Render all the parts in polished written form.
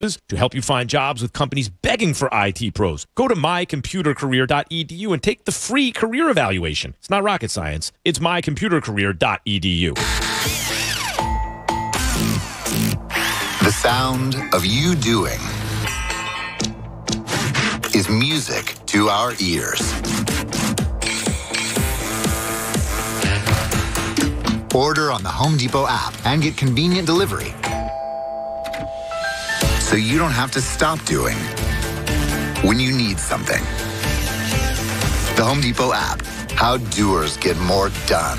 to help you find jobs with companies begging for IT pros. Go to mycomputercareer.edu and take the free career evaluation. It's not rocket science. It's mycomputercareer.edu. The sound of you doing is music to our ears. Order on the Home Depot app and get convenient delivery, so you don't have to stop doing when you need something. The Home Depot app. How doers get more done.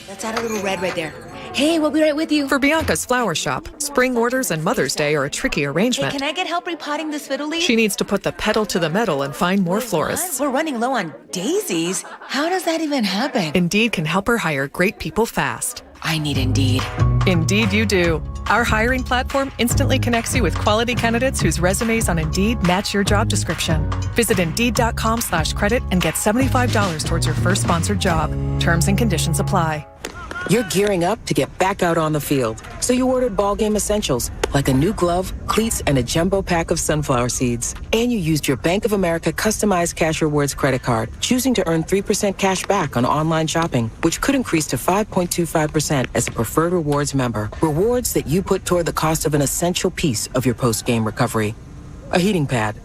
Let's add a little red right there. Hey, we'll be right with you. For Bianca's flower shop, spring orders and Mother's Day are a tricky arrangement. Hey, can I get help repotting this fiddle leaf? She needs to put the pedal to the metal and find more florists. What? We're running low on daisies. How does that even happen? Indeed can help her hire great people fast. I need Indeed. Indeed you do. Our hiring platform instantly connects you with quality candidates whose resumes on Indeed match your job description. Visit Indeed.com/credit and get $75 towards your first sponsored job. Terms and conditions apply. You're gearing up to get back out on the field, so you ordered ball game essentials like a new glove, cleats, and a jumbo pack of sunflower seeds. And you used your Bank of America customized Cash Rewards credit card, choosing to earn 3% cash back on online shopping, which could increase to 5.25% as a preferred rewards member. Rewards that you put toward the cost of an essential piece of your post-game recovery. A heating pad.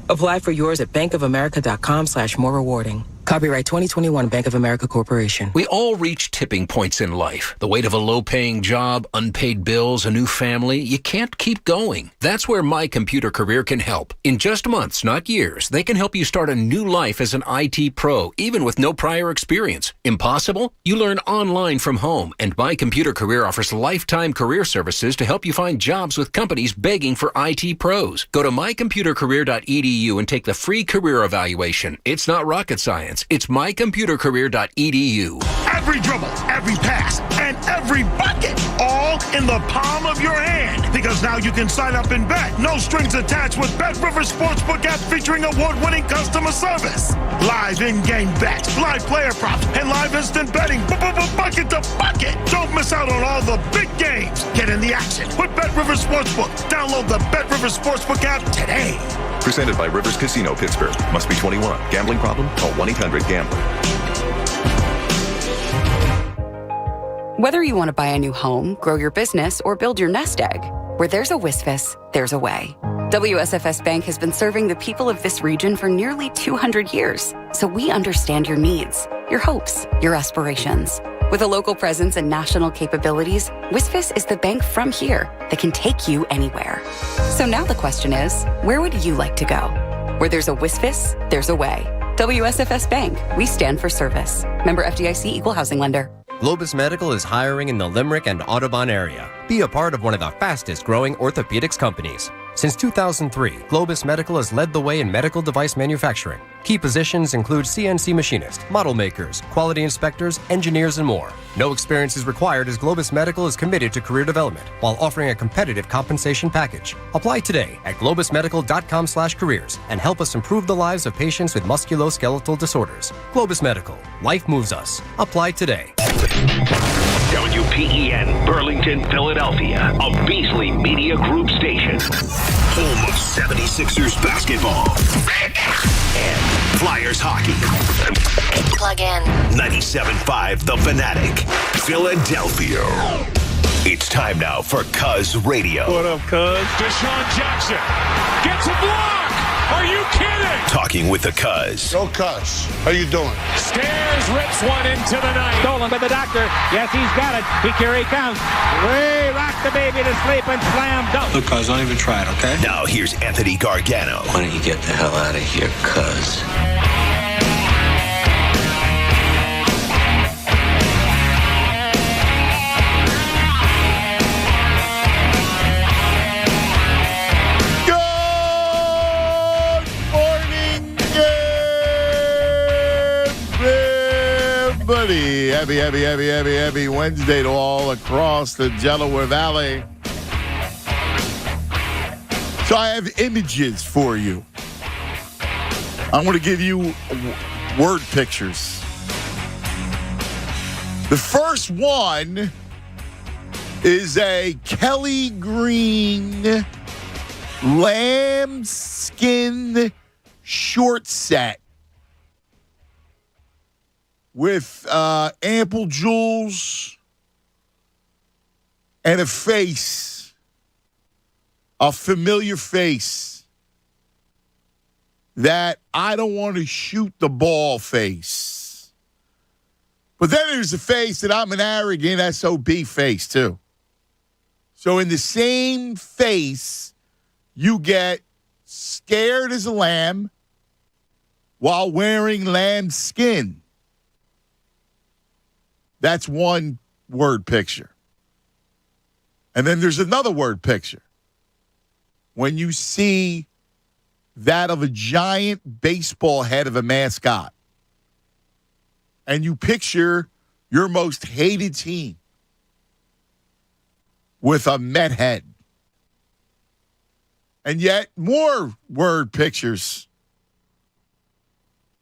Apply for yours at bankofamerica.com/more rewarding. Copyright 2021 Bank of America Corporation. We all reach tipping points in life. The weight of a low-paying job, unpaid bills, a new family. You can't keep going. That's where My Computer Career can help. In just months, not years, they can help you start a new life as an IT pro, even with no prior experience. Impossible? You learn online from home, and My Computer Career offers lifetime career services to help you find jobs with companies begging for IT pros. Go to mycomputercareer.edu and take the free career evaluation. It's not rocket science. It's mycomputercareer.edu. Every dribble, every pass, and every bucket, all in the palm of your hand. Because now you can sign up and bet. No strings attached with Bet Rivers Sportsbook app featuring award-winning customer service. Live in-game bets, live player props, and live instant betting. Bucket to bucket. Don't miss out on all the big games. Get in the action with Bet Rivers Sportsbook. Download the Bet Rivers Sportsbook app today. Presented by Rivers Casino, Pittsburgh. Must be 21. Gambling problem? Call 1-800-GAMBLER. Whether you want to buy a new home, grow your business, or build your nest egg, where there's a WSFS, there's a way. WSFS Bank has been serving the people of this region for nearly 200 years, so we understand your needs, your hopes, your aspirations. With a local presence and national capabilities, WSFS is the bank from here that can take you anywhere. So now the question is, where would you like to go? Where there's a WSFS, there's a way. WSFS Bank, we stand for service. Member FDIC, Equal Housing Lender. Globus Medical is hiring in the Limerick and Audubon area. Be a part of one of the fastest growing orthopedics companies. Since 2003, Globus Medical has led the way in medical device manufacturing. Key positions include CNC machinist, model makers, quality inspectors, engineers, and more. No experience is required as Globus Medical is committed to career development while offering a competitive compensation package. Apply today at globusmedical.com/careers and help us improve the lives of patients with musculoskeletal disorders. Globus Medical. Life moves us. Apply today. WPEN, Burlington, Philadelphia, a Beasley Media Group station. Home of 76ers basketball and Flyers hockey. Plug in. 97.5 The Fanatic, Philadelphia. It's time now for Cuz Radio. What up, Cuz? Deshaun Jackson gets a block. Are you kidding? Talking with the Cuz. Go Cuz. How you doing? Stairs rips one into the night. Stolen by the doctor. Yes, he's got it. Here he comes. Way rock the baby to sleep and slam dunk. Look, Cuz, don't even try it, okay? Now here's Anthony Gargano. Why don't you get the hell out of here, Cuz? Happy Wednesday to all across the Delaware Valley. So I have images for you. I want to give you word pictures. The first one is a Kelly Green lambskin short set with ample jewels and a face, a familiar face that I don't want to shoot the ball face. But then there's a face that I'm an arrogant SOB face too. So in the same face, you get scared as a lamb while wearing lamb skin. That's one word picture. And then there's another word picture. When you see that of a giant baseball head of a mascot, and you picture your most hated team with a Met head. And yet, more word pictures.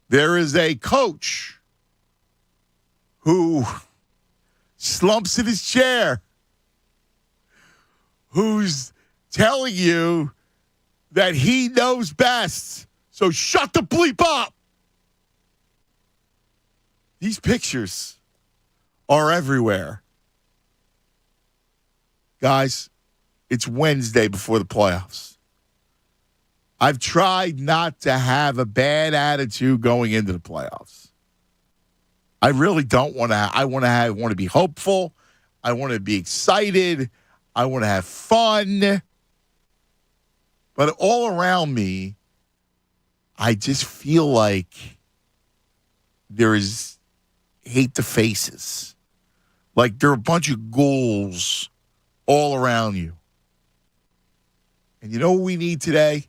There is a coach who slumps in his chair, who's telling you that he knows best. So shut the bleep up. These pictures are everywhere. Guys, it's Wednesday before the playoffs. I've tried not to have a bad attitude going into the playoffs. I really don't want to. I want to be hopeful. I want to be excited. I want to have fun. But all around me, I just feel like there is hate the faces. Like there are a bunch of ghouls all around you. And you know what we need today?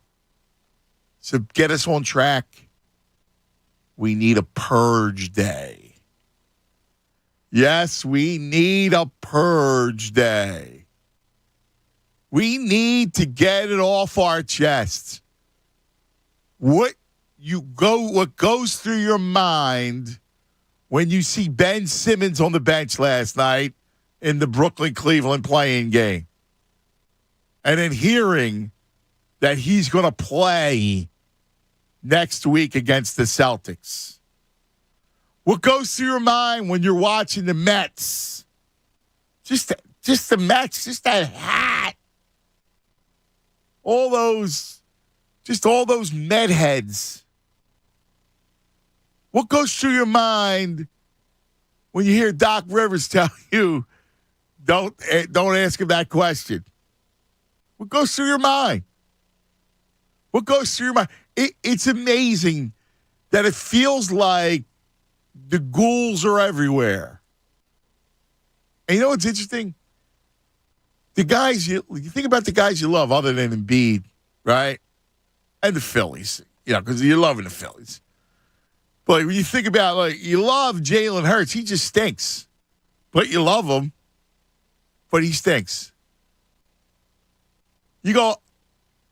To get us on track, we need a purge day. Yes, we need a purge day. We need to get it off our chests. What goes through your mind when you see Ben Simmons on the bench last night in the Brooklyn-Cleveland playing game? And then hearing that he's going to play next week against the Celtics. What goes through your mind when you're watching the Mets? Just the Mets, just that hat. All those Met heads. What goes through your mind when you hear Doc Rivers tell you, don't ask him that question? What goes through your mind? What goes through your mind? It's amazing that it feels like the ghouls are everywhere. And you know what's interesting? The guys, you think about the guys you love other than Embiid, right? And the Phillies, because you're loving the Phillies. But when you think about, you love Jalen Hurts, he just stinks. But you love him, but he stinks. You go,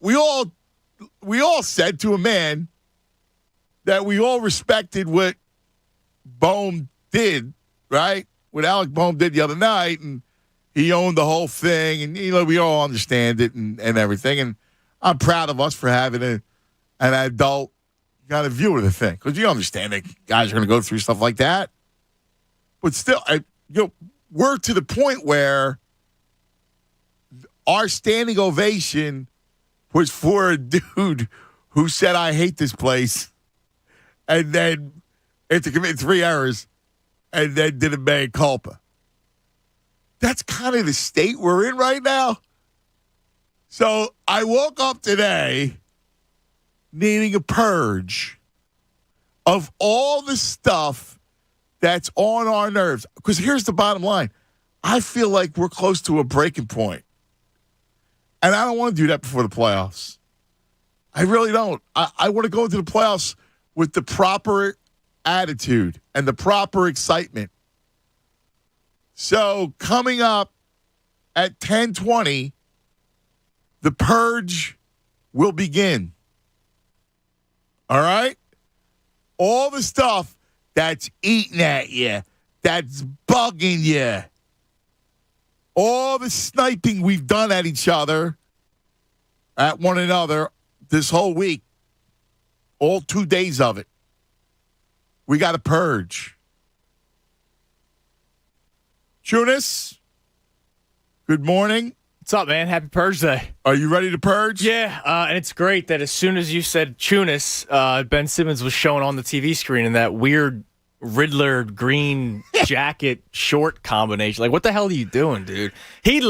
we all said to a man that we all respected what Bohm did, right? What Alec Bohm did the other night, and he owned the whole thing, and we all understand it and everything. And I'm proud of us for having an adult kind of view of the thing, because you understand that guys are going to go through stuff like that. But still, we're to the point where our standing ovation was for a dude who said, "I hate this place," and then had to commit 3 errors, and then did a mea culpa. That's kind of the state we're in right now. So I woke up today needing a purge of all the stuff that's on our nerves. Because here's the bottom line. I feel like we're close to a breaking point. And I don't want to do that before the playoffs. I really don't. I want to go into the playoffs with the proper attitude and the proper excitement. So coming up at 10:20, the purge will begin. All right? All the stuff that's eating at you, that's bugging you, all the sniping we've done at each other, at one another this whole week, all 2 days of it. We got to purge. Tunis, good morning. What's up, man? Happy Purge Day. Are you ready to purge? Yeah, and it's great that as soon as you said Tunis, Ben Simmons was showing on the TV screen in that weird Riddler green jacket short combination. Like, what the hell are you doing, dude? He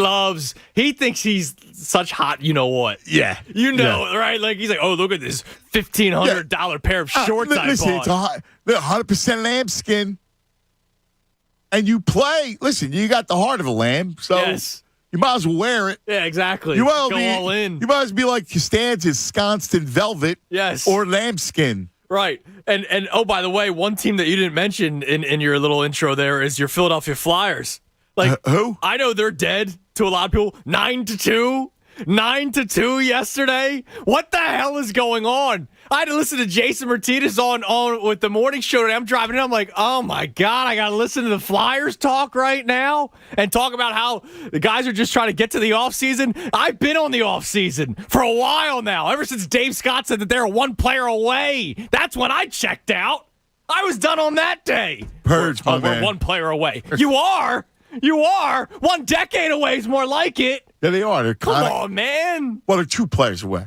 thinks he's such hot, you know what? Yeah. Right? Like, he's like, oh, look at this $1,500 pair of shorts I listen, bought. It's 100% lambskin. And you play, listen, you got the heart of a lamb, so you might as well wear it. Yeah, exactly. You might Go all in. You might as well be like Costanza, ensconced in velvet. Yes. Or lambskin. Right. And oh, by the way, one team that you didn't mention in your little intro there is your Philadelphia Flyers. Like, who? I know they're dead to a lot of people. 9-2. 9-2 yesterday. What the hell is going on? I had to listen to Jason Martinez on with the morning show today. I'm driving in. I'm like, oh my God, I got to listen to the Flyers talk right now and talk about how the guys are just trying to get to the offseason. I've been on the offseason for a while now. Ever since Dave Scott said that they're one player away. That's when I checked out. I was done on that day. Purge, my man. We're one player away. You are. You are. 1 decade away is more like it. Yeah, they are. Come on, man. Well, they're 2 players away.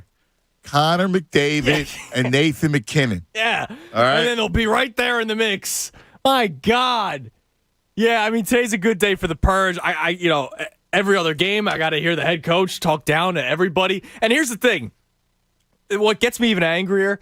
Connor McDavid and Nathan McKinnon. Yeah. All right. And then they'll be right there in the mix. My God. Yeah, I mean, today's a good day for the Purge. Every other game, I got to hear the head coach talk down to everybody. And here's the thing. What gets me even angrier,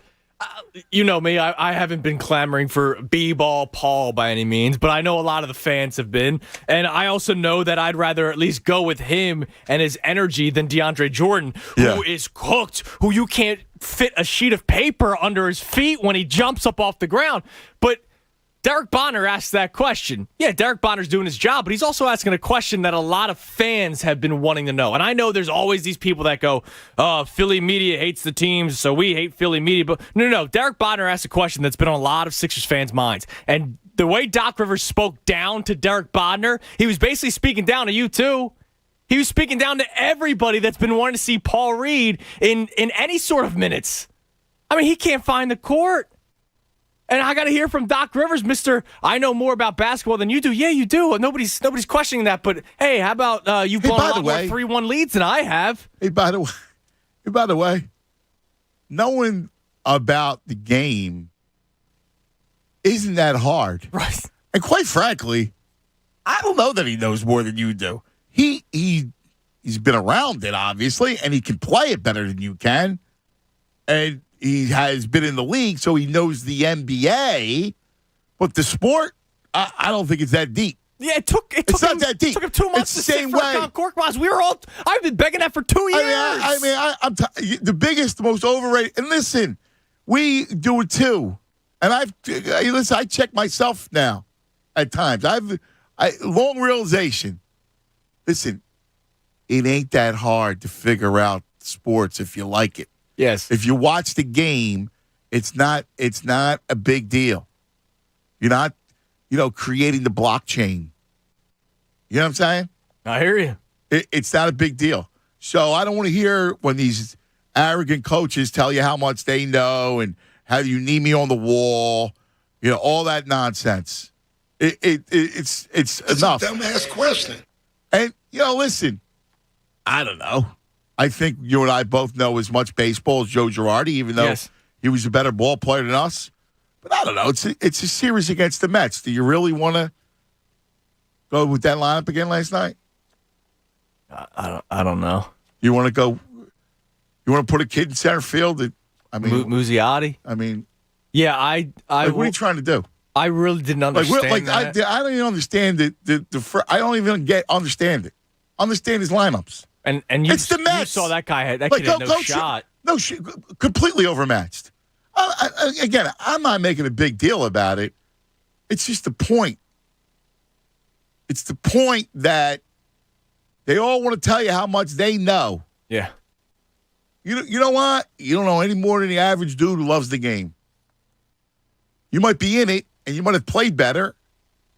you know me, I haven't been clamoring for B-ball Paul by any means, but I know a lot of the fans have been. And I also know that I'd rather at least go with him and his energy than DeAndre Jordan, who is cooked, who you can't fit a sheet of paper under his feet when he jumps up off the ground. But Derek Bonner asked that question. Yeah, Derek Bonner's doing his job, but he's also asking a question that a lot of fans have been wanting to know. And I know there's always these people that go, Philly media hates the teams, so we hate Philly media. But no. Derek Bonner asked a question that's been on a lot of Sixers fans' minds. And the way Doc Rivers spoke down to Derek Bonner, he was basically speaking down to you too. He was speaking down to everybody that's been wanting to see Paul Reed in any sort of minutes. I mean, he can't find the court. And I got to hear from Doc Rivers, Mr. I know more about basketball than you do. Yeah, you do. Nobody's questioning that. But, hey, how about you've blown a lot more 3-1 leads than I have? Hey, by the way, knowing about the game isn't that hard. Right. And quite frankly, I don't know that he knows more than you do. He's been around it, obviously, and he can play it better than you can. And he has been in the league, so he knows the NBA. But the sport, I don't think it's that deep. Yeah, it's not that deep. It took him 2 months to sit for a cork box. I've been begging that for 2 years. The biggest, the most overrated. And listen, we do it too. And I check myself now at times. Long realization. Listen, it ain't that hard to figure out sports if you like it. Yes. If you watch the game, it's not a big deal. You're not, creating the blockchain. You know what I'm saying? I hear you. It's not a big deal. So I don't want to hear when these arrogant coaches tell you how much they know and how you need me on the wall, all that nonsense. It's enough. That's a dumbass question. And, listen, I don't know. I think you and I both know as much baseball as Joe Girardi, even though he was a better ball player than us. But I don't know. It's a series against the Mets. Do you really want to go with that lineup again last night? I don't know. You want to go? You want to put a kid in center field? Muzziotti. Yeah, I what are you trying to do? I really didn't understand that. I don't even understand I don't even understand it. Understand his lineups. And it's the Mets. You saw that guy kid had no shot. Completely overmatched. Again, I'm not making a big deal about it. It's just the point. It's the point that they all want to tell you how much they know. Yeah. You know what? You don't know any more than the average dude who loves the game. You might be in it, and you might have played better,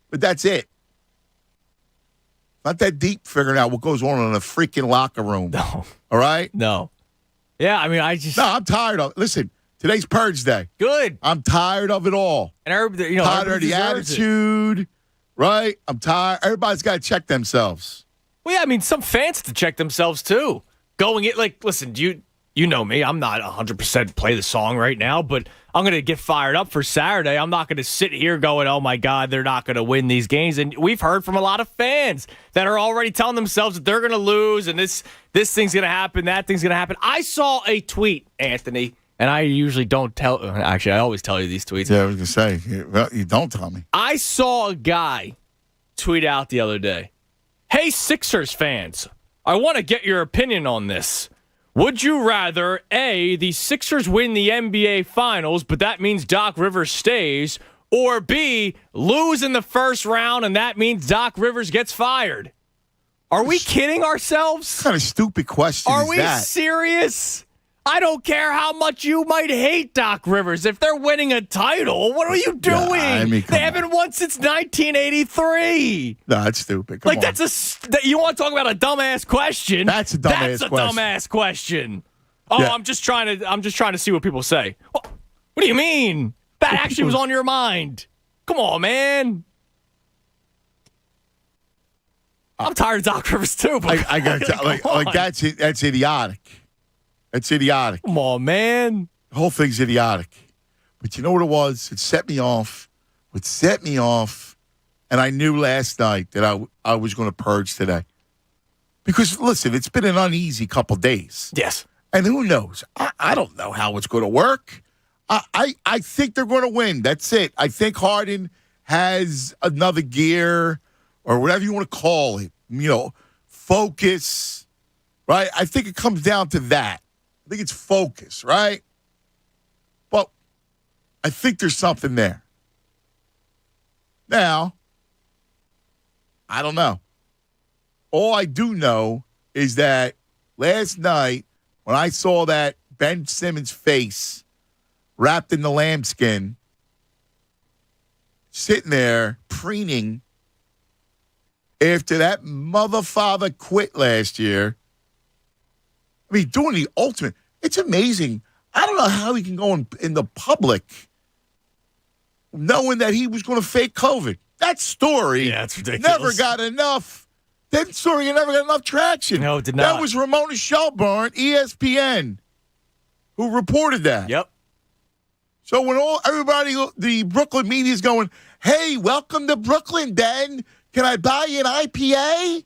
but that's it. Not that deep figuring out what goes on in a freaking locker room. No. All right? No. Yeah, I mean, I'm tired of it. Listen, today's Purge Day. Good. I'm tired of it all. And everybody, tired of the deserves attitude, right? I'm tired. Everybody's got to check themselves. Well, yeah, I mean, some fans have to check themselves, too. Listen, you know me. I'm not 100% play the song right now, but I'm going to get fired up for Saturday. I'm not going to sit here going, oh, my God, they're not going to win these games. And we've heard from a lot of fans that are already telling themselves that they're going to lose and this thing's going to happen, that thing's going to happen. I saw a tweet, Anthony, and I usually don't tell. Actually, I always tell you these tweets. Yeah, I was going to say, well, you don't tell me. I saw a guy tweet out the other day, hey, Sixers fans, I want to get your opinion on this. Would you rather, A, the Sixers win the NBA Finals, but that means Doc Rivers stays, or B, lose in the first round and that means Doc Rivers gets fired? Are we kidding ourselves? What kind of stupid question is that? Are we serious? I don't care how much you might hate Doc Rivers. If they're winning a title, what are you doing? Yeah, they haven't won since 1983. No, that's stupid. Come on. You want to talk about a dumbass question? That's a dumbass question. Oh, yeah. I'm just trying to see what people say. What do you mean? That actually was on your mind. Come on, man. I'm tired of Doc Rivers too. But I got to that's idiotic. That's idiotic. Come on, man. The whole thing's idiotic. But you know what it was? It set me off. What set me off, and I knew last night that I was going to purge today. Because, listen, it's been an uneasy couple days. Yes. And who knows? I don't know how it's going to work. I think they're going to win. That's it. I think Harden has another gear or whatever you want to call it. Focus, right? I think it comes down to that. I think it's focus, right? But I think there's something there. Now, I don't know. All I do know is that last night, when I saw that Ben Simmons' face wrapped in the lambskin, sitting there preening after that mother father quit last year, I mean, doing the ultimate. It's amazing. I don't know how he can go in the public knowing that he was going to fake COVID. That story it's ridiculous. Never got enough. That story never got enough traction. No, it did not. That was Ramona Shelburne, ESPN, who reported that. Yep. So when the Brooklyn media is going, hey, welcome to Brooklyn, Ben. Can I buy you an IPA?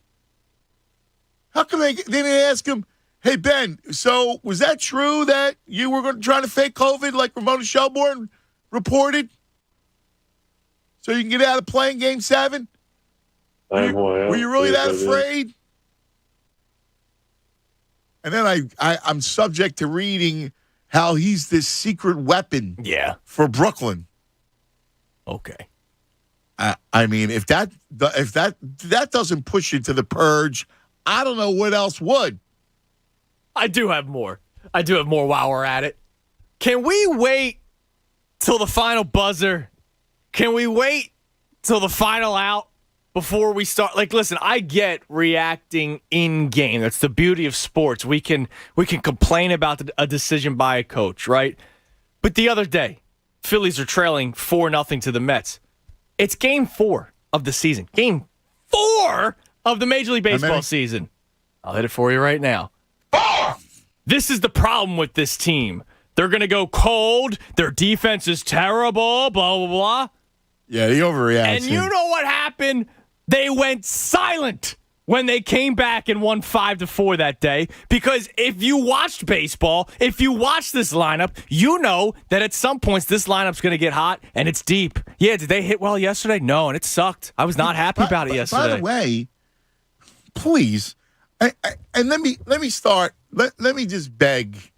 How come they didn't ask him, hey, Ben, so was that true that you were going to try to fake COVID like Ramona Shelburne reported? So you can get out of playing Game 7? Were you really that afraid? And then I'm subject to reading how he's this secret weapon for Brooklyn. Okay. I mean, if that doesn't push you to the purge, I don't know what else would. I do have more while we're at it. Can we wait till the final buzzer? Can we wait till the final out before we start? Like, listen, I get reacting in game. That's the beauty of sports. We can complain about a decision by a coach, right? But the other day, Phillies are trailing 4-0 to the Mets. It's Game 4 of the season. Game 4 of the Major League Baseball season. I'll hit it for you right now. This is the problem with this team. They're going to go cold. Their defense is terrible, blah, blah, blah. Yeah, the overreaction. And you know what happened? They went silent when they came back and won 5-4 that day. Because if you watched baseball, if you watch this lineup, you know that at some points this lineup's going to get hot and it's deep. Yeah, did they hit well yesterday? No, and it sucked. I was not happy about it yesterday. By the way, please, and let me start. Let me just beg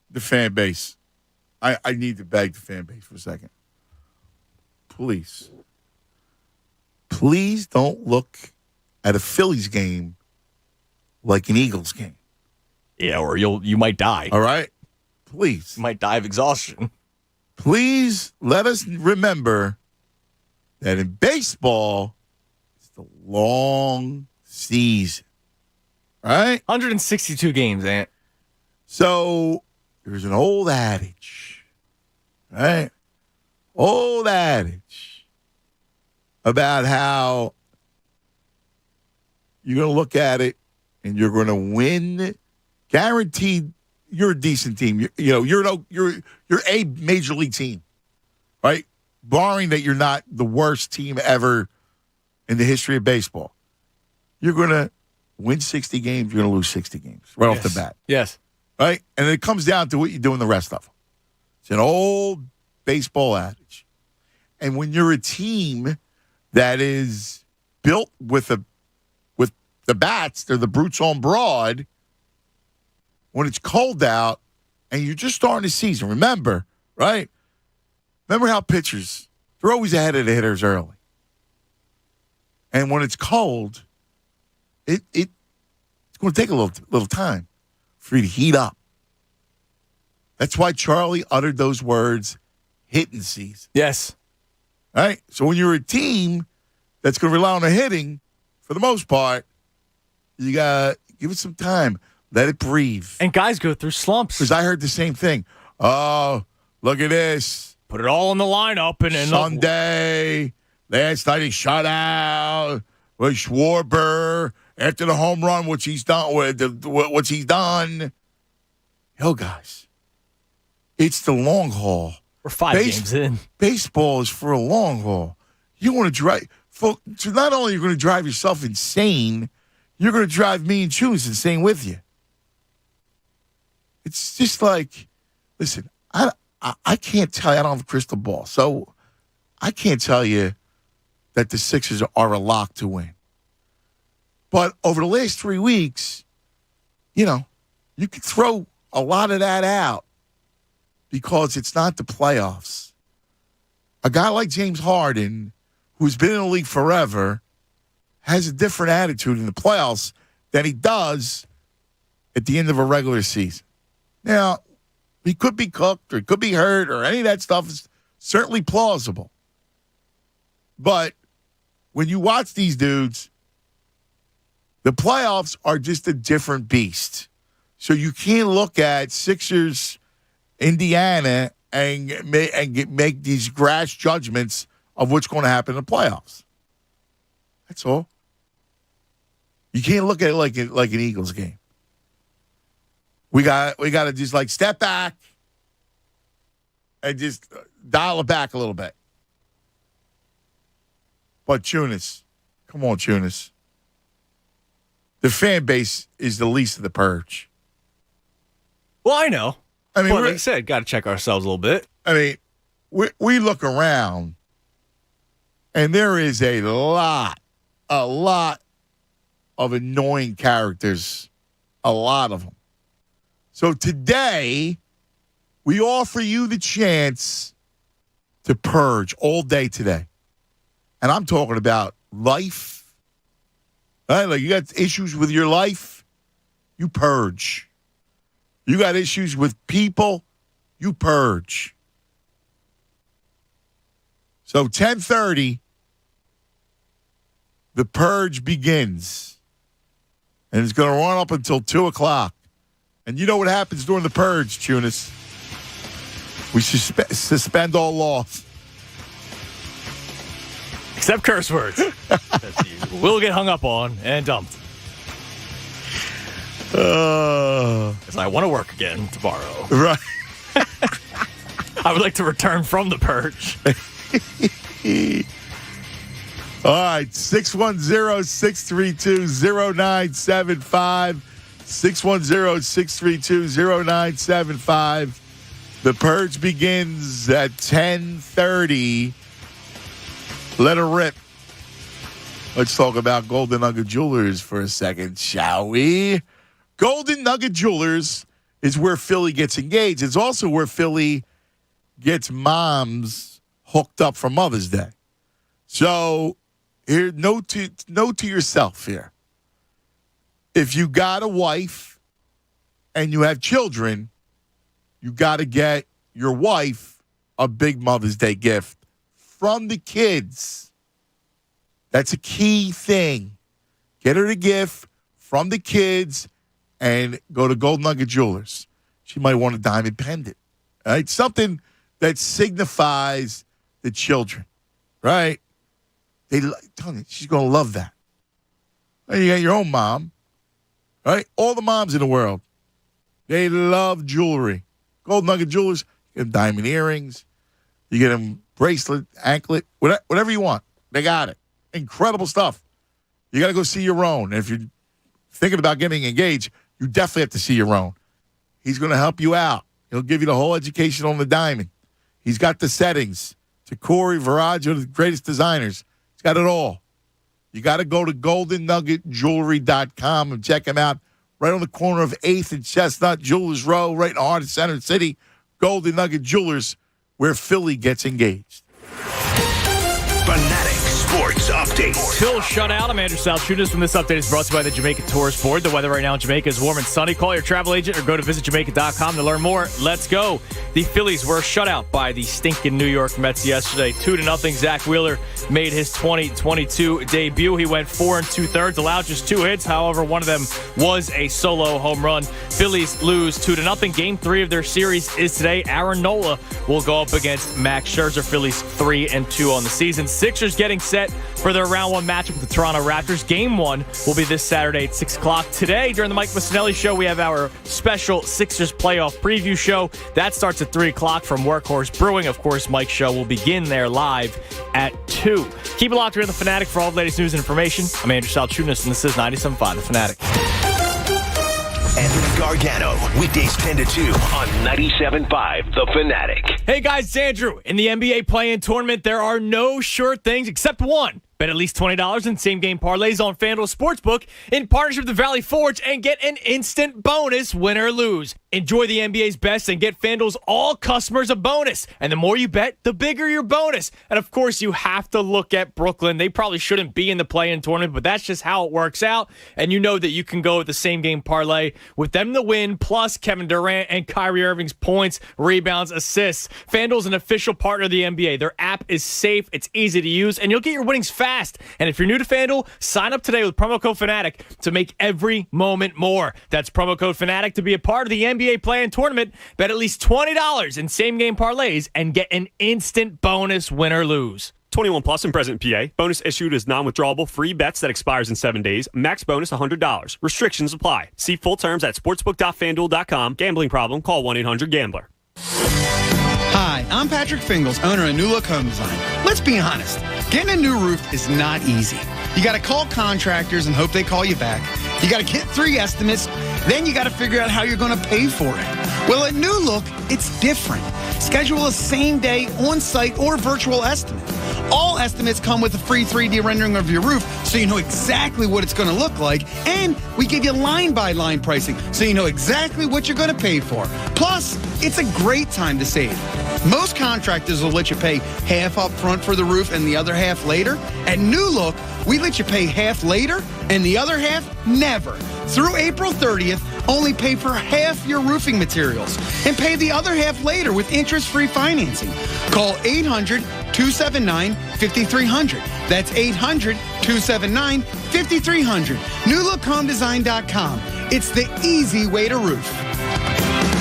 the fan base. I need to beg the fan base for a second. Please don't look at a Phillies game like an Eagles game. Yeah, or you might die. All right? Please. You might die of exhaustion. Please let us remember that in baseball, it's the long season. Right? 162 games, Ant. So there's an old adage, right? Old adage about how you're going to look at it and you're going to win. Guaranteed, you're a decent team. You're a major league team, right? Barring that you're not the worst team ever in the history of baseball. You're going to win 60 games. You're going to lose 60 games right off the bat. Yes. Right? And it comes down to what you do in the rest of them. It's an old baseball adage. And when you're a team that is built with the bats, they're the brutes on broad, when it's cold out and you're just starting the season, remember, right? Remember how pitchers, they're always ahead of the hitters early. And when it's cold, it's going to take a little time for you to heat up. That's why Charlie uttered those words, hitting season. Yes. All right? So when you're a team that's going to rely on the hitting, for the most part, you got to give it some time. Let it breathe. And guys go through slumps. Because I heard the same thing. Oh, look at this. Put it all in the lineup. And Sunday, last night he shut out with Schwarber after the home run, which he's done. Yo, guys, it's the long haul. We're 5 games in. Baseball is for a long haul. You want to drive. So not only are you going to drive yourself insane, you're going to drive me and Choose insane with you. It's just like, listen, I can't tell you. I don't have a crystal ball. So I can't tell you that the Sixers are a lock to win. But over the last 3 weeks, you could throw a lot of that out because it's not the playoffs. A guy like James Harden, who's been in the league forever, has a different attitude in the playoffs than he does at the end of a regular season. Now, he could be cooked or he could be hurt or any of that stuff is certainly plausible. But when you watch these dudes, the playoffs are just a different beast. So you can't look at Sixers, Indiana, and make these rash judgments of what's going to happen in the playoffs. That's all. You can't look at it like an Eagles game. We got to just like step back and just dial it back a little bit. But Tunis, come on, Tunis. The fan base is the least of the purge. Well, I know. I mean, like I said, got to check ourselves a little bit. I mean, we look around, and there is a lot of annoying characters, a lot of them. So today, we offer you the chance to purge all day today. And I'm talking about life. Right? Like you got issues with your life, you purge. You got issues with people, you purge. So 10:30, the purge begins. And it's going to run up until 2 o'clock. And you know what happens during the purge, Tunis? We suspend all laws. Except curse words. We'll get hung up on and dumped. Because I want to work again tomorrow. Right. I would like to return from the purge. All right, 610-632-0975. 610-632-0975. The purge begins at 10:30. Let her rip. Let's talk about Golden Nugget Jewelers for a second, shall we? Golden Nugget Jewelers is where Philly gets engaged. It's also where Philly gets moms hooked up for Mother's Day. So, here, note to yourself here. If you got a wife and you have children, you got to get your wife a big Mother's Day gift from the kids. That's a key thing. Get her the gift from the kids and go to Golden Nugget Jewelers. she might want a diamond pendant. Right? Something that signifies the children. Right? Tell me, she's going to love that. Right? You got your own mom. Right? All the moms in the world, they love jewelry. Gold Nugget Jewelers, you get them diamond earrings. You get them bracelet, anklet, whatever you want. They got it. Incredible stuff. You got to go see your own. And if you're thinking about getting engaged, you definitely have to see your own. He's going to help you out. He'll give you the whole education on the diamond. He's got the settings. Takori, Viraggio, the greatest designers. He's got it all. You got to go to goldennuggetjewelry.com and check him out. Right on the corner of 8th and Chestnut, Jewelers Row, right in the heart of Center City. Golden Nugget Jewelers, where Philly gets engaged. Fanatic Sports Update. Phil shut out. I'm Andrew Salchunas, and this update is brought to you by the Jamaica Tourist Board. The weather right now in Jamaica is warm and sunny. Call your travel agent or go to visitjamaica.com to learn more. Let's go. The Phillies were shut out by the stinking New York Mets yesterday. 2-0. Zach Wheeler made his 2022 debut. He went 4 2/3, allowed just 2 hits. However, one of them was a solo home run. Phillies lose 2-0. Game 3 of their series is today. Aaron Nola will go up against Max Scherzer. Phillies 3-2 on the season. Sixers getting set for their round 1 matchup with the Toronto Raptors. Game 1 will be this Saturday at 6 o'clock. Today, during the Mike Missinelli Show, we have our special Sixers playoff preview show. That starts at 3 o'clock from Workhorse Brewing. Of course, Mike's show will begin there live at 2. Keep it locked here on The Fanatic for all the latest news and information. I'm Andrew Salchunas, and this is 97.5 The Fanatic. Anthony Gargano, weekdays 10 to 2 on 97.5 The Fanatic. Hey guys, it's Andrew. In the NBA play-in tournament, there are no sure things except one. Bet at least $20 in same-game parlays on FanDuel Sportsbook in partnership with the Valley Forge and get an instant bonus, win or lose. Enjoy the NBA's best and get FanDuel's all customers a bonus. And the more you bet, the bigger your bonus. And of course, you have to look at Brooklyn. They probably shouldn't be in the play-in tournament, but that's just how it works out. And you know that you can go with the same-game parlay with them to win, plus Kevin Durant and Kyrie Irving's points, rebounds, assists. FanDuel's an official partner of the NBA. Their app is safe, it's easy to use, and you'll get your winnings fast. And if you're new to FanDuel, sign up today with promo code Fanatic to make every moment more. That's promo code Fanatic to be a part of the NBA play-in tournament. Bet at least $20 in same-game parlays and get an instant bonus, win or lose. 21 plus and present in PA. Bonus issued as non-withdrawable free bets that expires in 7 days. Max bonus $100. Restrictions apply. See full terms at sportsbook.fanduel.com. Gambling problem? Call 1-800-GAMBLER. Hi, I'm Patrick Fingles, owner of New Look Home Design. Let's be honest, getting a new roof is not easy. You got to call contractors and hope they call you back. You got to get 3 estimates, then you got to figure out how you're going to pay for it. Well, at New Look, it's different. Schedule a same-day, on-site, or virtual estimate. All estimates come with a free 3D rendering of your roof, so you know exactly what it's going to look like, and we give you line-by-line pricing, so you know exactly what you're going to pay for. Plus, it's a great time to save. Most contractors will let you pay half up front for the roof and the other half later. At New Look, we let you pay half later and the other half never. Through April 30th, only pay for half your roofing materials and pay the other half later with interest-free financing. Call 800-279-5300. That's 800-279-5300. NewLookHomeDesign.com. It's the easy way to roof.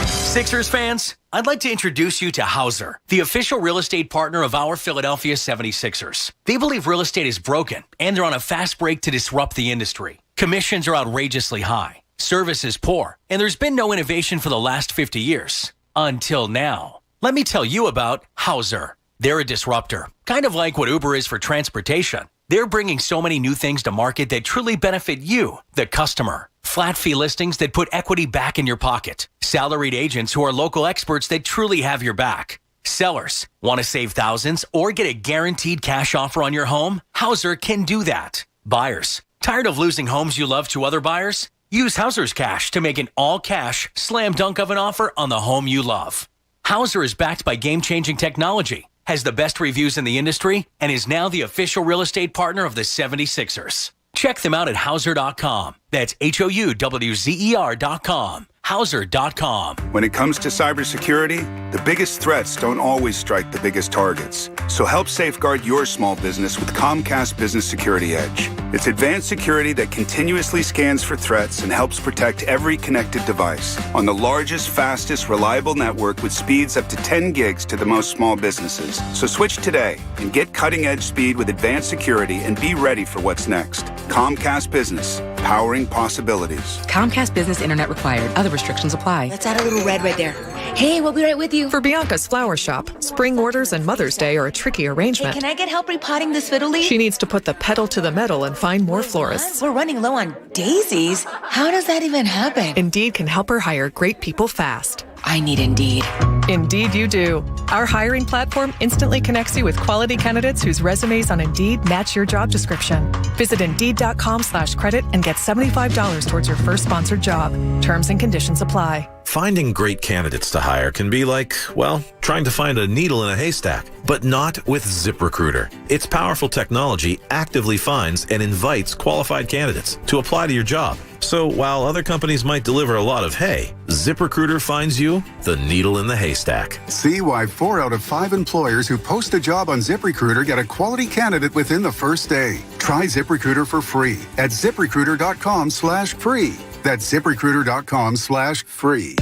Sixers fans, I'd like to introduce you to Hauser, the official real estate partner of our Philadelphia 76ers. They believe real estate is broken, and they're on a fast break to disrupt the industry. Commissions are outrageously high, service is poor, and there's been no innovation for the last 50 years. Until now. Let me tell you about Hauser. They're a disruptor, kind of like what Uber is for transportation. They're bringing so many new things to market that truly benefit you, the customer. Flat fee listings that put equity back in your pocket. Salaried agents who are local experts that truly have your back. Sellers, want to save thousands or get a guaranteed cash offer on your home? Hauser can do that. Buyers, tired of losing homes you love to other buyers? Use Hauser's Cash to make an all-cash, slam dunk of an offer on the home you love. Hauser is backed by game-changing technology, has the best reviews in the industry, and is now the official real estate partner of the 76ers. Check them out at Hauser.com. That's HOUWZER.com. Hauser.com. When it comes to cybersecurity, the biggest threats don't always strike the biggest targets. So help safeguard your small business with Comcast Business Security Edge. It's advanced security that continuously scans for threats and helps protect every connected device on the largest, fastest, reliable network with speeds up to 10 gigs to the most small businesses. So switch today and get cutting-edge speed with advanced security and be ready for what's next. Comcast Business, powering possibilities. Comcast Business Internet required. Other restrictions apply. Let's add a little red right there. Hey, we'll be right with you. For Bianca's flower shop, spring orders and Mother's Day are a tricky arrangement. Hey, can I get help repotting this fiddle leaf? She needs to put the pedal to the metal and find more florists. We're running low on daisies. How does that even happen? Indeed can help her hire great people fast. I need Indeed. Indeed you do. Our hiring platform instantly connects you with quality candidates whose resumes on Indeed match your job description. Visit Indeed.com/credit and get $75 towards your first sponsored job. Terms and conditions apply. Finding great candidates to hire can be like, well, trying to find a needle in a haystack, but not with ZipRecruiter. Its powerful technology actively finds and invites qualified candidates to apply to your job. So while other companies might deliver a lot of hay, ZipRecruiter finds you the needle in the haystack. See why 4 out of 5 employers who post a job on ZipRecruiter get a quality candidate within the first day. Try ZipRecruiter for free at ZipRecruiter.com/free. That's ZipRecruiter.com/free.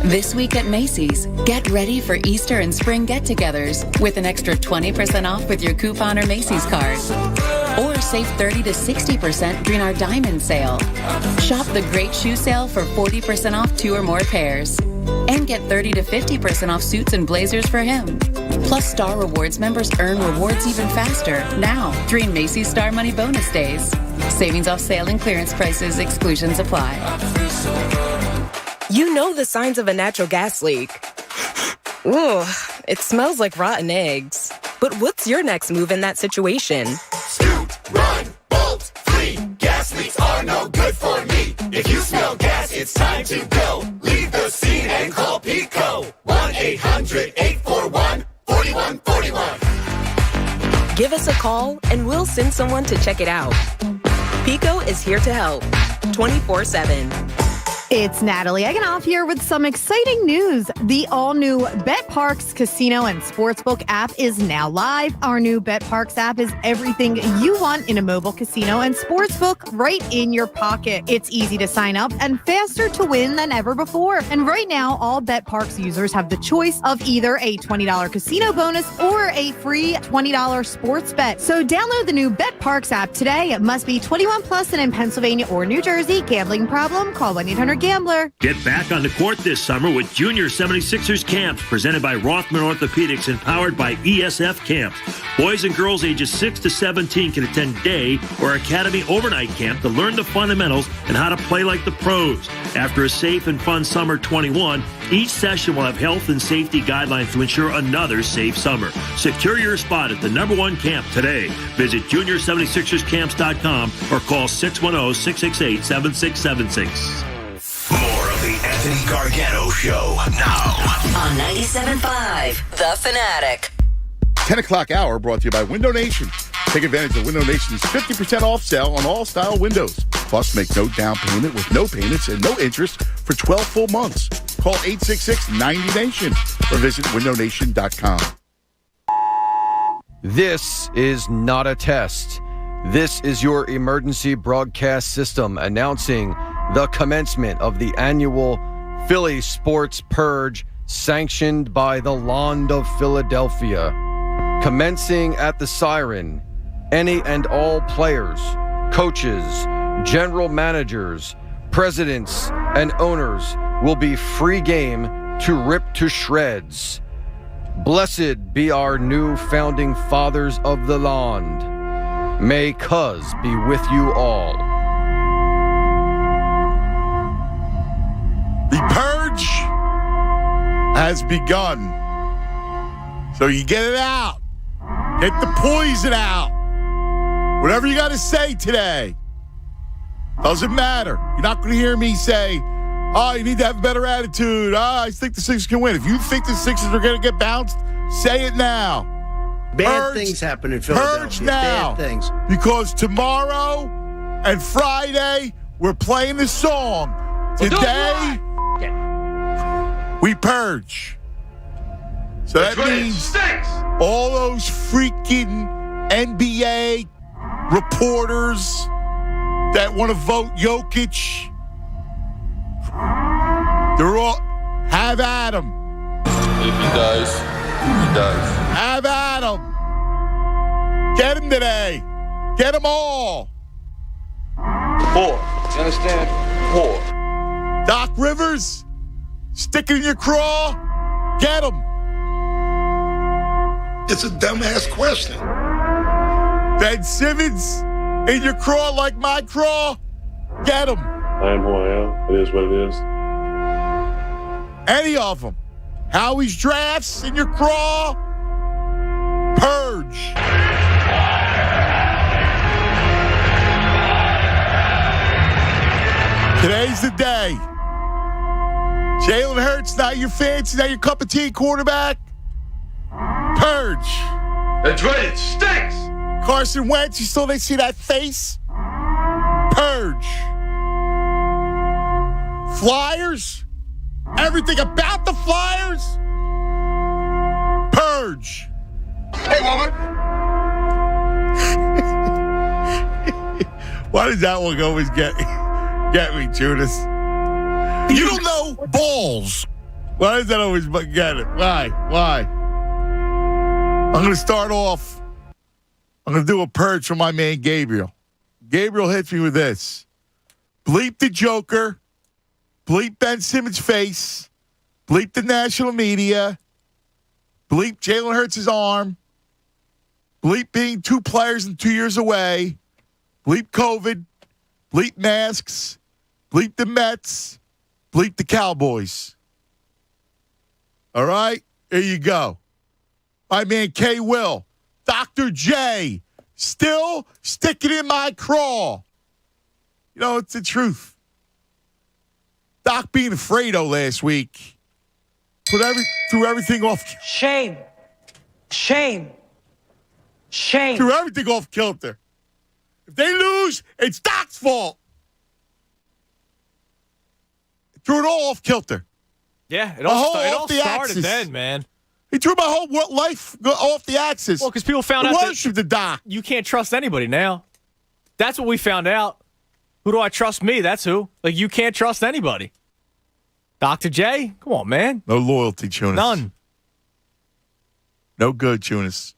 This week at Macy's, get ready for Easter and spring get-togethers with an extra 20% off with your coupon or Macy's card. Or save 30 to 60% during our Diamond Sale. Shop the Great Shoe Sale for 40% off 2 or more pairs. And get 30 to 50% off suits and blazers for him. Plus, Star Rewards members earn rewards even faster now during Macy's Star Money Bonus Days. Savings off sale and clearance prices. Exclusions apply. You know the signs of a natural gas leak. Ooh, it smells like rotten eggs. But what's your next move in that situation? Scoot, run, bolt, flee. Gas leaks are no good for me. If you smell gas, it's time to go. Leave the scene and call PECO. 1-800-841-4141. Give us a call and we'll send someone to check it out. PECO is here to help 24/7. It's Natalie Eganoff here with some exciting news. The all-new BetParks Casino and Sportsbook app is now live. Our new BetParks app is everything you want in a mobile casino and sportsbook right in your pocket. It's easy to sign up and faster to win than ever before. And right now, all BetParks users have the choice of either a $20 casino bonus or a free $20 sports bet. So download the new BetParks app today. It must be 21 plus and in Pennsylvania or New Jersey. Gambling problem? Call 1-800-GAMBLER. Get back on the court this summer with Junior 76ers Camps, presented by Rothman Orthopedics and powered by ESF Camps. Boys and girls ages 6 to 17 can attend day or academy overnight camp to learn the fundamentals and how to play like the pros. After a safe and fun summer 21, each session will have health and safety guidelines to ensure another safe summer. Secure your spot at the #1 camp today. Visit junior76erscamps.com or call 610-668-7676. More of the Anthony Gargano Show now on 97.5 The Fanatic. 10 o'clock hour brought to you by Window Nation. Take advantage of Window Nation's 50% off sale on all style windows. Plus, make no down payment with no payments and no interest for 12 full months. Call 866-90NATION or visit windownation.com. This is not a test. This is your emergency broadcast system announcing the commencement of the annual Philly Sports Purge sanctioned by the Land of Philadelphia. Commencing at the siren, any and all players, coaches, general managers, presidents, and owners will be free game to rip to shreds. Blessed be our new founding fathers of the land. May Cuz be with you all. The purge has begun. So you get it out. Get the poison out. Whatever you got to say today. Doesn't matter. You're not going to hear me say, oh, you need to have a better attitude. I think the Sixers can win. If you think the Sixers are going to get bounced, say it now. Bad things happen in Philadelphia. Purge now. Bad things. Because tomorrow And Friday, we're playing the song. Today, we purge. So that means all those freaking NBA reporters that want to vote Jokic, they're all, have at him. If he does, he does. Have at him. Get him today. Get them all. 4. You understand? 4. Doc Rivers, stick it in your craw. Get him. It's a dumbass question. Ben Simmons, in your craw like my craw. Get him. I am who I am. It is what it is. Any of them. Howie's drafts in your craw. Purge. Today's the day. Jalen Hurts, not your fancy, not your cup of tea quarterback. Purge. That's right, it stinks. Carson Wentz, you still didn't see that face? Purge. Flyers. Everything about the Flyers. Purge. Hey, woman. Why does that one always get me, Judas? You don't know balls. Why does that always get it? Why? I'm going to start off. I'm going to do a purge from my man Gabriel. Gabriel hits me with this. Bleep the Joker. Bleep Ben Simmons' face. Bleep the national media. Bleep Jalen Hurts' arm. Bleep being 2 players and 2 years away. Bleep COVID. Bleep masks. Bleep the Mets. Bleep the Cowboys. All right? Here you go. My man K. Will. Dr. J. Still sticking in my craw. You know, it's the truth. Doc being Fredo last week threw everything off. Shame. Shame. Threw everything off kilter. If they lose, it's Doc's fault. Threw it all off kilter. Yeah, it all started axis. then, man. He threw my whole life off the axis. Well, because people found out that the Doc. You can't trust anybody now. That's what we found out. Who do I trust? Me, that's who. Like, you can't trust anybody. Dr. J, come on, man. No loyalty, Tunis. None. No good, Tunis.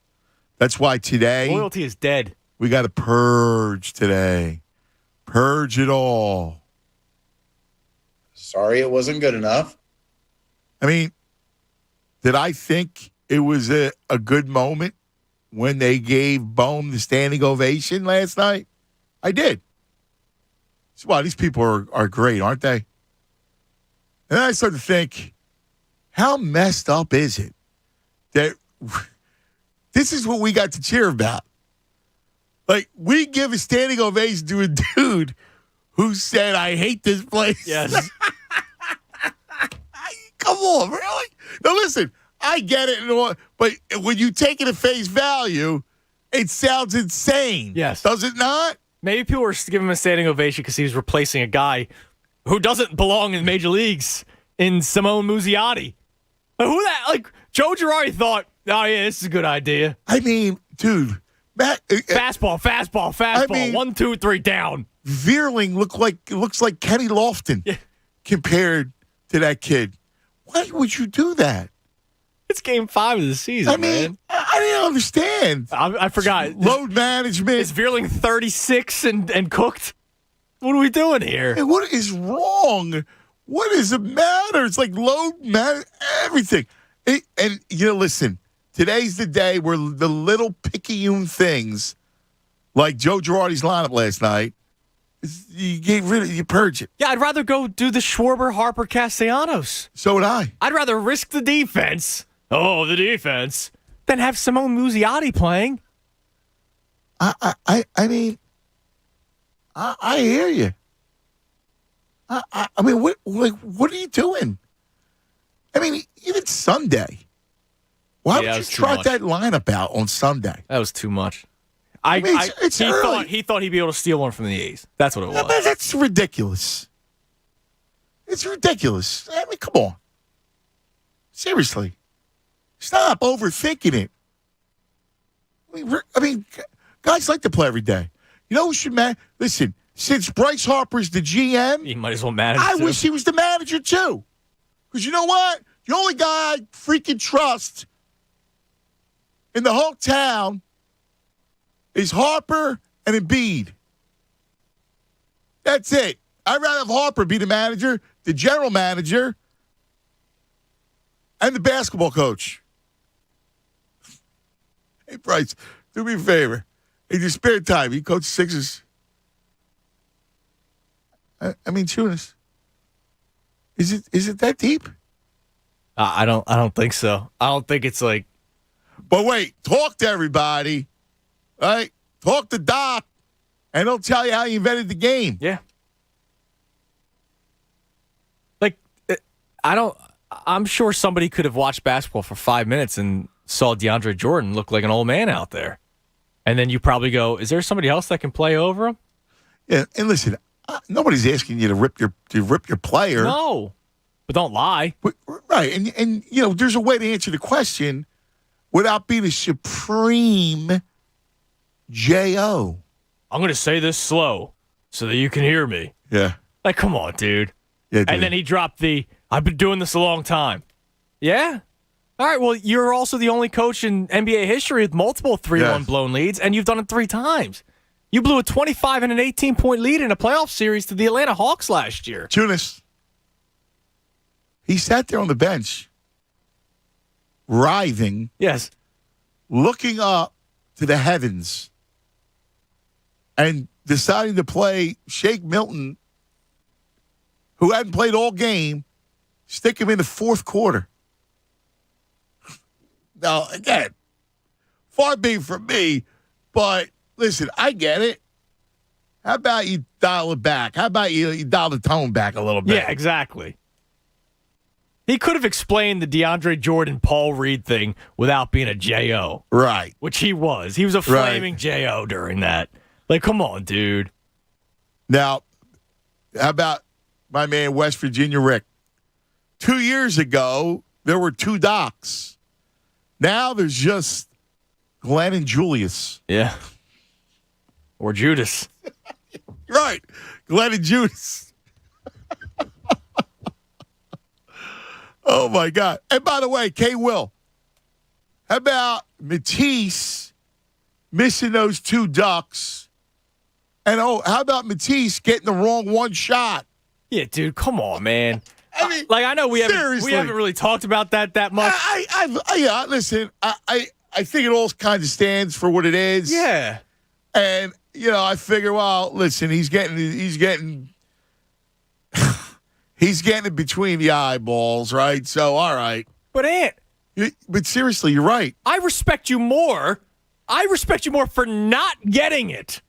That's why today... Loyalty is dead. We got to purge today. Purge it all. Sorry it wasn't good enough. I mean, did I think it was a good moment when they gave Bohm the standing ovation last night? I did. So, wow, these people are great, aren't they? And then I started to think, how messed up is it that this is what we got to cheer about? Like, we give a standing ovation to a dude who said, I hate this place. Yes. Come on, really? Now, listen, I get it, but when you take it at face value, it sounds insane. Yes. Does it not? Maybe people were giving him a standing ovation because he was replacing a guy who doesn't belong in major leagues in Simone Muzziotti. But who that? Like, Joe Girardi thought, oh, yeah, this is a good idea. I mean, dude. Fastball. I mean, 1, 2, 3, down. Veerling looks like Kenny Lofton compared to that kid. Why would you do that? It's game 5 of the season, man. I didn't understand. I forgot. Load management. Is Veerling 36 and cooked? What are we doing here? Hey, what is wrong? What does it matter? It's like load management, everything. And, listen, today's the day where the little picayune things, like Joe Girardi's lineup last night, you get rid of, you purge it. Yeah, I'd rather go do the Schwarber, Harper, Castellanos. So would I. I'd rather risk the defense. Oh, the defense. Than have Simone Muzziotti playing. I mean, I hear you. I mean, what are you doing? I mean, even Sunday. Why would you trot that lineup out on Sunday? That was too much. He thought he'd be able to steal one from the A's. That's what it was. Yeah, man, that's ridiculous. It's ridiculous. I mean, come on. Seriously. Stop overthinking it. I mean, guys like to play every day. You know who should listen, since Bryce Harper's the GM, he might as well manage. I wish he was the manager too. Because you know what? The only guy I freaking trust in the whole town is Harper and Embiid. That's it. I'd rather have Harper be the manager, the general manager, and the basketball coach. Hey, Bryce, do me a favor. In your spare time, you coach Sixers. I mean, Tunis. Is it that deep? I don't think so. I don't think it's like. But wait, talk to everybody, right? Talk to Doc, and he'll tell you how he invented the game. Yeah. Like, I'm sure somebody could have watched basketball for 5 minutes and saw DeAndre Jordan look like an old man out there. And then you probably go, is there somebody else that can play over him? Yeah, and listen, nobody's asking you to rip your player. No, but don't lie. Right, and you know, there's a way to answer the question without being a supreme J.O. I'm going to say this slow so that you can hear me. Yeah. Like, come on, dude. Yeah, dude. And then he dropped I've been doing this a long time. Yeah? All right, well, you're also the only coach in NBA history with multiple 3-1 blown leads, and you've done it 3 times. You blew a 25 and an 18-point lead in a playoff series to the Atlanta Hawks last year. Tunis. He sat there on the bench, writhing. Yes. Looking up to the heavens and deciding to play Shake Milton, who hadn't played all game, stick him in the fourth quarter. Now, again, far be it from me, but listen, I get it. How about you dial it back? How about you dial the tone back a little bit? Yeah, exactly. He could have explained the DeAndre Jordan, Paul Reed thing without being a J.O. Right. Which he was. He was a flaming J.O. during that. Like, come on, dude. Now, how about my man, West Virginia Rick? 2 years ago, there were 2 Docs. Now there's just Glenn and Julius. Yeah. Or Judas. Right. Glenn and Judas. Oh, my God. And by the way, K-Will, how about Matisse missing those 2 ducks? And, how about Matisse getting the wrong one shot? Yeah, dude, come on, man. I mean, I know we haven't really talked about that much. Listen, I think it all kind of stands for what it is. Yeah. And, you know, I figure, well, listen, he's getting it between the eyeballs, right? So, all right. But, Ant. But seriously, you're right. I respect you more. For not getting it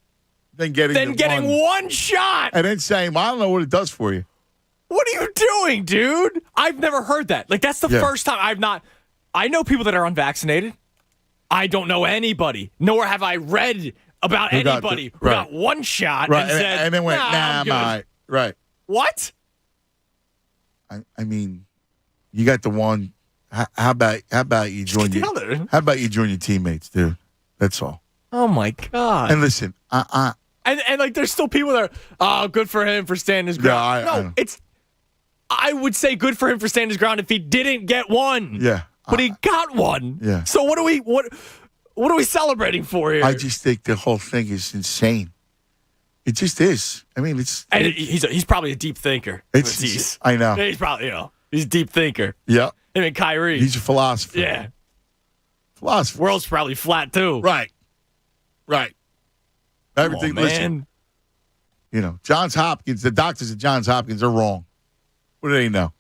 than getting one shot. And then saying, well, I don't know what it does for you. What are you doing, dude? I've never heard that. Like, that's the first time I know people that are unvaccinated. I don't know anybody, nor have I read about anybody who got one shot and said, and then went, nah, I'm right. What? I mean, you got the one. How about you join How about you join your teammates, dude? That's all. Oh my God. And listen, and like, there's still people that are, good for him for standing his ground. I would say good for him for standing his ground if he didn't get one. Yeah. But he got one. Yeah. So what are we celebrating for here? I just think the whole thing is insane. It just is. I mean, he's probably a deep thinker. I know. He's probably, he's a deep thinker. Yeah. Him and Kyrie. He's a philosopher. Yeah. Philosopher. World's probably flat too. Right. Everything, listen. You know, Johns Hopkins, the doctors at Johns Hopkins are wrong. What do they know?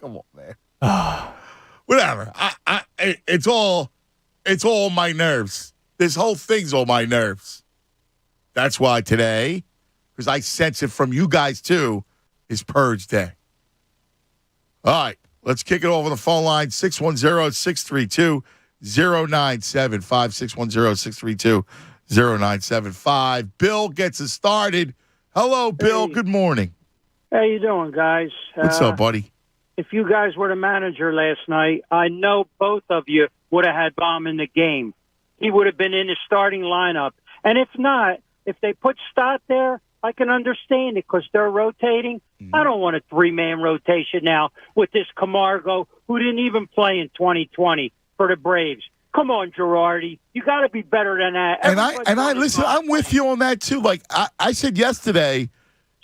Come on, man. Whatever. It's all my nerves. This whole thing's on my nerves. That's why today, because I sense it from you guys too, is Purge Day. All right, let's kick it over the phone line, 610-632-97.5. 0975-610-632-0975. Bill gets us started. Hello, Bill. Hey. Good morning. How you doing, guys? What's up, buddy? If you guys were the manager last night, I know both of you would have had Baum in the game. He would have been in the starting lineup. And if not, if they put Stott there, I can understand it because they're rotating. I don't want a three-man rotation now with this Camargo, who didn't even play in 2020 for the Braves. Come on, Girardi. You got to be better than that. And I listen, I'm with you on that, too. Like I said yesterday,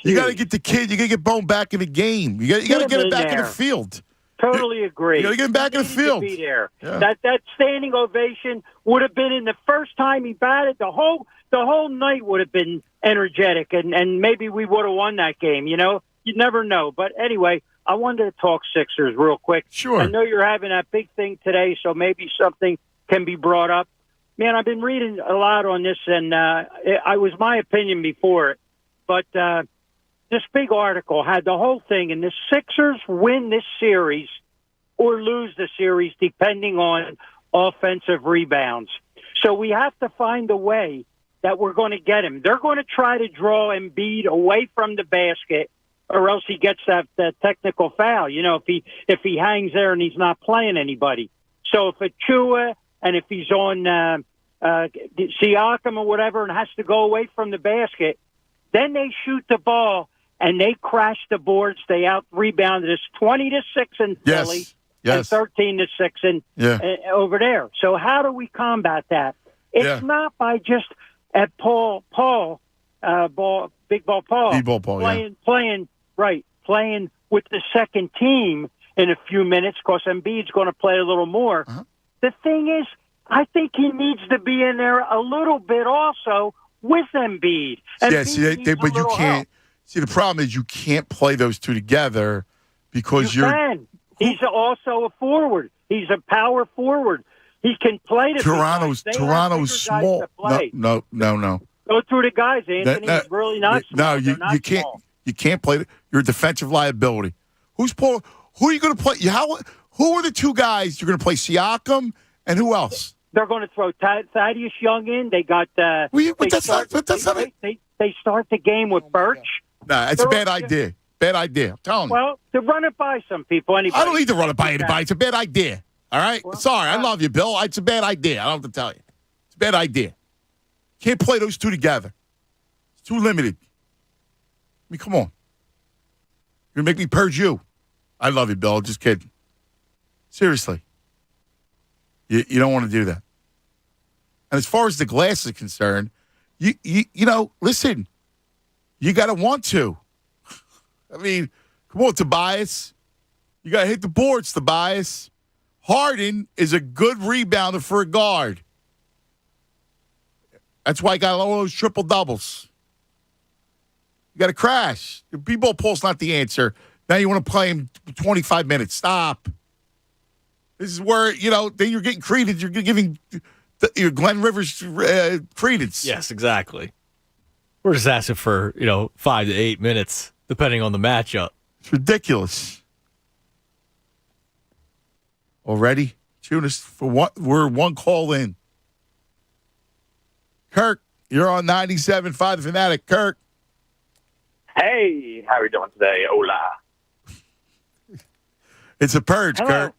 you got to get the kid, you got to get Bone back in the game. You got to get him back in the field. Totally agree. You got to get him back in the field. To be there. Yeah. That standing ovation would have been in the first time he batted. The whole night would have been energetic, and maybe we would have won that game. You know, you never know. But anyway, I wanted to talk Sixers real quick. Sure. I know you're having that big thing today, so maybe something can be brought up. Man, I've been reading a lot on this, and I was my opinion before it, but this big article had the whole thing, and the Sixers win this series or lose the series depending on offensive rebounds. So we have to find a way that we're going to get him. They're going to try to draw Embiid away from the basket, or else he gets that technical foul. You know, if he hangs there and he's not playing anybody. So if Achua and if he's on Siakam or whatever and has to go away from the basket, then they shoot the ball and they crash the boards. They out-rebounded us 20-6 in Philly and 13-6 in over there. So how do we combat that? It's not by just at big ball Paul playing with the second team in a few minutes because Embiid's going to play a little more. The thing is, I think he needs to be in there a little bit also with Embiid. But you can't. Help. See, the problem is you can't play those two together because you can. He's also a forward. He's a power forward. He can play the Toronto's small. No. Go through the guys, Anthony. He's really not small. No, you can't. You can't play. You're a defensive liability. Who are you going to play? Who are the two guys you're going to play? Siakam and who else? They're going to throw Thaddeus Young in. They got. They start the game with Birch. Nah, it's a bad idea. Bad idea. I'm telling you. Well, to run it by some people. I don't need to run it by anybody. It's a bad idea. All right? Well, sorry. I love you, Bill. It's a bad idea. I don't have to tell you. It's a bad idea. Can't play those two together. It's too limited. I mean, come on. You're going to make me purge you. I love you, Bill. Just kidding. Seriously. You don't want to do that. And as far as the glass is concerned, you know, listen, you got to want to. I mean, come on, Tobias. You got to hit the boards, Tobias. Harden is a good rebounder for a guard. That's why he got all those triple-doubles. You got to crash. The B-ball poll's not the answer. Now you want to play him 25 minutes. Stop. This is where, then you're getting credence. You're giving your Glenn Rivers credence. Yes, exactly. We're just asking for, 5 to 8 minutes, depending on the matchup. It's ridiculous. Already? Tune us for what? We're one call in. Kirk, you're on 97.5 The Fanatic. Kirk. Hey, how are we doing today? Hola. It's a purge, Hello. Kirk.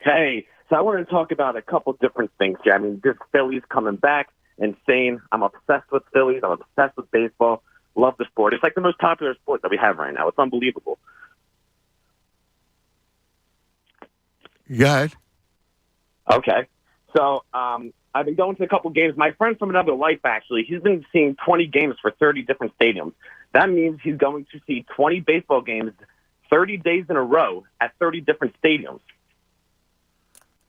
Hey, so I wanted to talk about a couple different things here. I mean, this Phillies coming back, insane. I'm obsessed with Phillies. I'm obsessed with baseball. Love the sport. It's like the most popular sport that we have right now. It's unbelievable. Go ahead. Okay. So I've been going to a couple games. My friend from another life, actually, he's been seeing 20 games for 30 different stadiums. That means he's going to see 20 baseball games 30 days in a row at 30 different stadiums.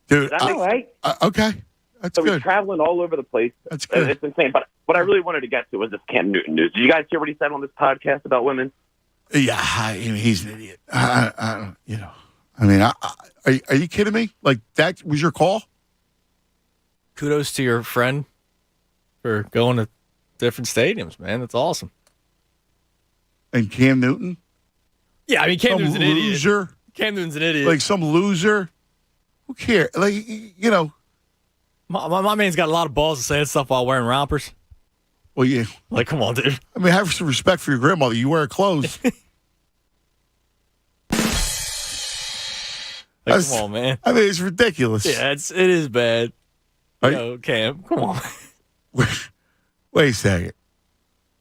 Dude, that makes sense? Okay. That's so good. he's traveling all over the place. That's good. It's insane. But what I really wanted to get to was this Cam Newton news. Did you guys hear what he said on this podcast about women? Yeah, he's an idiot. Are you kidding me? Like, that was your call? Kudos to your friend for going to different stadiums, man. That's awesome. And Cam Newton? Yeah, I mean, Cam Newton's an idiot. Loser? Cam Newton's an idiot. Like some loser? Who cares? Like, My man's got a lot of balls to say that stuff while wearing rompers. Well, yeah. Like, come on, dude. I mean, have some respect for your grandmother. You wear clothes. Like, come on, man. I mean, it's ridiculous. Yeah, it is bad. Yo, Cam, come on. Wait a second.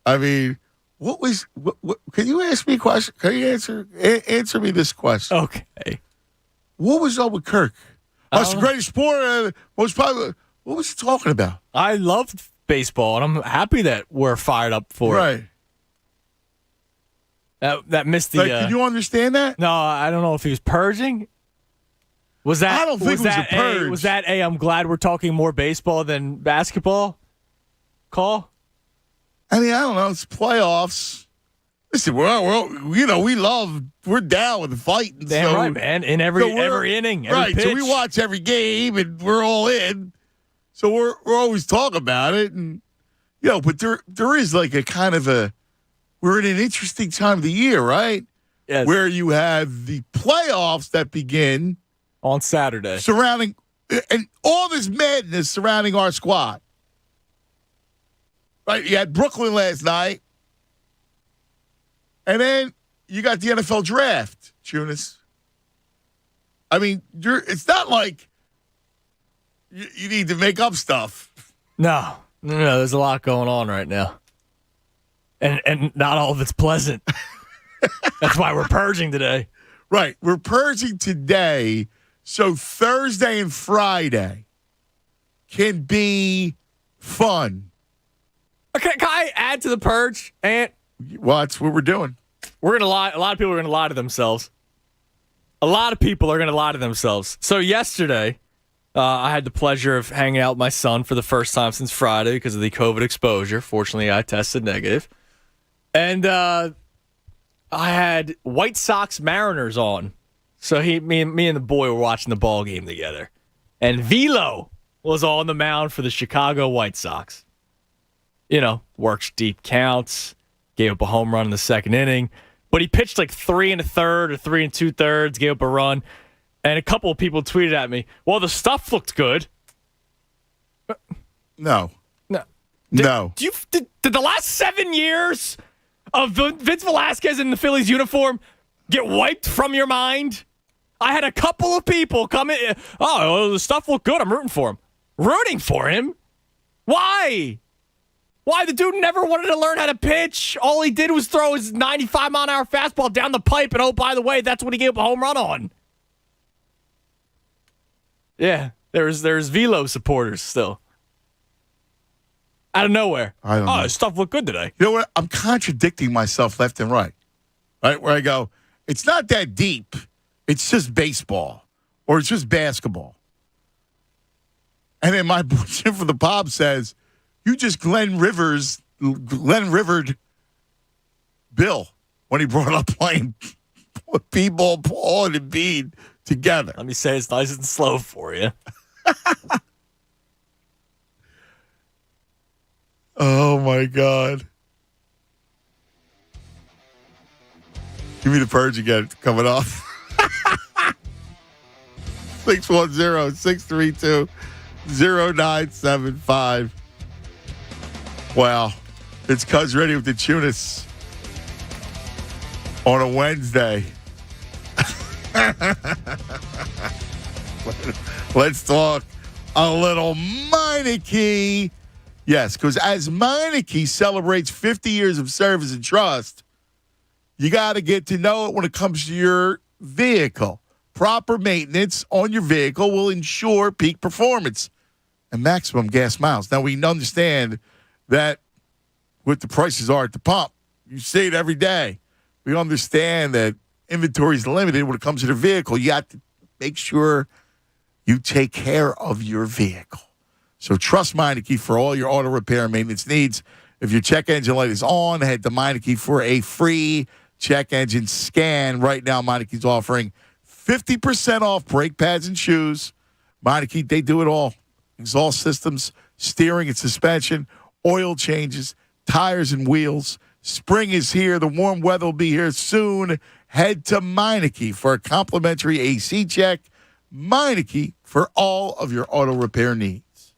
I mean, what can you ask me a question? Can you answer me this question? Okay. What was up with Kirk? That's the greatest sport. Most popular. What was he talking about? I loved baseball, and I'm happy that we're fired up for it. Right. That missed the. Like, can you understand that? No, I don't know if he was purging. Was that? I don't think it was a purge. Was that a? I'm glad we're talking more baseball than basketball. Call. I mean, I don't know. It's playoffs. Listen, we're down with the fight. Damn right, man. In every inning, every pitch. So we watch every game, and we're all in. So we're always talking about it, and but there is like a kind of we're in an interesting time of the year, right? Yes. Where you have the playoffs that begin on Saturday, surrounding and all this madness surrounding our squad. Right, you had Brooklyn last night, and then you got the NFL draft, Tunis. I mean, it's not like you need to make up stuff. No. There's a lot going on right now, and not all of it's pleasant. That's why we're purging today. Right, we're purging today, so Thursday and Friday can be fun. Okay, can I add to the purge? And well, that's what we're doing. We're gonna lie. A lot of people are gonna lie to themselves. A lot of people are gonna lie to themselves. So yesterday, I had the pleasure of hanging out with my son for the first time since Friday because of the COVID exposure. Fortunately, I tested negative, and I had White Sox Mariners on. So me and the boy were watching the ball game together, and Velo was on the mound for the Chicago White Sox. Works deep counts, gave up a home run in the second inning, but he pitched like 3 1/3 or 3 2/3, gave up a run, and a couple of people tweeted at me, well, the stuff looked good. No. Did the last 7 years of Vince Velasquez in the Phillies uniform get wiped from your mind? I had a couple of people come in, the stuff looked good, I'm rooting for him. Rooting for him? Why? Why? The dude never wanted to learn how to pitch. All he did was throw his 95-mile-an-hour fastball down the pipe, and oh, by the way, that's what he gave up a home run on. Yeah, there's Velo supporters still. Out of nowhere. I don't know. This stuff looked good today. You know what? I'm contradicting myself left and right. Right? Where I go, it's not that deep. It's just baseball. Or it's just basketball. And then my boy Jim from the Pop says, you just Glenn Rivered Bill when he brought up playing P-ball, Paul, and Embiid together. Let me say it's nice and slow for you. Oh, my God. Give me the purge again. Coming off. 610-632-0975. Wow. It's Cuz Ready with the Tunis on a Wednesday. Let's talk a little Meineke. Yes, because as Meineke celebrates 50 years of service and trust, you got to get to know it when it comes to your vehicle. Proper maintenance on your vehicle will ensure peak performance and maximum gas miles. Now, we understand that what the prices are at the pump, you see it every day. We understand that inventory is limited when it comes to the vehicle. You have to make sure you take care of your vehicle. So trust Meineke for all your auto repair and maintenance needs. If your check engine light is on, head to Meineke for a free check engine scan. Right now, Meineke's offering 50% off brake pads and shoes. Meineke, they do it all. Exhaust systems, steering and suspension, oil changes, tires and wheels. Spring is here. The warm weather will be here soon. Head to Meineke for a complimentary AC check. Meineke for all of your auto repair needs.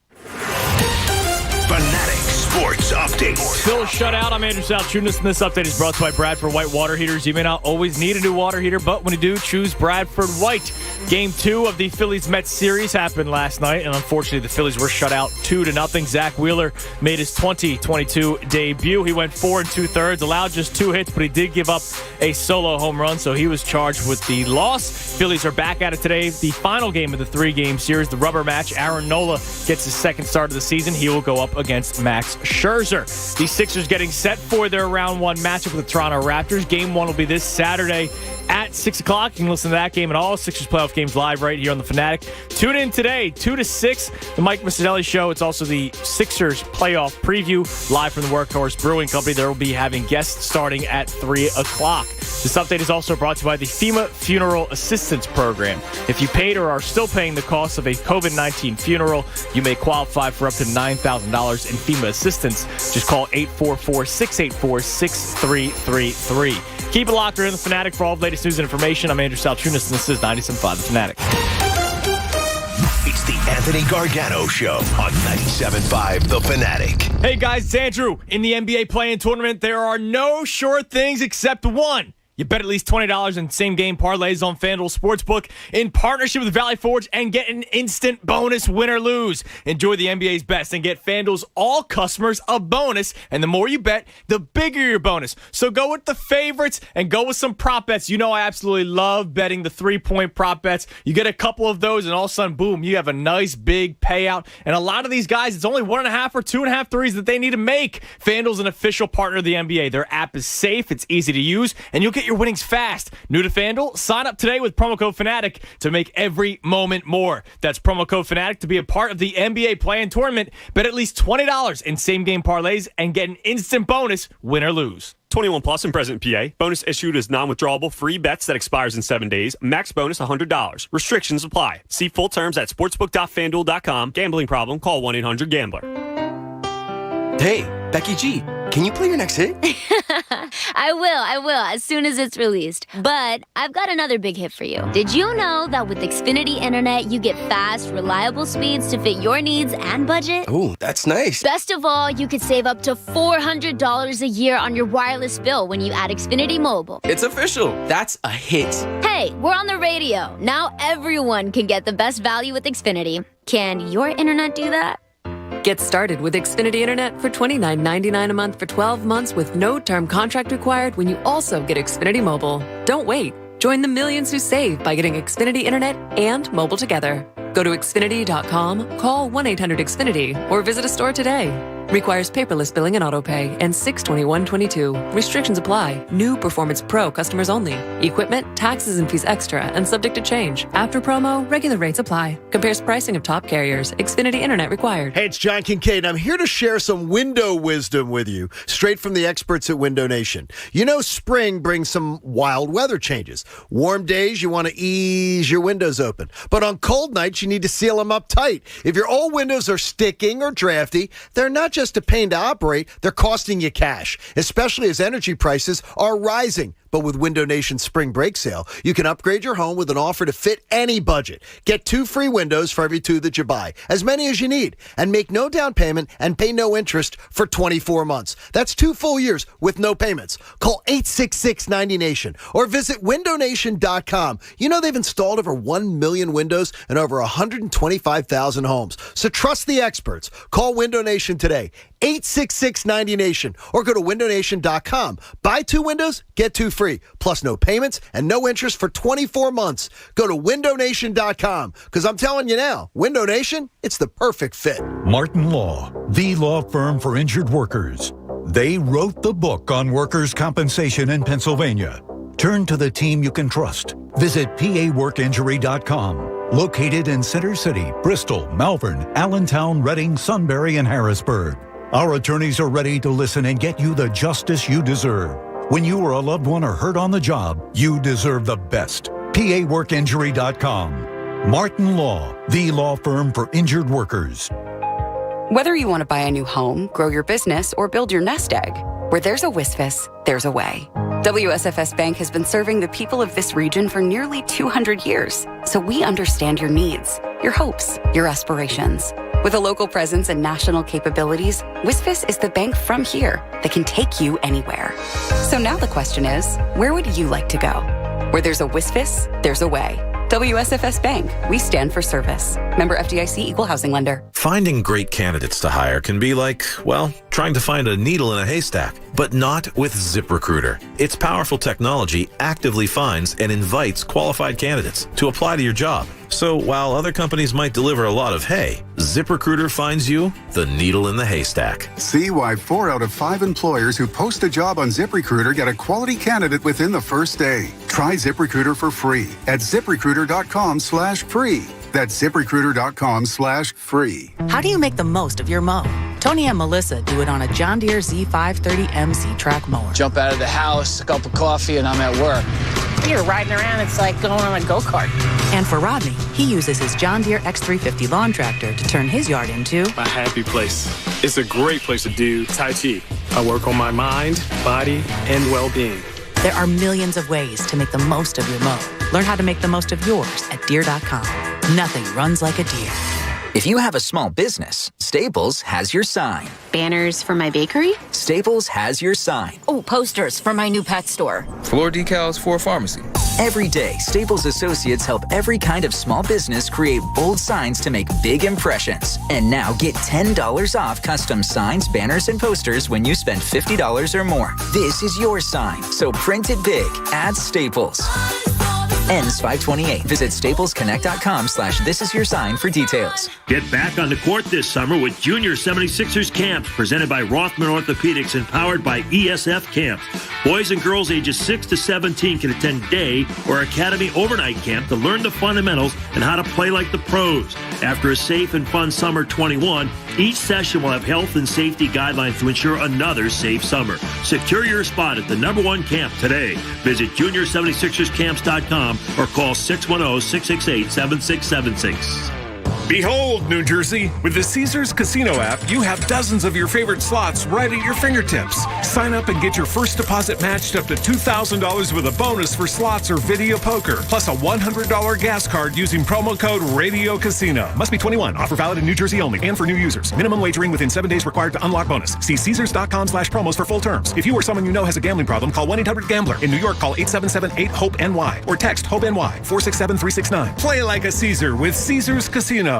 Fanatic Sports Update. Still a shutout. I'm Andrew Salchunas, and this update is brought to you by Bradford White Water Heaters. You may not always need a new water heater, but when you do, choose Bradford White. Game 2 of the Phillies-Mets series happened last night, and unfortunately, the Phillies were shut out 2-0. Zach Wheeler made his 2022 debut. He went 4 2/3, allowed just 2 hits, but he did give up a solo home run, so he was charged with the loss. Phillies are back at it today. The final game of the 3-game series, the rubber match. Aaron Nola gets his second start of the season. He will go up against Max Scherzer. The Sixers getting set for their round 1 matchup with the Toronto Raptors. Game 1 will be this Saturday at 6 o'clock. You can listen to that game and all Sixers playoff games live right here on The Fanatic. Tune in today, 2 to 6, the Mike Missinelli Show. It's also the Sixers playoff preview live from the Workhorse Brewing Company. They will be having guests starting at 3 o'clock. This update is also brought to you by the FEMA Funeral Assistance Program. If you paid or are still paying the cost of a COVID-19 funeral, you may qualify for up to $9,000 in FEMA assistance. Just call 844-684-6333. Keep it locked in The Fanatic for all the latest news and information. I'm Andrew Salchunas, and this is 97.5 The Fanatic. It's the Anthony Gargano Show on 97.5 The Fanatic. Hey guys, it's Andrew. In the NBA play-in tournament, there are no sure things except one. You bet at least $20 in same-game parlays on FanDuel Sportsbook in partnership with Valley Forge and get an instant bonus win or lose. Enjoy the NBA's best and get FanDuel's all customers a bonus, and the more you bet, the bigger your bonus. So go with the favorites and go with some prop bets. You know I absolutely love betting the 3-point prop bets. You get a couple of those, and all of a sudden, boom, you have a nice big payout. And a lot of these guys, it's only 1.5 or 2.5 threes that they need to make. FanDuel's an official partner of the NBA. Their app is safe, it's easy to use, and you'll get your winnings fast. New to FanDuel? Sign up today with promo code Fanatic to make every moment more. That's promo code Fanatic to be a part of the NBA play-in tournament. Bet at least $20 in same-game parlays and get an instant bonus, win or lose. 21 plus and present PA. Bonus issued as non-withdrawable free bets that expires in 7 days. Max bonus $100. Restrictions apply. See full terms at sportsbook.fanduel.com. Gambling problem? Call 1-800-GAMBLER. Hey, Becky G, can you play your next hit? I will, as soon as it's released. But I've got another big hit for you. Did you know that with Xfinity Internet, you get fast, reliable speeds to fit your needs and budget? Ooh, that's nice. Best of all, you could save up to $400 a year on your wireless bill when you add Xfinity Mobile. It's official. That's a hit. Hey, we're on the radio. Now everyone can get the best value with Xfinity. Can your internet do that? Get started with Xfinity Internet for $29.99 a month for 12 months with no term contract required when you also get Xfinity Mobile. Don't wait. Join the millions who save by getting Xfinity Internet and mobile together. Go to Xfinity.com, call 1-800-XFINITY, or visit a store today. Requires paperless billing and autopay and 6/21/22. Restrictions apply. New Performance Pro customers only. Equipment, taxes and fees extra and subject to change. After promo, regular rates apply. Compares pricing of top carriers. Xfinity Internet required. Hey, it's John Kincaid. I'm here to share some window wisdom with you, straight from the experts at Window Nation. You know, spring brings some wild weather changes. Warm days, you want to ease your windows open. But on cold nights, you need to seal them up tight. If your old windows are sticking or drafty, they're not just a pain to operate, they're costing you cash, especially as energy prices are rising. But with Window Nation's spring break sale, you can upgrade your home with an offer to fit any budget. Get 2 free windows for every 2 that you buy, as many as you need, and make no down payment and pay no interest for 24 months. That's 2 full years with no payments. Call 866-90-NATION or visit windownation.com. You know they've installed over 1 million windows in over 125,000 homes. So trust the experts. Call Window Nation today, 866-90-NATION, or go to windownation.com. Buy 2 windows, get 2 free, plus no payments and no interest for 24 months. Go to windownation.com, because I'm telling you now, Window Nation, it's the perfect fit. Martin Law, the law firm for injured workers. They wrote the book on workers' compensation in Pennsylvania. Turn to the team you can trust. Visit paworkinjury.com. Located in Center City, Bristol, Malvern, Allentown, Reading, Sunbury, and Harrisburg. Our attorneys are ready to listen and get you the justice you deserve. When you or a loved one are hurt on the job, you deserve the best. paworkinjury.com. Martin Law, the law firm for injured workers. Whether you want to buy a new home, grow your business, or build your nest egg, where there's a WSFS, there's a way. WSFS Bank has been serving the people of this region for nearly 200 years, so we understand your needs. your hopes, your aspirations. With a local presence and national capabilities, WisFis is the bank from here that can take you anywhere. So now the question is, where would you like to go? Where there's a WisFis, there's a way. WSFS Bank. We stand for service. Member FDIC Equal Housing Lender. Finding great candidates to hire can be like, well, trying to find a needle in a haystack, but not with ZipRecruiter. Its powerful technology actively finds and invites qualified candidates to apply to your job. So while other companies might deliver a lot of hay, ZipRecruiter finds you the needle in the haystack. See why 4 out of 5 employers who post a job on ZipRecruiter get a quality candidate within the first day. Try ZipRecruiter for free at ZipRecruiter.com/free. That's ZipRecruiter.com/free. How do you make the most of your mow? Tony and Melissa do it on a John Deere Z530MC track mower. Jump out of the house, a cup of coffee, and I'm at work. You're riding around, it's like going on a go-kart. And for Rodney, he uses his John Deere X350 lawn tractor to turn his yard into my happy place. It's a great place to do Tai Chi. I work on my mind, body, and well-being. There are millions of ways to make the most of your mow. Learn how to make the most of yours at Deere.com. Nothing runs like a Deere. If you have a small business, Staples has your sign. Banners for my bakery? Staples has your sign. Oh, posters for my new pet store. Floor decals for a pharmacy. Every day, Staples associates help every kind of small business create bold signs to make big impressions. And now get $10 off custom signs, banners, and posters when you spend $50 or more. This is your sign, so print it big at Staples. Ends 5/28. Visit staplesconnect.com/thisisyoursign for details. Get back on the court this summer with Junior 76ers Camp, presented by Rothman Orthopedics and powered by ESF Camp. Boys and girls ages 6 to 17 can attend day or academy overnight camp to learn the fundamentals and how to play like the pros. After a safe and fun summer 21, each session will have health and safety guidelines to ensure another safe summer. Secure your spot at the #1 camp today. Visit junior76erscamps.com or call 610-668-7676. Behold, New Jersey, with the Caesars Casino app, you have dozens of your favorite slots right at your fingertips. Sign up and get your first deposit matched up to $2,000 with a bonus for slots or video poker, plus a $100 gas card using promo code Radio Casino. Must be 21. Offer valid in New Jersey only and for new users. Minimum wagering within 7 days required to unlock bonus. See Caesars.com/promos for full terms. If you or someone you know has a gambling problem, call 1-800-GAMBLER. In New York, call 877-8-HOPE-NY or text HOPE-NY 467-369. Play like a Caesar with Caesars Casino.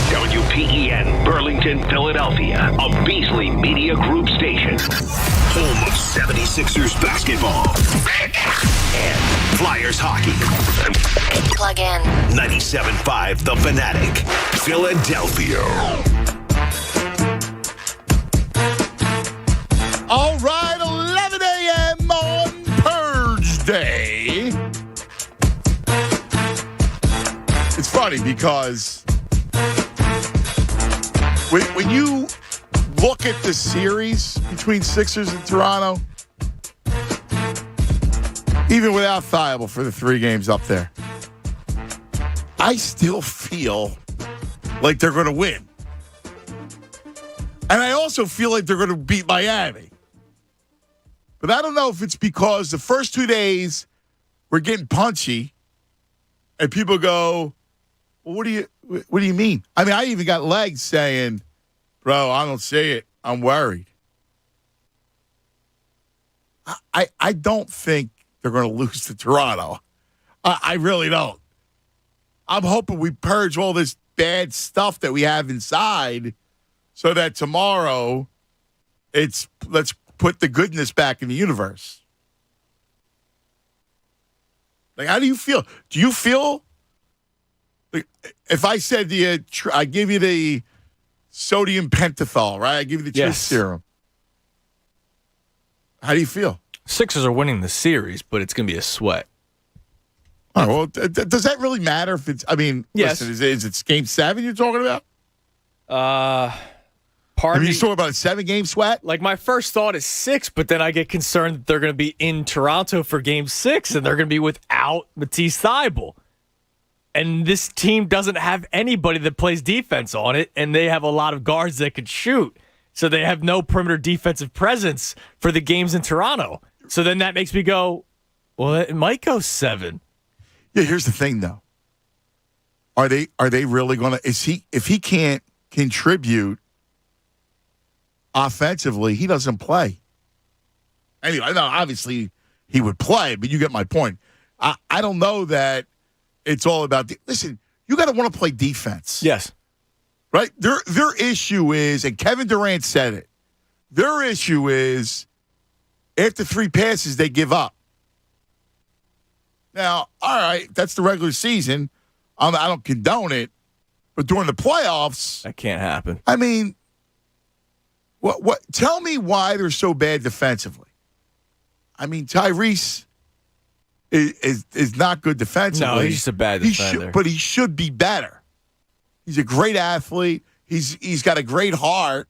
WPEN, Burlington, Philadelphia, a Beasley Media Group station. Home of 76ers basketball and Flyers hockey. Plug in. 97.5 The Fanatic, Philadelphia. All right, 11 a.m. on Purge Day. It's funny because when you look at the series between Sixers and Toronto, even without Thibault for the 3 games up there, I still feel like they're going to win. And I also feel like they're going to beat Miami. But I don't know if it's because the first 2 days we're getting punchy and people go, well, what do you mean? I mean, I even got legs saying, bro, I don't see it. I'm worried. I don't think they're going to lose to Toronto. I really don't. I'm hoping we purge all this bad stuff that we have inside so that tomorrow let's put the goodness back in the universe. Like, how do you feel? Do you feel if I said to you, I give you the sodium pentothal, right? I give you the truth serum. How do you feel? Sixers are winning the series, but it's going to be a sweat. All right, well, does that really matter if it's, I mean, yes. Listen, is it game 7 you're talking about? You're talking about a 7-game sweat? Like, my first thought is 6, but then I get concerned that they're going to be in Toronto for game 6, and they're going to be without Matisse Thybulle. And this team doesn't have anybody that plays defense on it, and they have a lot of guards that could shoot. So they have no perimeter defensive presence for the games in Toronto. So then that makes me go, well, it might go 7. Yeah, here's the thing, though. Are they really going to? If he can't contribute offensively, he doesn't play. Anyway, no, obviously he would play, but you get my point. I don't know that it's all about listen, you got to want to play defense. Yes. Right? Their issue is, and Kevin Durant said it, their issue is after 3 passes, they give up. Now, all right, that's the regular season. I don't condone it, but during the playoffs, that can't happen. I mean, what? Tell me why they're so bad defensively. I mean, Tyrese is not good defensively. No, he's just a bad defender. But he should be better. He's a great athlete. He's got a great heart.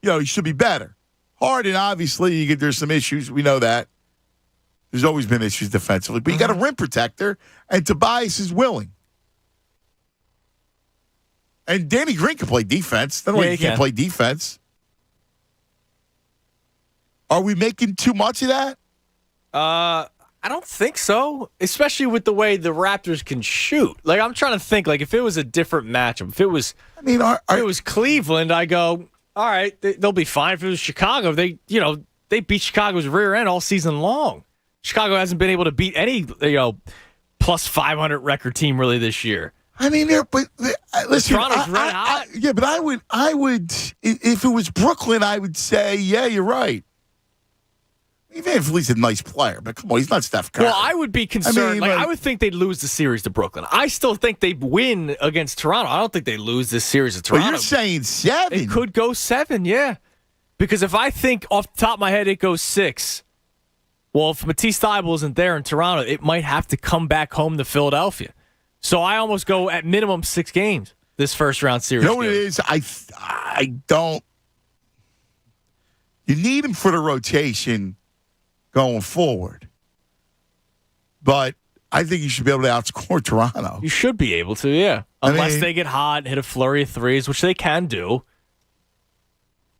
He should be better. Harden, obviously, there's some issues. We know that. There's always been issues defensively. But you got a rim protector, and Tobias is willing. And Danny Green can play defense. Not only he can't play defense. Are we making too much of that? I don't think so, especially with the way the Raptors can shoot. Like, I'm trying to think, like, if it was a different matchup, if it was, if it was Cleveland, I go, all right, they'll be fine. If it was Chicago, they beat Chicago's rear end all season long. Chicago hasn't been able to beat any, plus 500 record team really this year. I mean, listen, Toronto's red hot. But I would, if it was Brooklyn, I would say, yeah, you're right. Van Vliet's a nice player, but come on, he's not Steph Curry. Well, I would be concerned. I would think they'd lose the series to Brooklyn. I still think they'd win against Toronto. I don't think they lose this series to Toronto. But you're saying 7. It could go 7, yeah. Because if I think off the top of my head it goes 6, well, if Matisse Thybulle isn't there in Toronto, it might have to come back home to Philadelphia. So I almost go at minimum 6 games this first round series. You know what it is? I don't. You need him for the rotation going forward. But I think you should be able to outscore Toronto. You should be able to, yeah. Unless they get hot and hit a flurry of threes, which they can do.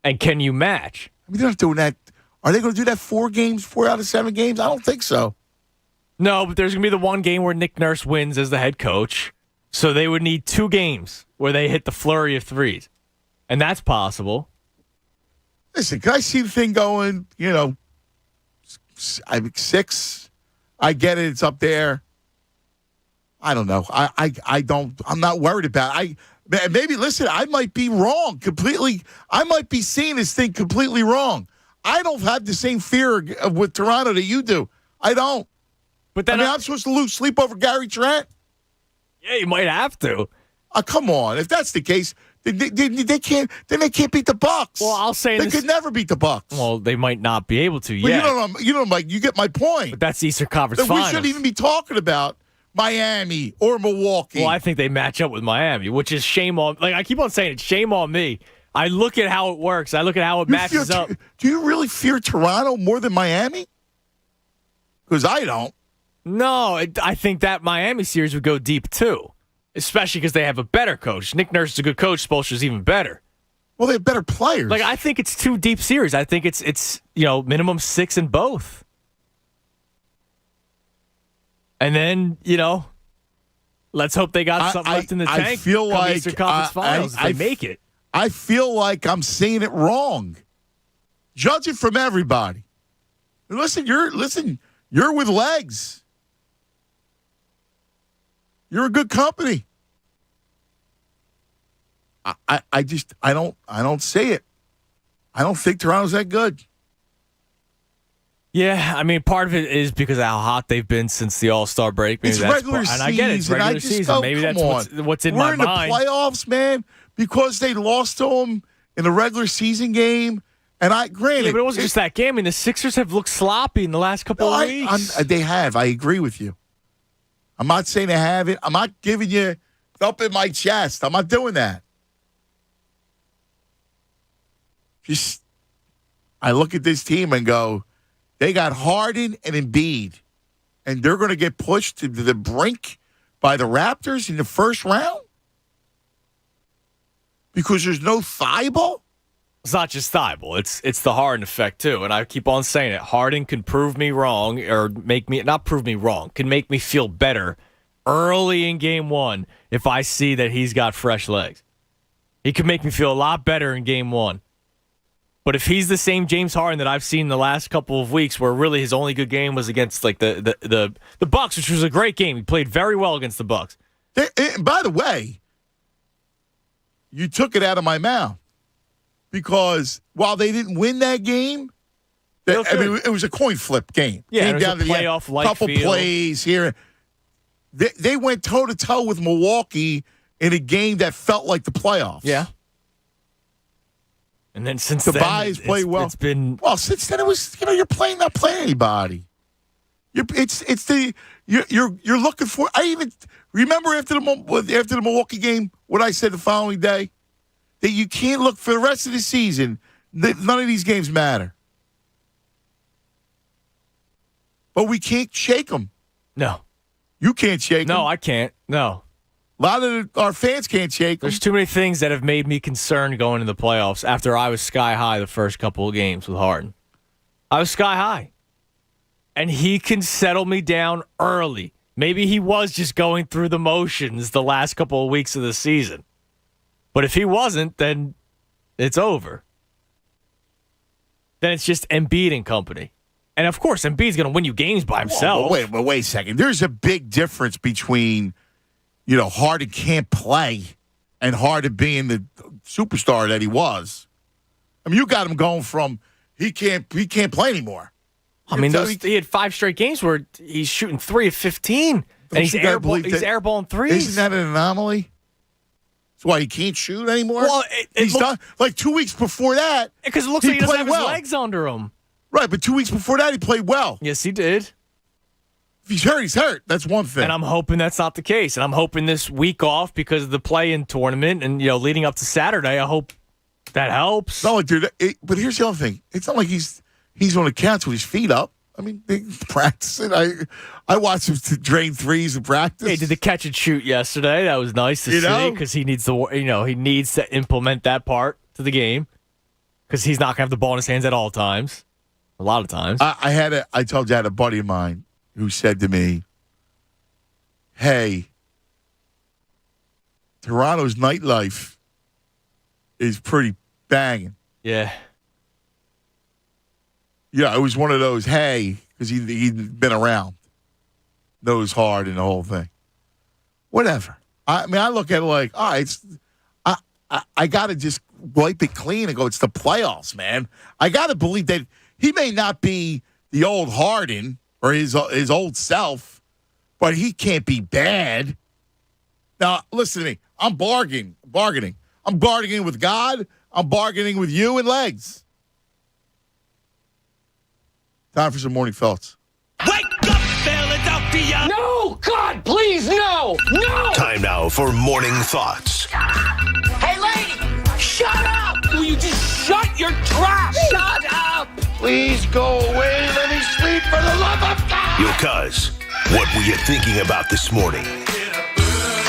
And can you match? I mean, they're not doing that. Are they going to do that 4 out of 7 games? I don't think so. No, but there's going to be the one game where Nick Nurse wins as the head coach. So they would need 2 games where they hit the flurry of threes. And that's possible. Listen, can I see the thing going, 6? I get it. It's up there. I don't know. I'm not worried about it. Maybe, listen, I might be wrong completely. I might be seeing this thing completely wrong. I don't have the same fear with Toronto that you do. I don't. But then I'm supposed to lose sleep over Gary Trent? Yeah, you might have to. Come on. If that's the case, they can't. Then they can't beat the Bucks. Well, I'll say they could never beat the Bucks. Well, they might not be able to. But Yeah, Mike. You get my point. But that's the Eastern Conference We Finals. shouldn't even be talking about Miami or Milwaukee. Well, I think they match up with Miami, which is shame on. Like I keep on saying, it's shame on me. I look at how it works. I look at how it matches up. Do you really fear Toronto more than Miami? Because I don't. No, I think that Miami series would go deep too, especially because they have a better coach. Nick Nurse is a good coach. Spoelstra's even better. Well, they have better players. Like I think it's 2 deep series. I think it's minimum 6 in both, and then let's hope they got something left in the tank. I feel like Eastern Conference Finals if they make it. I feel like I'm saying it wrong. Judge it from everybody. Listen, you're with legs. You're a good company. I don't see it. I don't think Toronto's that good. Yeah, I mean, part of it is because of how hot they've been since the All-Star break. Maybe It's that's regular season. And I get it. It's regular season. Maybe that's what's in my mind. We're in the playoffs, man, because they lost to them in the regular season game. And granted, yeah, but it wasn't just that game. I mean, the Sixers have looked sloppy in the last couple of weeks. They have. I agree with you. I'm not saying they haven't. I'm not giving you up in my chest. I'm not doing that. Just, I look at this team and go, they got Harden and Embiid, and they're going to get pushed to the brink by the Raptors in the first round because there's no Thybulle? It's not just Thybulle. It's the Harden effect, too. And I keep on saying it. Harden can prove me wrong or make me – not prove me wrong. Can make me feel better early in game one if I see that he's got fresh legs. He could make me feel a lot better in game one. But if he's the same James Harden that I've seen the last couple of weeks, where really his only good game was against like the Bucks, which was a great game. He played very well against the Bucks. By the way, you took it out of my mouth because while they didn't win that game, it was a coin flip game. Yeah, Came it was down a to playoff-like couple field. plays here. They went toe-to-toe with Milwaukee in a game that felt like the playoffs. Yeah. And then since Tobias then, played well. It's been since then it was you're not playing anybody. You're looking for. I even remember after the Milwaukee game what I said the following day, that you can't look for the rest of the season. That none of these games matter, but we can't shake them. No, you can't shake them. No, I can't. No. A lot of our fans can't shake them. There's too many things that have made me concerned going into the playoffs after I was sky high the first couple of games with Harden. I was sky high. And he can settle me down early. Maybe he was just going through the motions the last couple of weeks of the season. But if he wasn't, then it's over. Then it's just Embiid and company. And, of course, Embiid's going to win you games by himself. Wait a second. There's a big difference between Harden can't play and Harden being the superstar that he was. I mean, you got him going from he can't play anymore. I mean, he had 5 straight games where he's shooting 3 of 15, and he's airballing threes. Isn't that an anomaly? That's why he can't shoot anymore? Well, he's done. Like 2 weeks before that. Because it looks like he doesn't have his legs under him. Right, but 2 weeks before that, he played well. Yes, he did. If he's hurt, he's hurt. That's one thing. And I'm hoping that's not the case. And I'm hoping this week off because of the play-in tournament and, leading up to Saturday, I hope that helps. No, dude, but here's the other thing. It's not like he's on the couch with his feet up. I mean, they practice it. I watched him drain threes in practice. He did the catch and shoot yesterday. That was nice to see because he needs to implement that part to the game because he's not going to have the ball in his hands at all times. A lot of times. I told you I had a buddy of mine who said to me, hey, Toronto's nightlife is pretty banging. Yeah. Yeah, it was one of those, hey, because he'd been around. Knows hard and the whole thing. Whatever. I mean, I look at it like, all right, I got to just wipe it clean and go, it's the playoffs, man. I got to believe that he may not be the old Harden or his old self, but he can't be bad. Now, listen to me. I'm bargaining. I'm bargaining with God. I'm bargaining with you and legs. Time for some morning thoughts. Wake up, Philadelphia! No! God, please, no! No! Time now for morning thoughts. Hey, lady! Shut up! Will you just shut your trap? Shut up! Please go away. Let me sleep for the love of God. Yo, cuz, what were you thinking about this morning?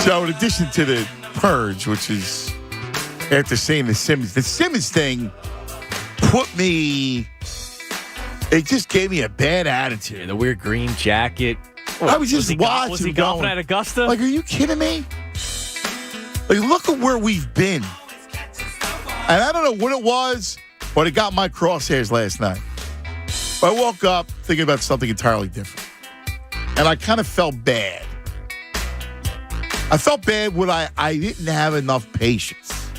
So, in addition to the purge, which is after seeing the Simmons thing put me. It just gave me a bad attitude. Yeah, the weird green jacket. I was just watching. Was he golfing at Augusta? Like, are you kidding me? Like, look at where we've been. And I don't know what it was, but it got my crosshairs last night. I woke up thinking about something entirely different. And I kind of felt bad. I felt bad when I didn't have enough patience.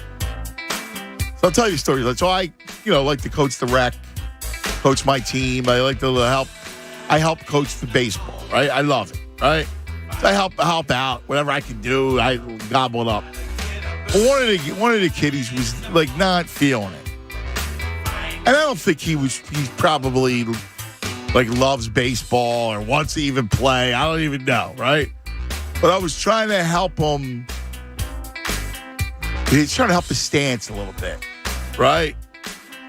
So I'll tell you a story. So I, like to coach the rec, coach my team. I like to help. I help coach the baseball, right? I love it, right? So I help out, whatever I can do. I gobble it up. But one of the kiddies was like not feeling it, and I don't think he's probably like loves baseball or wants to even play. I don't even know, right? But I was trying to help him. He's trying to help his stance a little bit, right?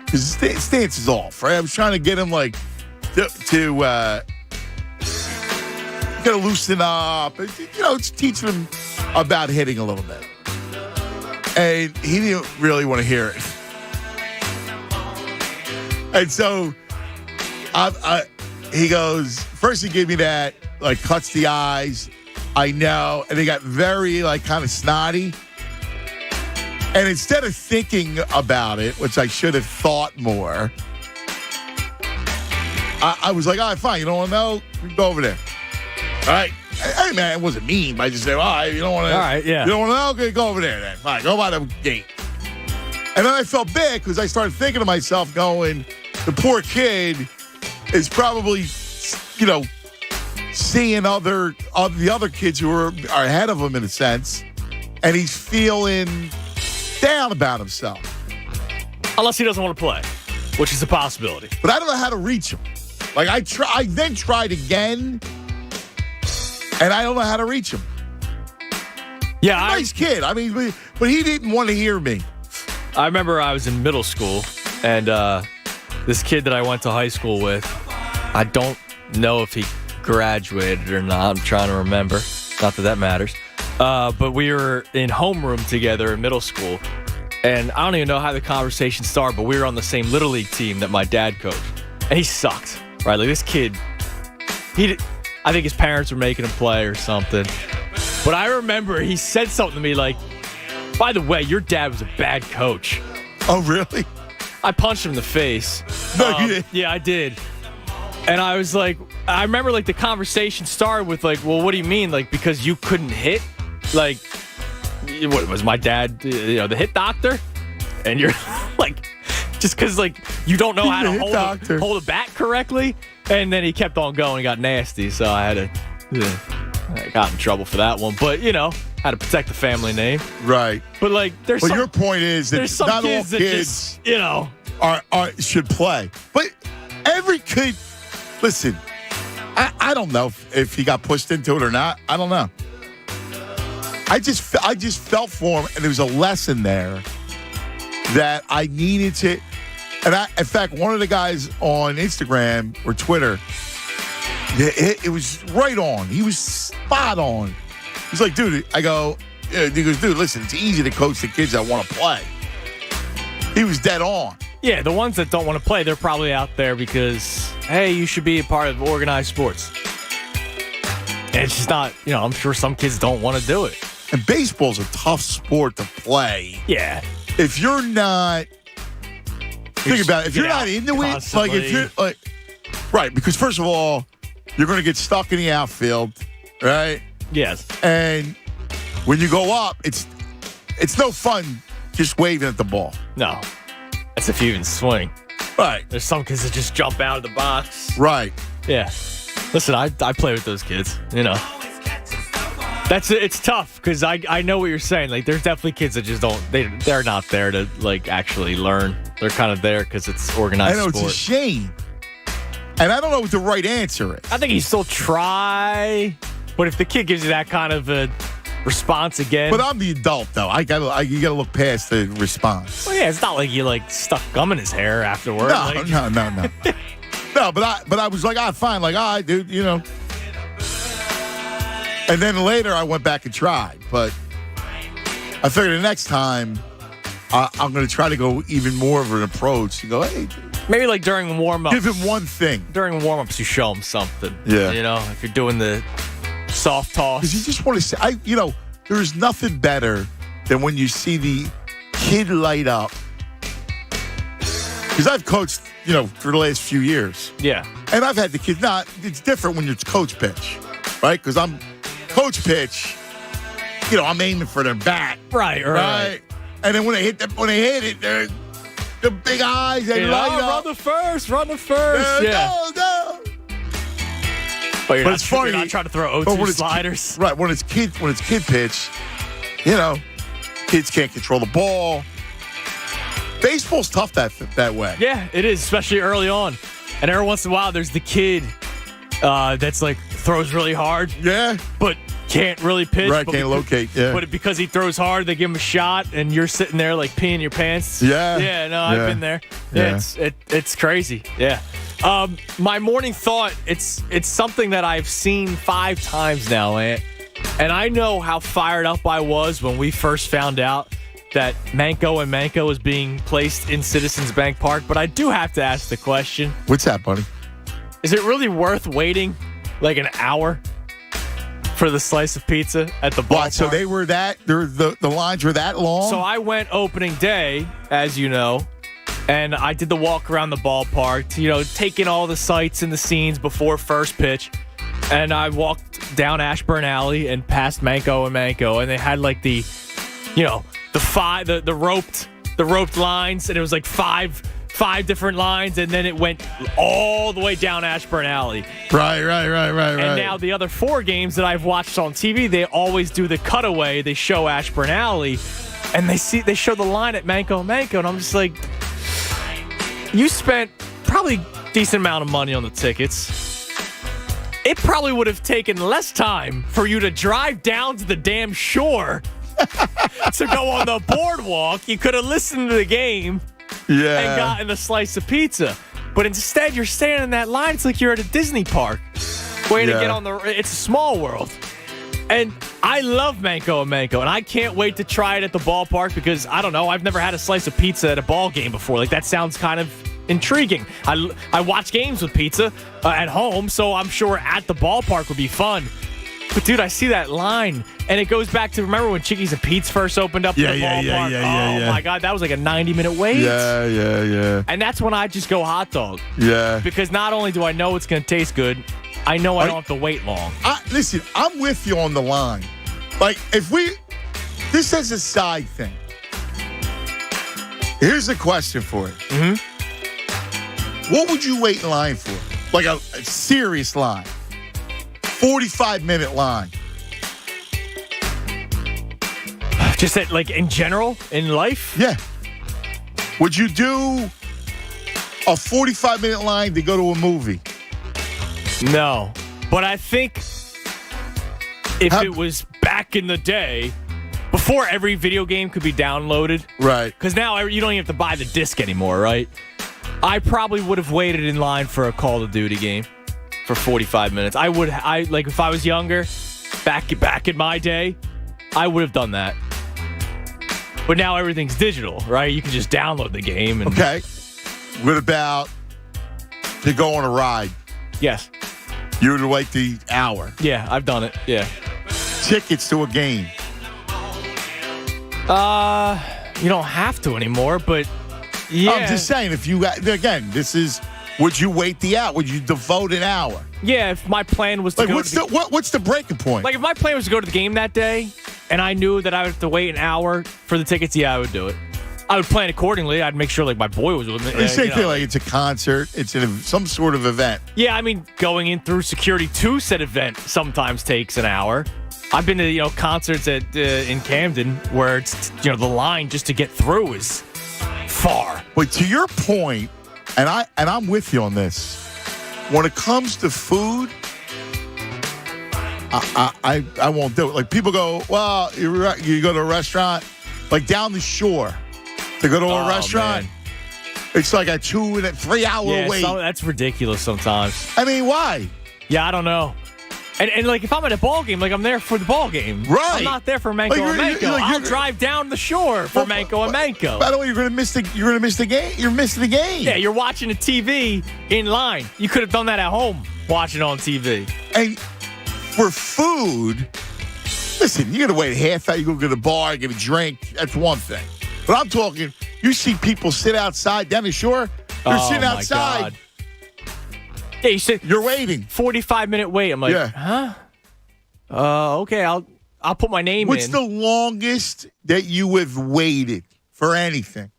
Because his stance is off, right? I was trying to get him like to gotta loosen up, just teaching him about hitting a little bit. And he didn't really want to hear it. And so he goes, first he gave me that, like cuts the eyes, I know. And they got very, kind of snotty. And instead of thinking about it, which I should have thought more, I was like, all right, fine. You don't want to know? Go over there. All right. Hey, man, it wasn't mean, but I just said, all right, you don't want to. All right, yeah. You don't want to know? Okay, go over there then. Fine, go by the gate. And then I felt bad because I started thinking to myself, going, the poor kid is probably, seeing the other kids who are ahead of him in a sense, and he's feeling down about himself. Unless he doesn't want to play, which is a possibility. But I don't know how to reach him. I then tried again, and I don't know how to reach him. Yeah, nice kid. I mean, but he didn't want to hear me. I remember I was in middle school, and this kid that I went to high school with, I don't know if he graduated or not. I'm trying to remember. Not that matters. But we were in homeroom together in middle school, and I don't even know how the conversation started, but we were on the same Little League team that my dad coached, and he sucked, right? Like, this kid, I think his parents were making him play or something, but I remember he said something to me like, by the way, your dad was a bad coach. Oh, really? I punched him in the face. No, you did? Yeah, I did. And I was like, I remember the conversation started with well, what do you mean? Because you couldn't hit? What was my dad, the hit doctor? And you're just because you don't know how to hold a bat correctly? And then he kept on going and got nasty. So I had I got in trouble for that one. But, had to protect the family name. Right. But your point is that not all kids should play. But every kid, listen, I don't know if he got pushed into it or not. I don't know. I just felt for him, and there was a lesson there that I needed to. And in fact, one of the guys on Instagram or Twitter, it was right on. He was spot on. He's like, dude, he goes, dude, listen, it's easy to coach the kids that want to play. He was dead on. Yeah, the ones that don't want to play, they're probably out there because, hey, you should be a part of organized sports. And it's just not, I'm sure some kids don't want to do it. And baseball's a tough sport to play. Yeah. If you're not, think about it, if you're not into it, right, because first of all, you're going to get stuck in the outfield, right? Yes. And when you go up, it's no fun just waving at the ball. No. That's if you even swing. Right. There's some kids that just jump out of the box. Right. Yeah. Listen, I play with those kids, It's tough because I know what you're saying. There's definitely kids that just they're not there to actually learn. They're kind of there because it's organized sport. I know, it's a shame. And I don't know what the right answer is. I think you still try, but if the kid gives you that kind of a response again. But I'm the adult though. You gotta look past the response. Well, yeah, it's not like you stuck gum in his hair afterward. No. No, but I was like, fine, all right, dude, And then later I went back and tried, but I figured the next time I'm going to try to go even more of an approach and go, hey. Maybe during warm-ups. Give him one thing. During warm-ups, you show him something. Yeah. If you're doing the soft toss. Because you just want to say, there's nothing better than when you see the kid light up. Because I've coached, for the last few years. Yeah. And I've had the kids. It's different when it's coach pitch, right? Because I'm coach pitch, I'm aiming for their bat. Right. And then when they hit it, they're the big eyes. They light up. Run the first. Yeah. No. But it's funny. You're not trying to throw 0-2 sliders. Right. When it's kid pitch, kids can't control the ball. Baseball's tough that way. Yeah, it is, especially early on. And every once in a while, there's the kid that's throws really hard. Yeah. But can't really pitch. Right, can't locate. Yeah. But because he throws hard, they give him a shot, and you're sitting there peeing your pants. Yeah. Yeah, no, I've been there. Yeah. It's crazy. Yeah. My morning thought, it's something that I've seen 5 times now, Ant. And I know how fired up I was when we first found out that Manco and Manco was being placed in Citizens Bank Park, but I do have to ask the question. What's that, buddy? Is it really worth waiting an hour For the slice of pizza at the ballpark. What? So they were the lines were that long? So I went opening day, as you know, and I did the walk around the ballpark, taking all the sights and the scenes before first pitch. And I walked down Ashburn Alley and past Manco and Manco, and they had like the roped lines, and it was like five different lines, and then it went all the way down Ashburn Alley. Right. And now the other 4 games that I've watched on TV, they always do the cutaway. They show Ashburn Alley, and they show the line at Manco and Manco, and I'm just like, you spent probably a decent amount of money on the tickets. It probably would have taken less time for you to drive down to the damn shore to go on the boardwalk. You could have listened to the game and gotten a slice of pizza. But instead, you're standing in that line. It's like you're at a Disney park waiting to get on it's a small world. And I love Manco and Manco, and I can't wait to try it at the ballpark because, I don't know, I've never had a slice of pizza at a ball game before. Like, that sounds kind of intriguing. I watch games with pizza at home, so I'm sure at the ballpark would be fun. But, dude, I see that line, and it goes back to, remember when Chickies and Pete's first opened up the ballpark? Oh, my God, that was like a 90-minute wait. Yeah. And that's when I just go hot dog. Yeah. Because not only do I know it's going to taste good, I know I don't have to wait long. Listen, I'm with you on the line. Like, this is a side thing. Here's a question for you. Mm-hmm. What would you wait in line for? Like a serious line. 45-minute line. Just like in general, in life? Yeah. Would you do a 45-minute line to go to a movie? No. But I think if it was back in the day, before every video game could be downloaded. Right. Because now you don't even have to buy the disc anymore, right? I probably would have waited in line for a Call of Duty game for 45 minutes. Like if I was younger, back in my day, I would have done that. But now everything's digital, right? You can just download the game. Okay. What about to go on a ride? Yes. You would wait the hour. Yeah, I've done it. Yeah. Tickets to a game. You don't have to anymore, but yeah. I'm just saying, would you wait the hour? Would you devote an hour? Yeah, if my plan was to what's the breaking point? Like, if my plan was to go to the game that day, and I knew that I would have to wait an hour for the tickets, yeah, I would do it. I would plan accordingly. I'd make sure, like, my boy was with me. The same thing, like it's a concert. It's some sort of event. Yeah, I mean, going in through security to said event sometimes takes an hour. I've been to, concerts in Camden where it's, the line just to get through is far. But to your point, and I'm with you on this, when it comes to food, I won't do it. Like, people go, well, you go to a restaurant, like down the shore, to go to a restaurant, man. It's like a 2 and 3 hour wait. That's ridiculous sometimes. I mean, why? Yeah, I don't know. And like, if I'm at a ball game, like, I'm there for the ball game. Right. I'm not there for Manco and Manco. I'll drive down the shore for Manco and Manco. By the way, you're gonna miss the game. You're missing the game. Yeah, you're watching a TV in line. You could have done that at home, watching on TV. And for food, listen, you gotta wait half hour. You go to the bar, get a drink. That's one thing. But I'm talking, you see people sit outside down the shore. They're sitting outside. God. Yeah, you're waiting. 45-minute wait. I'm like, huh? Okay, I'll put my name in. What's the longest that you have waited for anything?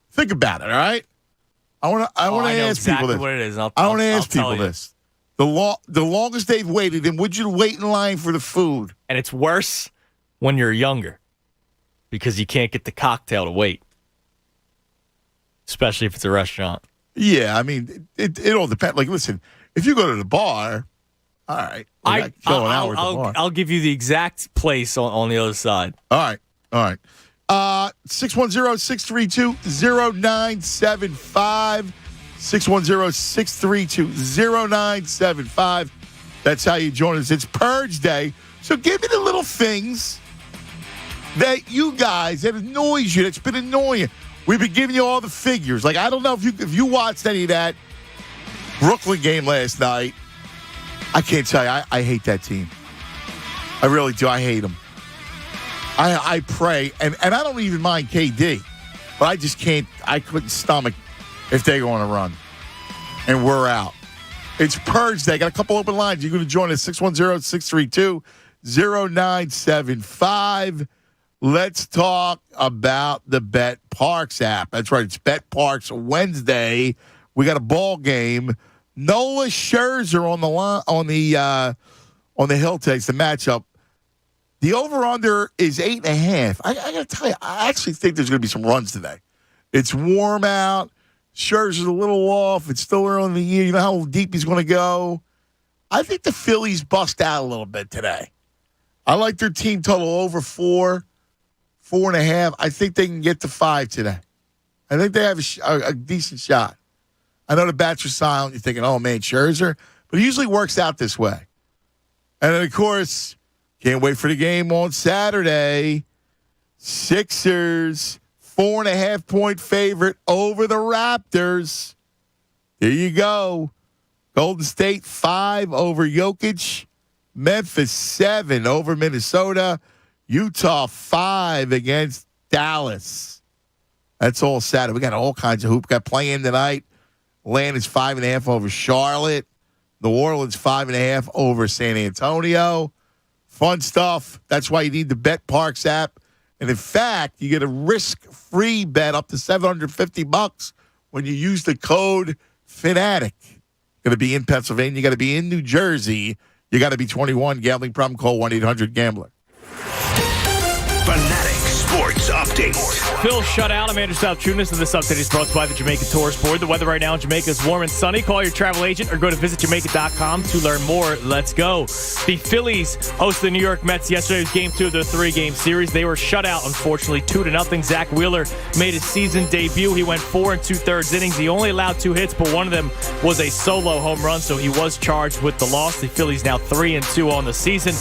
Think about it, all right? I want to ask exactly people this. What it is. I want to ask people this. The longest they've waited, and would you wait in line for the food? And it's worse when you're younger because you can't get the cocktail to wait, especially if it's a restaurant. Yeah, I mean, it all depends. Like, listen, if you go to the bar, all right. I'll give you the exact place on the other side. All right. 610-632-0975. 610-632-0975. That's how you join us. It's Purge Day. So give me the little things that you guys, that annoys you, that's been annoying. We've been giving you all the figures. Like, I don't know if you watched any of that Brooklyn game last night. I can't tell you. I hate that team. I really do. I hate him. I pray, and I don't even mind KD, but I just can't. I couldn't stomach if they go on a run, and we're out. It's Purge Day. Got a couple open lines. You're going to join us, 610-632-0975. Let's talk about the Bet Parks app. That's right. It's Bet Parks Wednesday. We got a ball game. Nola Scherzer on the line, on the hill takes the matchup. The over-under is 8.5. I got to tell you, I actually think there's going to be some runs today. It's warm out. Scherzer's a little off. It's still early in the year. You know how deep he's going to go. I think the Phillies bust out a little bit today. I like their team total over 4.5. I think they can get to 5 today. I think they have a decent shot. I know the bats are silent. You're thinking, oh, man, Scherzer. But it usually works out this way. And then, of course, can't wait for the game on Saturday. Sixers, 4.5-point favorite over the Raptors. There you go. Golden State, 5 over Jokic. Memphis, 7 over Minnesota. Utah, 5 against Dallas. That's all Saturday. We got all kinds of hoop. Got playing tonight. Atlanta's 5.5 over Charlotte. New Orleans, 5.5 over San Antonio. Fun stuff. That's why you need the Bet Parks app. And in fact, you get a risk-free bet up to $750 when you use the code FANATIC. Going to be in Pennsylvania. You got to be in New Jersey. You got to be 21. Gambling problem, call 1-800-GAMBLER. Fanatic Sports Update. Phil shut out. I'm Andrew Salchunas, and this update is brought to you by the Jamaica Tourist Board. The weather right now in Jamaica is warm and sunny. Call your travel agent or go to visitjamaica.com to learn more. Let's go. The Phillies hosted the New York Mets yesterday. It was game 2 of their 3-game series. They were shut out, unfortunately, 2-0. Zach Wheeler made his season debut. He went 4 2/3 innings. He only allowed 2 hits, but one of them was a solo home run, so he was charged with the loss. The Phillies now 3-2 on the season.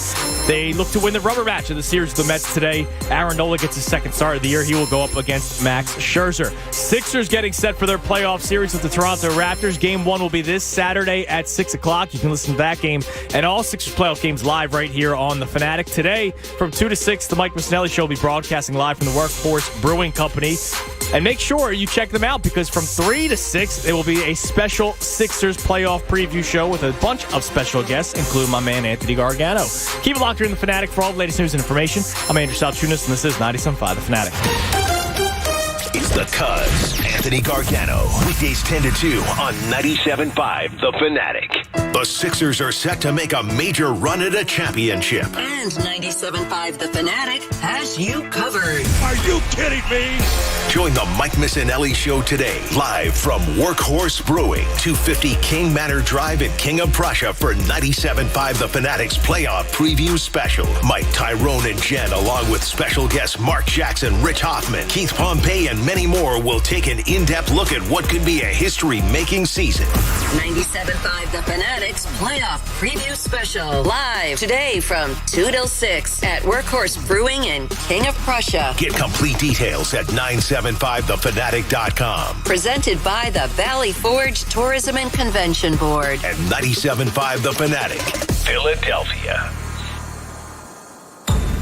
They look to win the rubber match of the series with the Mets today. Aaron Nola gets his second start of the year. He will go up against Max Scherzer. Sixers getting set for their playoff series with the Toronto Raptors. Game 1 will be this Saturday at 6 o'clock. You can listen to that game and all Sixers playoff games live right here on The Fanatic. Today, from 2 to 6, the Mike Missinelli Show will be broadcasting live from the Workhorse Brewing Company. And make sure you check them out because from 3 to 6, it will be a special Sixers playoff preview show with a bunch of special guests, including my man Anthony Gargano. Keep it locked here in The Fanatic for all the latest news and information. I'm Andrew Salchunas, and this is 97.5 The Fanatic. It's the Cuz, Anthony Gargano. Weekdays 10 to 2 on 97.5 The Fanatic. The Sixers are set to make a major run at a championship. And 97.5 The Fanatic has you covered. Are you kidding me? Join the Mike Missinelli Show today, live from Workhorse Brewing, 250 King Manor Drive in King of Prussia for 97.5 The Fanatic's playoff preview special. Mike, Tyrone, and Jen, along with special guests Mark Jackson, Rich Hoffman, Keith Pompey, and many more will take an in-depth look at what could be a history-making season. 97.5 The Fanatic's playoff preview special. Live today from 2 till 6 at Workhorse Brewing in King of Prussia. Get complete details at 975thefanatic.com. Presented by the Valley Forge Tourism and Convention Board. And 97.5 The Fanatic, Philadelphia.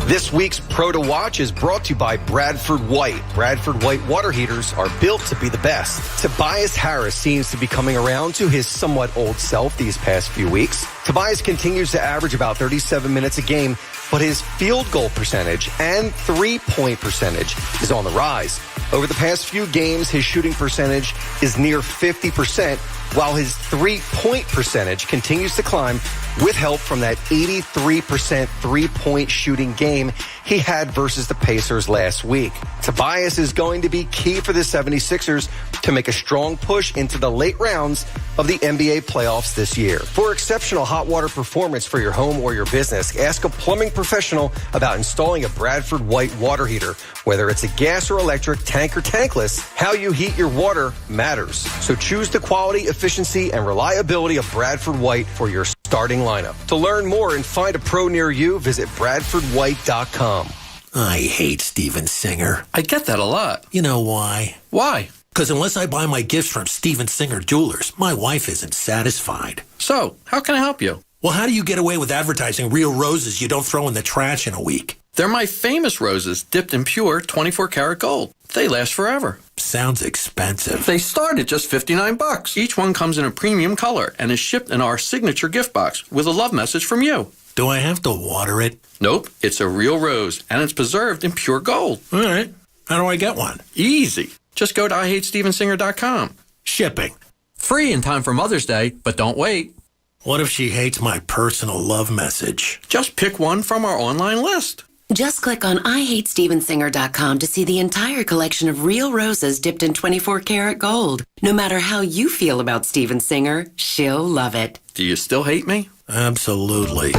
This week's Pro to Watch is brought to you by Bradford White. Bradford White water heaters are built to be the best. Tobias Harris seems to be coming around to his somewhat old self these past few weeks. Tobias continues to average about 37 minutes a game, but his field goal percentage and three-point percentage is on the rise. Over the past few games, his shooting percentage is near 50%, while his three-point percentage continues to climb with help from that 83% three-point shooting game he had versus the Pacers last week. Tobias is going to be key for the 76ers to make a strong push into the late rounds of the NBA playoffs this year. For exceptional hot water performance for your home or your business, ask a plumbing professional about installing a Bradford White water heater. Whether it's a gas or electric, tank or tankless, how you heat your water matters. So choose the quality, efficiency, and reliability of Bradford White for your starting lineup. To learn more and find a pro near you, visit BradfordWhite.com. I hate Steven Singer. I get that a lot. You know why? Why? Because unless I buy my gifts from Steven Singer Jewelers, my wife isn't satisfied. So, how can I help you? Well, how do you get away with advertising real roses you don't throw in the trash in a week? They're my famous roses, dipped in pure 24-karat gold. They last forever. Sounds expensive. They start at just $59. Each one comes in a premium color and is shipped in our signature gift box with a love message from you. Do I have to water it? Nope, it's a real rose, and it's preserved in pure gold. All right. How do I get one? Easy. Just go to IHateStevenSinger.com. Shipping. Free in time for Mother's Day, but don't wait. What if she hates my personal love message? Just pick one from our online list. Just click on IHateStevenSinger.com to see the entire collection of real roses dipped in 24-karat gold. No matter how you feel about Steven Singer, she'll love it. Do you still hate me? Absolutely.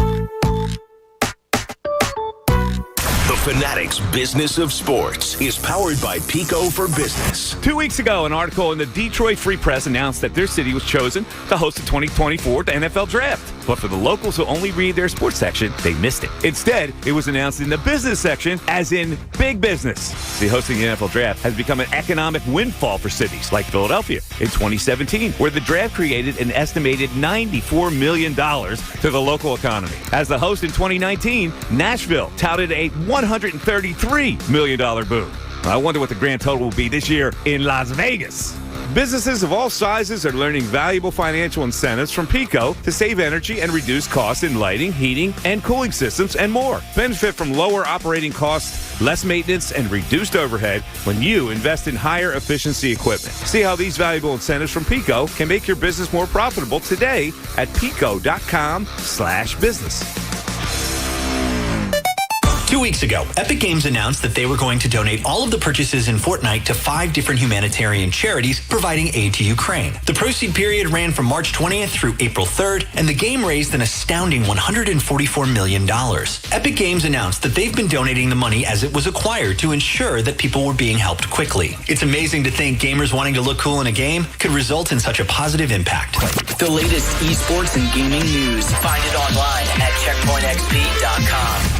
The Fanatic's Business of Sports is powered by Pico for Business. 2 weeks ago, an article in the Detroit Free Press announced that their city was chosen to host the 2024 NFL Draft. But for the locals who only read their sports section, they missed it. Instead, it was announced in the business section, as in big business. The hosting the NFL Draft has become an economic windfall for cities like Philadelphia in 2017, where the draft created an estimated $94 million to the local economy. As the host in 2019, Nashville touted a $133 million boom. I wonder what the grand total will be this year in Las Vegas. Businesses of all sizes are learning valuable financial incentives from Pico to save energy and reduce costs in lighting, heating, and cooling systems, and more. Benefit from lower operating costs, less maintenance, and reduced overhead when you invest in higher efficiency equipment. See how these valuable incentives from Pico can make your business more profitable today at pico.com/business. 2 weeks ago, Epic Games announced that they were going to donate all of the purchases in Fortnite to 5 different humanitarian charities providing aid to Ukraine. The proceed period ran from March 20th through April 3rd, and the game raised an astounding $144 million. Epic Games announced that they've been donating the money as it was acquired to ensure that people were being helped quickly. It's amazing to think gamers wanting to look cool in a game could result in such a positive impact. The latest esports and gaming news. Find it online at checkpointxp.com.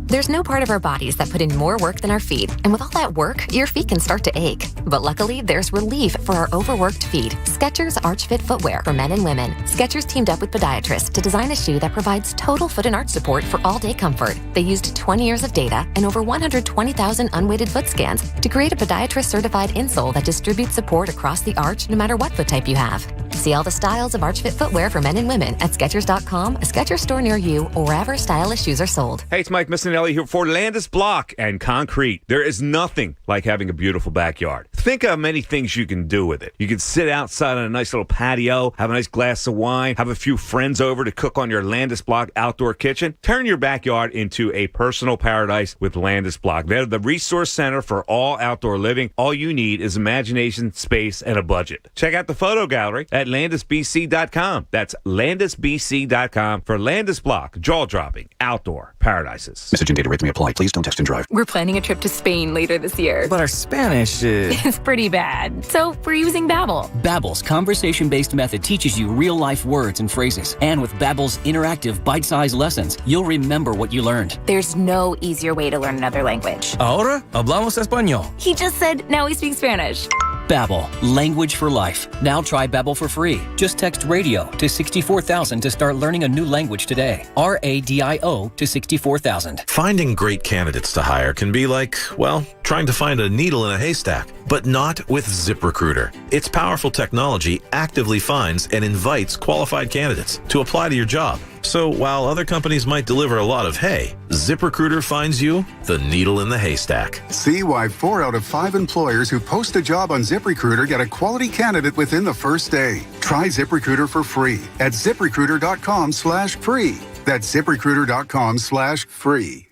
There's no part of our bodies that put in more work than our feet. And with all that work, your feet can start to ache. But luckily, there's relief for our overworked feet. Skechers Arch Fit footwear for men and women. Skechers teamed up with podiatrists to design a shoe that provides total foot and arch support for all-day comfort. They used 20 years of data and over 120,000 unweighted foot scans to create a podiatrist-certified insole that distributes support across the arch no matter what foot type you have. See all the styles of Arch Fit footwear for men and women at Skechers.com, a Skechers store near you, or wherever stylish shoes are sold. Hey, it's Mike Missinelli here for Landis Block and Concrete. There is nothing like having a beautiful backyard. Think of many things you can do with it. You can sit outside on a nice little patio, have a nice glass of wine, have a few friends over to cook on your Landis Block outdoor kitchen. Turn your backyard into a personal paradise with Landis Block. They're the resource center for all outdoor living. All you need is imagination, space, and a budget. Check out the photo gallery at LandisBC.com. That's LandisBC.com for Landis Block, jaw-dropping outdoor paradises. Message and data rates may apply. Please don't text and drive. We're planning a trip to Spain later this year. But our Spanish is pretty bad. So we're using Babbel. Babbel's conversation-based method teaches you real-life words and phrases. And with Babbel's interactive, bite-sized lessons, you'll remember what you learned. There's no easier way to learn another language. Ahora hablamos español. He just said, now we speak Spanish. Babbel, language for life. Now try Babbel for free. Just text radio to 64,000 to start learning a new language today. RADIO to 64,000. Finding great candidates to hire can be like, well, trying to find a needle in a haystack, but not with ZipRecruiter. Its powerful technology actively finds and invites qualified candidates to apply to your job. So while other companies might deliver a lot of hay, ZipRecruiter finds you the needle in the haystack. See why 4 out of 5 employers who post a job on ZipRecruiter get a quality candidate within the first day. Try ZipRecruiter for free at ZipRecruiter.com/free. That's ZipRecruiter.com/free.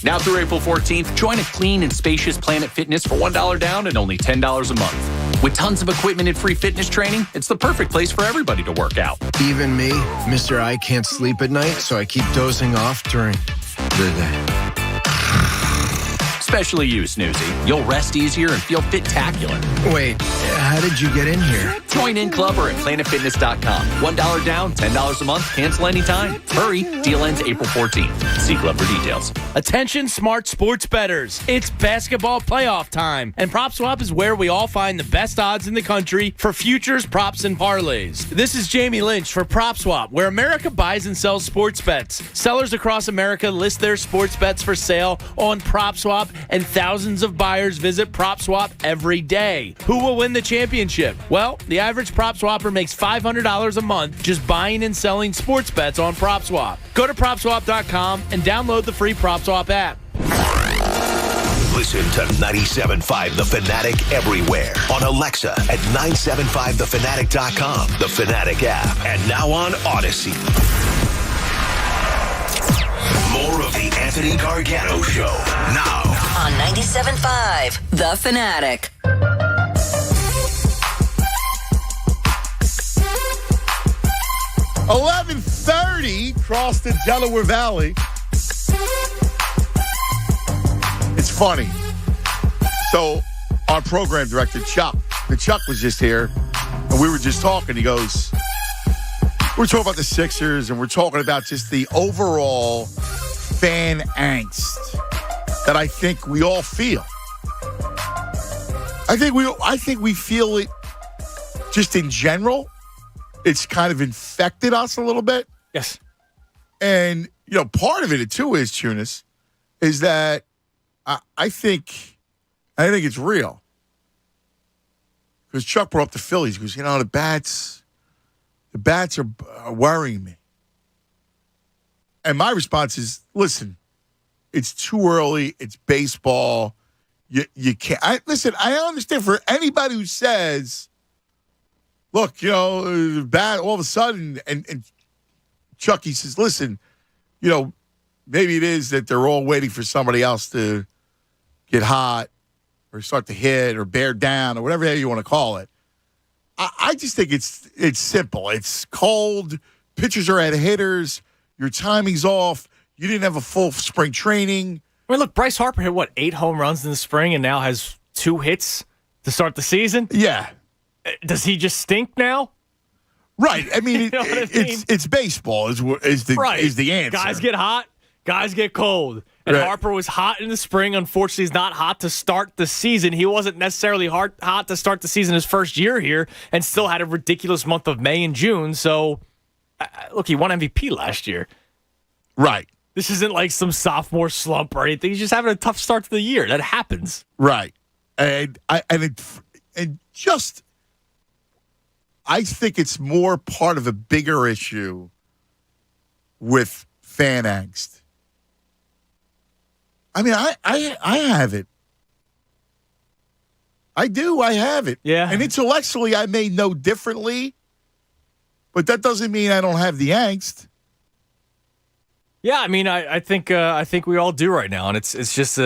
Now through April 14th, join a clean and spacious Planet Fitness for $1 down and only $10 a month. With tons of equipment and free fitness training, it's the perfect place for everybody to work out. Even me, Mr. I can't sleep at night, so I keep dozing off during the day. Especially you, Snoozy. You'll rest easier and feel fit-tacular. Wait, how did you get in here? Join in club or at planetfitness.com. $1 down, $10 a month, cancel anytime. Hurry, deal ends April 14th. See club for details. Attention smart sports bettors. It's basketball playoff time, and PropSwap is where we all find the best odds in the country for futures, props, and parlays. This is Jamie Lynch for PropSwap, where America buys and sells sports bets. Sellers across America list their sports bets for sale on PropSwap, and thousands of buyers visit PropSwap every day. Who will win the championship? Well, the average PropSwapper makes $500 a month just buying and selling sports bets on PropSwap. Go to PropSwap.com and download the free PropSwap app. Listen to 97.5 The Fanatic everywhere. On Alexa at 975thefanatic.com, The Fanatic app, and now on Odyssey. More of the Anthony Gargano Show now on 97.5 The Fanatic. 11:30, cross the Delaware Valley. It's funny. So, our program director, Chuck was just here, and we were just talking. He goes, we're talking about the Sixers, and we're talking about just the overall fan angst that I think we all feel. I think we feel it just in general. It's kind of infected us a little bit. Yes. And, part of it, too, is, Tunis, is that I think it's real. Because Chuck brought up the Phillies. He goes, the bats are worrying me. And my response is, listen, it's too early. It's baseball. You can't. I understand for anybody who says, look, bat all of a sudden, and Chucky says, listen, maybe it is that they're all waiting for somebody else to get hot or start to hit or bear down or whatever you want to call it. I just think it's simple. It's cold. Pitchers are at hitters. Your timing's off. You didn't have a full spring training. I mean, look, Bryce Harper hit, 8 home runs in the spring and now has 2 hits to start the season? Yeah. Does he just stink now? Right. I mean, it's baseball is the answer. Guys get hot, guys get cold. And right. Harper was hot in the spring. Unfortunately, he's not hot to start the season. He wasn't necessarily hot to start the season his first year here and still had a ridiculous month of May and June. So, look, he won MVP last year. Right. This isn't like some sophomore slump or anything. He's just having a tough start to the year. That happens. Right. I think it's more part of a bigger issue with fan angst. I mean, I have it. I do. I have it. Yeah. And intellectually, I may know differently, but that doesn't mean I don't have the angst. Yeah, I mean, I think we all do right now, and it's just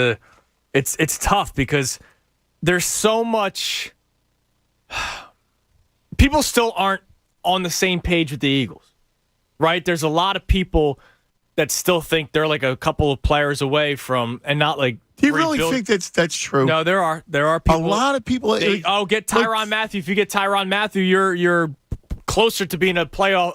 it's tough because there's so much. People still aren't on the same page with the Eagles, right? There's a lot of people that still think they're like a couple of players away from, and not like. Do you really think that's true? No, there are people. A lot of people. Get Tyrann Mathieu. If you get Tyrann Mathieu, you're closer to being a playoff,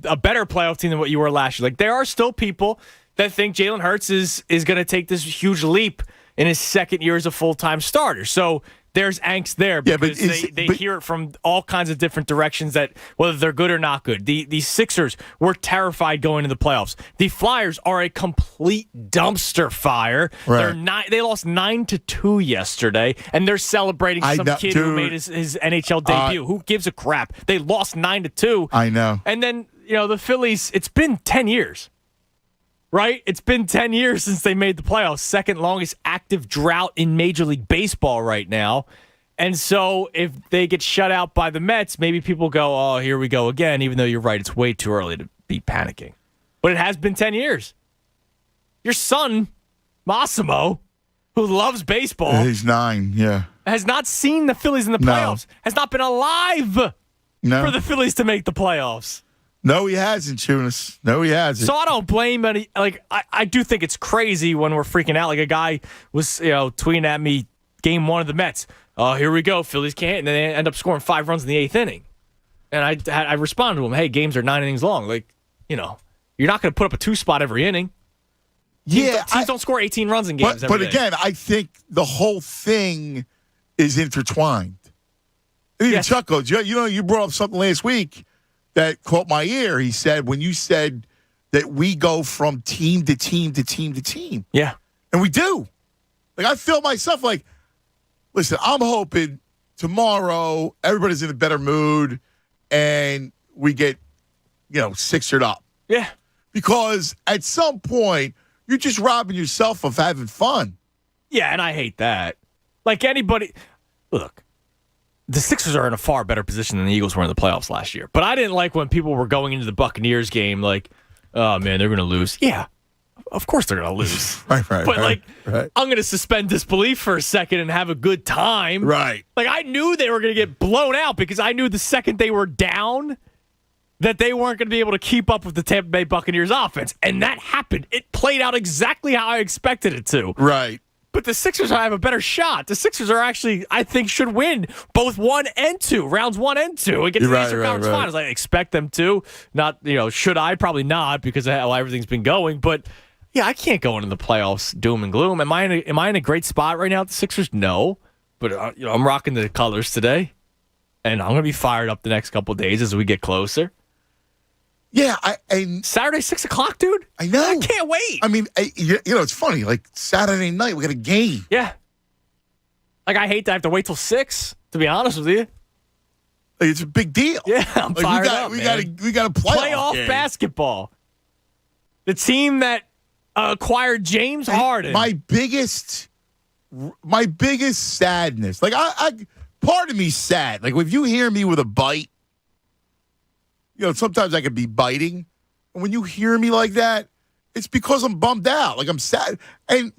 a better playoff team than what you were last year. Like there are still people that think Jalen Hurts is going to take this huge leap in his second year as a full-time starter. So there's angst there because they hear it from all kinds of different directions that whether they're good or not good. The Sixers were terrified going into the playoffs. The Flyers are a complete dumpster fire. Right. They lost 9-2 yesterday, and they're celebrating some kid who made his NHL debut. Who gives a crap? They lost 9-2. I know. And then, the Phillies, it's been 10 years. Right? It's been 10 years since they made the playoffs. Second longest active drought in Major League Baseball right now. And so if they get shut out by the Mets, maybe people go, oh, here we go again, even though you're right, it's way too early to be panicking. But it has been 10 years. Your son, Massimo, who loves baseball. He's 9, yeah. Has not seen the Phillies in the playoffs. Has not been alive for the Phillies to make the playoffs. No, he hasn't, Tunis. No, he hasn't. So I don't blame any. Like I do think it's crazy when we're freaking out. Like a guy was, tweeting at me game 1 of the Mets. Oh, here we go. Phillies can't, and then they end up scoring 5 runs in the 8th inning. And I responded to him, hey, games are 9 innings long. Like, you're not going to put up a 2-spot every inning. Teams don't score 18 runs in games every day. But again, I think the whole thing is intertwined. And even Chuck goes, you brought up something last week that caught my ear. He said, when you said that we go from team to team to team to team. Yeah. And we do. Like, I feel myself like, listen, I'm hoping tomorrow everybody's in a better mood and we get, Sixered up. Yeah. Because at some point, you're just robbing yourself of having fun. Yeah, and I hate that. Like anybody, look, the Sixers are in a far better position than the Eagles were in the playoffs last year. But I didn't like when people were going into the Buccaneers game like, oh, man, they're going to lose. Yeah, of course they're going to lose. Right. But, I'm going to suspend disbelief for a second and have a good time. Right. Like, I knew they were going to get blown out because I knew the second they were down that they weren't going to be able to keep up with the Tampa Bay Buccaneers offense. And that happened. It played out exactly how I expected it to. Right. But the Sixers have a better shot. The Sixers are actually, I think, should win both 1 and 2, rounds 1 and 2 against the Eastern Conference Finals. I expect them to. Not, should I? Probably not because of how everything's been going. But, yeah, I can't go into the playoffs doom and gloom. Am I in a great spot right now at the Sixers? No. But, I'm rocking the colors today. And I'm going to be fired up the next couple of days as we get closer. Yeah, Saturday 6 o'clock, dude. I know. I can't wait. I mean, it's funny. Like Saturday night, we got a game. Yeah. Like I hate to have to wait till 6. To be honest with you, like, it's a big deal. Yeah, I'm fired up. We got a playoff game. Basketball. The team that acquired James Harden. My biggest sadness. Like I part of me's sad. Like if you hear me with a bite. Sometimes I could be biting. And when you hear me like that, it's because I'm bummed out. Like I'm sad. And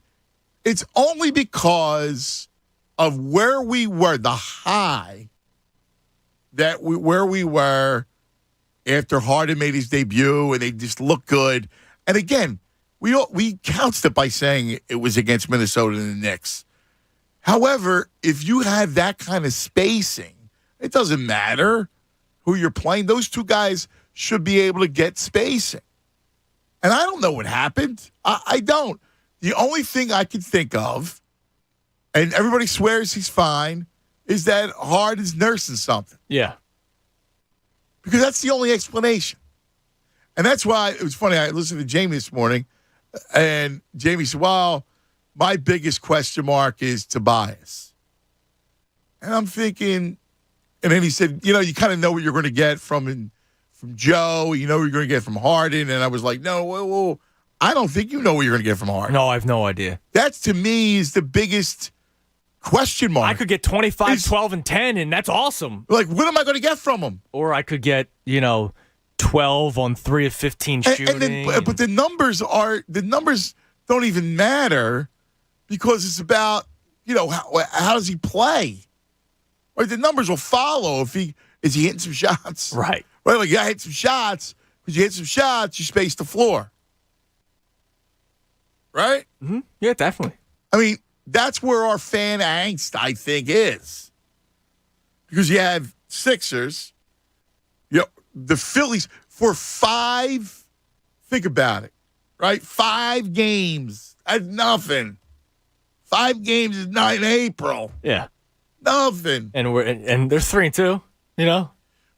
it's only because of where we were, the high where we were after Harden made his debut and they just looked good. And again, we couched it by saying it was against Minnesota and the Knicks. However, if you have that kind of spacing, it doesn't matter who you're playing. Those two guys should be able to get spacing. And I don't know what happened. I don't. The only thing I can think of, and everybody swears he's fine, is that Harden's nursing something. Yeah. Because that's the only explanation. And that's why it was funny. I listened to Jamie this morning, and Jamie said, well, my biggest question mark is Tobias. And I'm thinking... And then he said, you kind of know what you're going to get from Joe. You know what you're going to get from Harden. And I was like, no, I don't think you know what you're going to get from Harden. No, I have no idea. That, to me, is the biggest question mark. I could get 25, 12, and 10, and that's awesome. Like, what am I going to get from him? Or I could get, 12 on 3 of 15 shooting. But the numbers don't even matter because it's about, how does he play? Right, the numbers will follow if is he hitting some shots. Right. Right, like you gotta hit some shots. Because you hit some shots, you space the floor. Right? Mm-hmm. Yeah, definitely. I mean, that's where our fan angst, I think, is. Because you have Sixers, the Phillies for 5, think about it, right? 5 games. That's nothing. 5 games is not in April. Yeah. Nothing. And they're 3-2,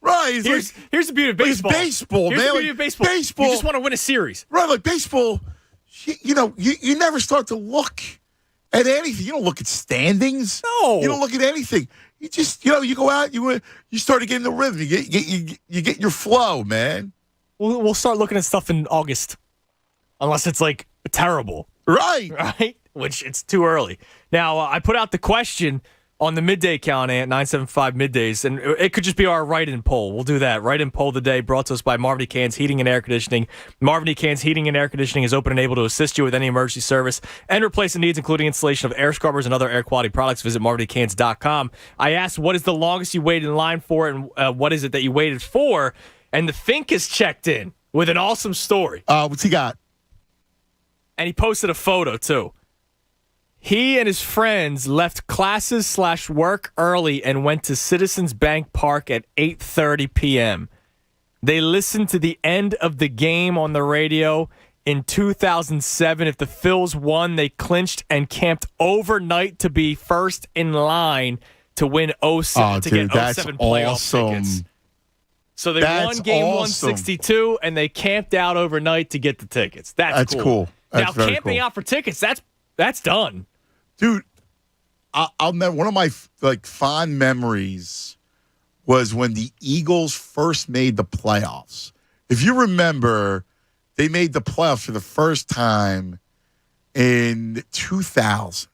Right. Here's the beauty of baseball. It's baseball, Here's man. the beauty of baseball. You just want to win a series. Right, like baseball, you never start to look at anything. You don't look at standings. No. You don't look at anything. You just, you go out, you start to get in the rhythm. You get your flow, man. We'll start looking at stuff in August. Unless it's, terrible. Right. Right? Which it's too early. Now, I put out the question on the midday count at 97.5 Middays, and it could just be our write-in poll. We'll do that. Write-in poll today brought to us by Marvin E. Cans Heating and Air Conditioning. Marvin E. Cans Heating and Air Conditioning is open and able to assist you with any emergency service and replacement needs, including installation of air scrubbers and other air quality products. Visit marvincans.com. I asked, what is the longest you waited in line for, and what is it that you waited for? And the Fink is checked in with an awesome story. What's he got? And he posted a photo, too. He and his friends left classes/work early and went to Citizens Bank Park at 8:30 p.m. They listened to the end of the game on the radio in 2007. If the Phils won, they clinched and camped overnight to be first in line to win 07 to get 07 playoff tickets. So they won game 162 and they camped out overnight to get the tickets. That's cool. That's now camping out for tickets, that's done. Dude, I'll never. One of my fond memories was when the Eagles first made the playoffs. If you remember, they made the playoffs for the first time in 2000,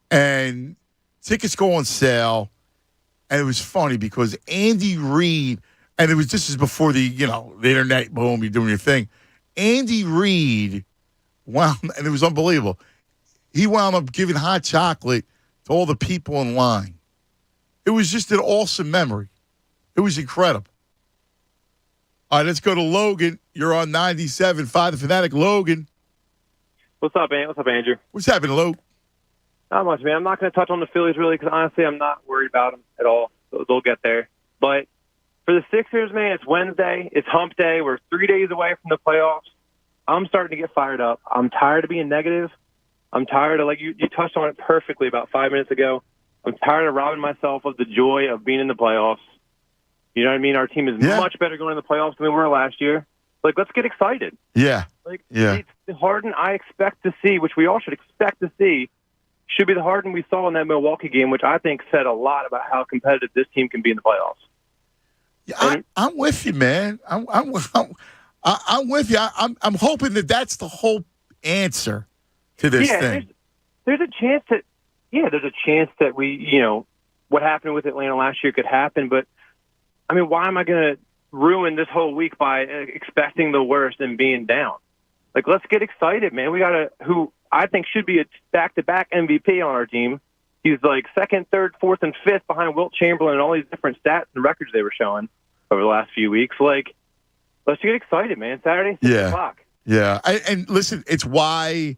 and tickets go on sale. And it was funny because Andy Reid, and this is before the internet boom, you're doing your thing. Andy Reid wound, and it was unbelievable. He wound up giving hot chocolate to all the people in line. It was just an awesome memory. It was incredible. All right, let's go to Logan. You're on 97.5 The Fanatic. Logan. What's up, man? What's up, Andrew? What's happening, Lo? Not much, man. I'm not going to touch on the Phillies, really, because honestly, I'm not worried about them at all. They'll get there. But for the Sixers, man, it's Wednesday. It's hump day. We're 3 days away from the playoffs. I'm starting to get fired up. I'm tired of being negative. I'm tired of, like you touched on it perfectly about 5 minutes ago. I'm tired of robbing myself of the joy of being in the playoffs. You know what I mean? Our team is much better going to the playoffs than we were last year. Like, let's get excited. Yeah. It's the Harden I expect to see, which we all should expect to see, should be the Harden we saw in that Milwaukee game, which I think said a lot about how competitive this team can be in the playoffs. Yeah, I'm with you, man. I'm with you. I'm hoping that's the whole answer to this thing. There's a chance that we, what happened with Atlanta last year could happen. But I mean, why am I going to ruin this whole week by expecting the worst and being down? Like, let's get excited, man. We got who I think should be a back-to-back MVP on our team. He's like second, third, fourth, and fifth behind Wilt Chamberlain and all these different stats and records they were showing over the last few weeks. Like, let's get excited, man. Saturday, 6 o'clock. Yeah. And listen, it's why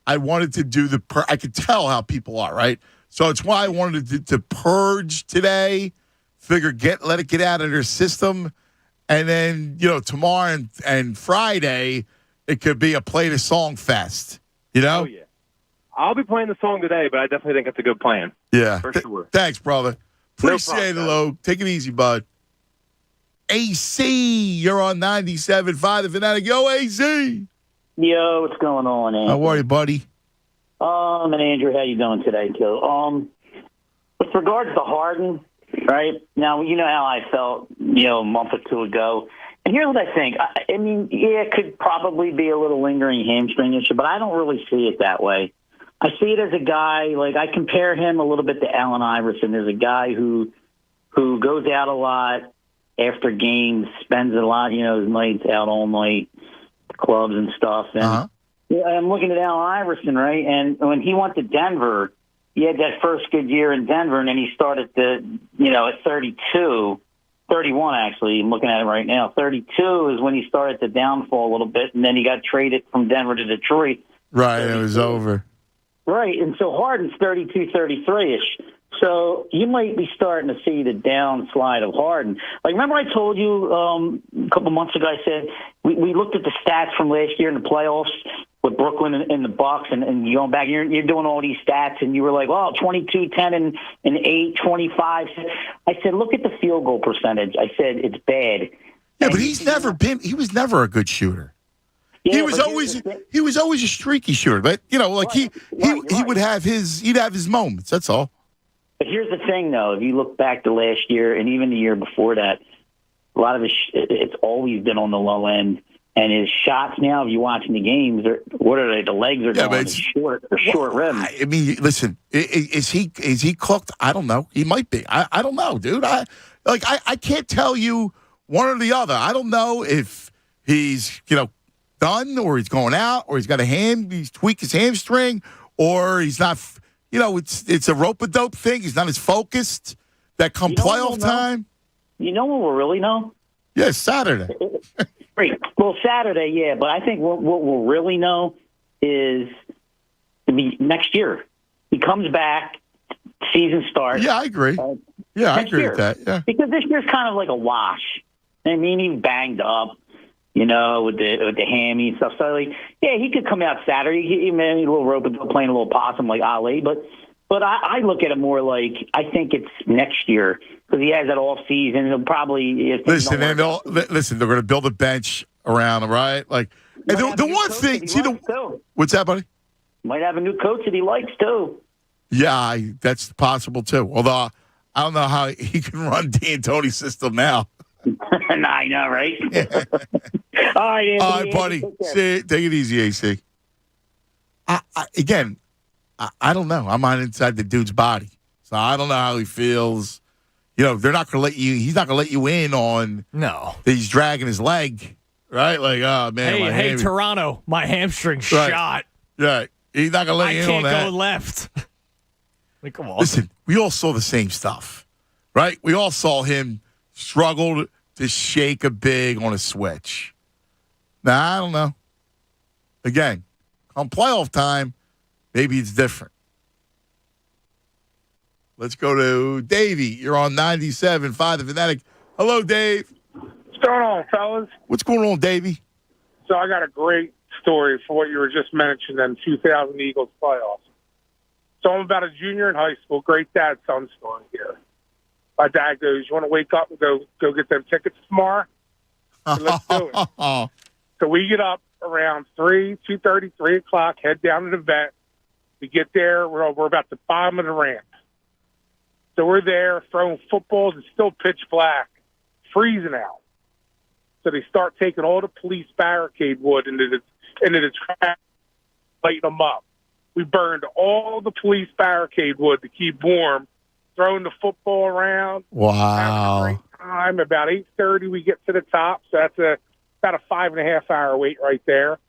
I wanted to do I could tell how people are, right? So it's why I wanted to purge today, figure let it get out of their system, and then, tomorrow and Friday, it could be a play the song fest, Oh, yeah. I'll be playing the song today, but I definitely think it's a good plan. Yeah. For sure. Thanks, brother. Appreciate it, Lo. Take it easy, bud. AC, you're on 97.5 The Fanatic. Yo, AC. Yo, what's going on, Andrew? How are you, buddy? And Andrew, how you doing today, too? With regards to Harden, right? Now, you know how I felt, a month or two ago. And here's what I think. I mean, it could probably be a little lingering hamstring issue, but I don't really see it that way. I see it as a guy, like I compare him a little bit to Allen Iverson. There's a guy who goes out a lot after games, spends a lot, his nights out all night, clubs and stuff. And I'm looking at Allen Iverson, right? And when he went to Denver, he had that first good year in Denver, and then he started at 32, 31 actually, I'm looking at it right now. 32 is when he started to downfall a little bit, and then he got traded from Denver to Detroit. Right, it was over. Right, and so Harden's 32, 33-ish. So you might be starting to see the downslide of Harden. Like, remember I told you a couple months ago, I said we looked at the stats from last year in the playoffs with Brooklyn and the Bucks, and you going back, you're doing all these stats, and you were like, well, 22, 10, and 8, 25. I said, look at the field goal percentage. I said, it's bad. Yeah, but he was never a good shooter. Yeah, he was always a streaky shooter, but he would have he'd have his moments. That's all. But here's the thing, though. If you look back to last year and even the year before that, a lot of it's always been on the low end. And his shots now, if you're watching the games, what are they? The legs are going short rim. I mean, listen, is he cooked? I don't know. He might be. I don't know, dude. I can't tell you one or the other. I don't know if he's done or he's going out or he's tweaked his hamstring or he's not. It's a rope-a-dope thing. He's not as focused that come playoff time. You know what we'll really know? Yeah, Saturday. Great. Well, Saturday, yeah. But I think what we'll really know is next year. He comes back, season starts. Yeah, I agree. I agree with that. Yeah. Because this year's kind of like a wash. I mean, he's banged up, with the hammy and stuff. So, he could come out Saturday. He may need a little rope and playing a little possum like Ali. But I look at it more like I think it's next year because he has that off season. He'll probably listen. They're going to build a bench around him, right? Like the one thing. What's that, buddy? Might have a new coach that he likes too. Yeah, that's possible too. Although I don't know how he can run D'Antoni's system now. I know, right? All right, Anthony, all right, buddy. Take it easy, AC. I don't know. I'm not inside the dude's body, so I don't know how he feels. They're not going to let you. He's not going to let you in on. No, that he's dragging his leg, right? Like, oh man. Hey, Toronto, my hamstring shot. Right. He's not going to let you in on that. I can't go left. Come on. Listen, we all saw the same stuff, right? We all saw him struggle to shake a big on a switch. Now, I don't know. Again, come playoff time, maybe it's different. Let's go to Davey. You're on 97.5 The Fanatic. Hello, Dave. What's going on, fellas? What's going on, Davey? So I got a great story for what you were just mentioning in 2000 Eagles playoffs. So I'm about a junior in high school. Great dad-son story here. My dad goes, "You want to wake up and go get them tickets tomorrow?" So let's do it. So we get up around 2:30, 3 o'clock, head down to the vet. We get there. We're about the bottom of the ramp. So we're there throwing footballs. It's still pitch black, freezing out. So they start taking all the police barricade wood into the trash, lighting them up. We burned all the police barricade wood to keep warm, throwing the football around. Wow. Having a great time. About 8:30, we get to the top. So that's about a 5.5 hour wait right there.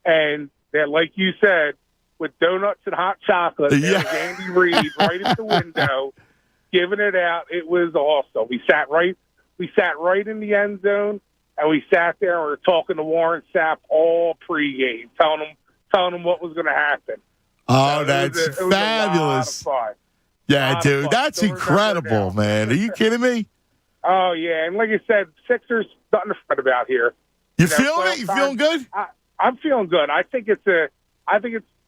And that, like you said, with donuts and hot chocolate, there was Andy Reid right at the window, giving it out. It was awesome. We sat right in the end zone, and we sat there and we were talking to Warren Sapp all pregame, telling him what was going to happen. Oh, that's fabulous. Yeah, dude, that's incredible, man. Are you kidding me? Oh, yeah. And like I said, Sixers, nothing to fret about here. You feeling it? You feeling good? I'm feeling good. I think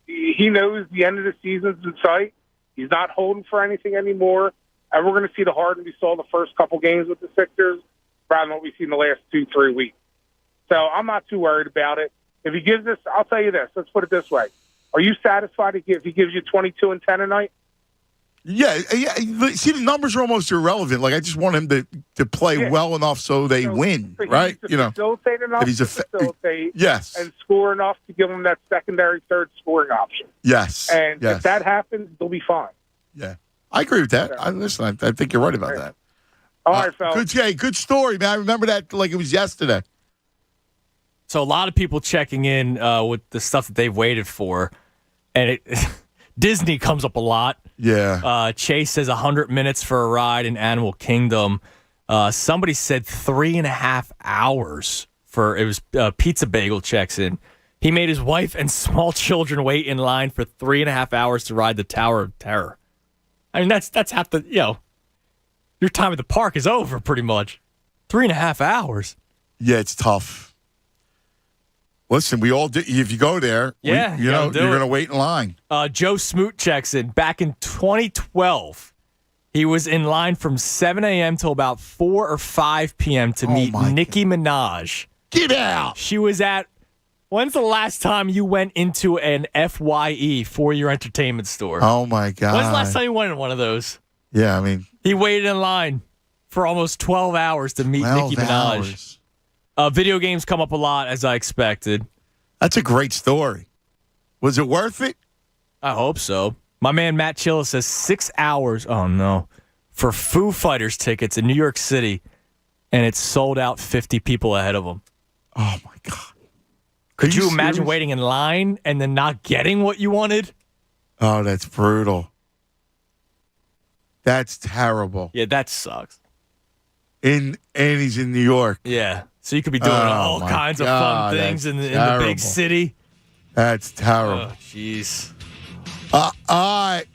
he knows the end of the season's in sight. He's not holding for anything anymore. And we're going to see the Harden we saw the first couple games with the Sixers rather than what we've seen the last 2-3 weeks. So I'm not too worried about it. If he gives us, I'll tell you this. Let's put it this way. Are you satisfied if he gives you 22 and 10 a night? Yeah. See, the numbers are almost irrelevant. Like, I just want him to play well enough so they win, right? Facilitate enough to facilitate, yes, and score enough to give him that secondary, third scoring option. Yes. And if that happens, they'll be fine. Yeah. I agree with that. I think you're right about that. All right, fellas. Good story, man. I remember that like it was yesterday. So a lot of people checking in with the stuff that they've waited for, and Disney comes up a lot. Yeah. Chase says 100 minutes for a ride in Animal Kingdom. Somebody said 3.5 hours for it was Pizza Bagel checks in. He made his wife and small children wait in line for 3.5 hours to ride the Tower of Terror. I mean, that's half the your time at the park is over pretty much. 3.5 hours. Yeah, it's tough. Listen, we all do. If you go there, you're going to wait in line. Joe Smoot checks in. Back in 2012, he was in line from 7 a.m. till about 4 or 5 p.m. to meet Nicki Minaj. Get out! She was at. When's the last time you went into an FYE, for-year entertainment store? Oh, my God. When's the last time you went in one of those? Yeah, I mean. He waited in line for almost 12 hours to meet Nicki Minaj. Video games come up a lot, as I expected. That's a great story. Was it worth it? I hope so. My man Matt Chilla says 6 hours, for Foo Fighters tickets in New York City, and it's sold out 50 people ahead of them. Oh, my God. Could you imagine waiting in line and then not getting what you wanted? Oh, that's brutal. That's terrible. Yeah, that sucks. and he's in New York. Yeah. So you could be doing all kinds of fun things in the big city. That's terrible. Oh, jeez. All right.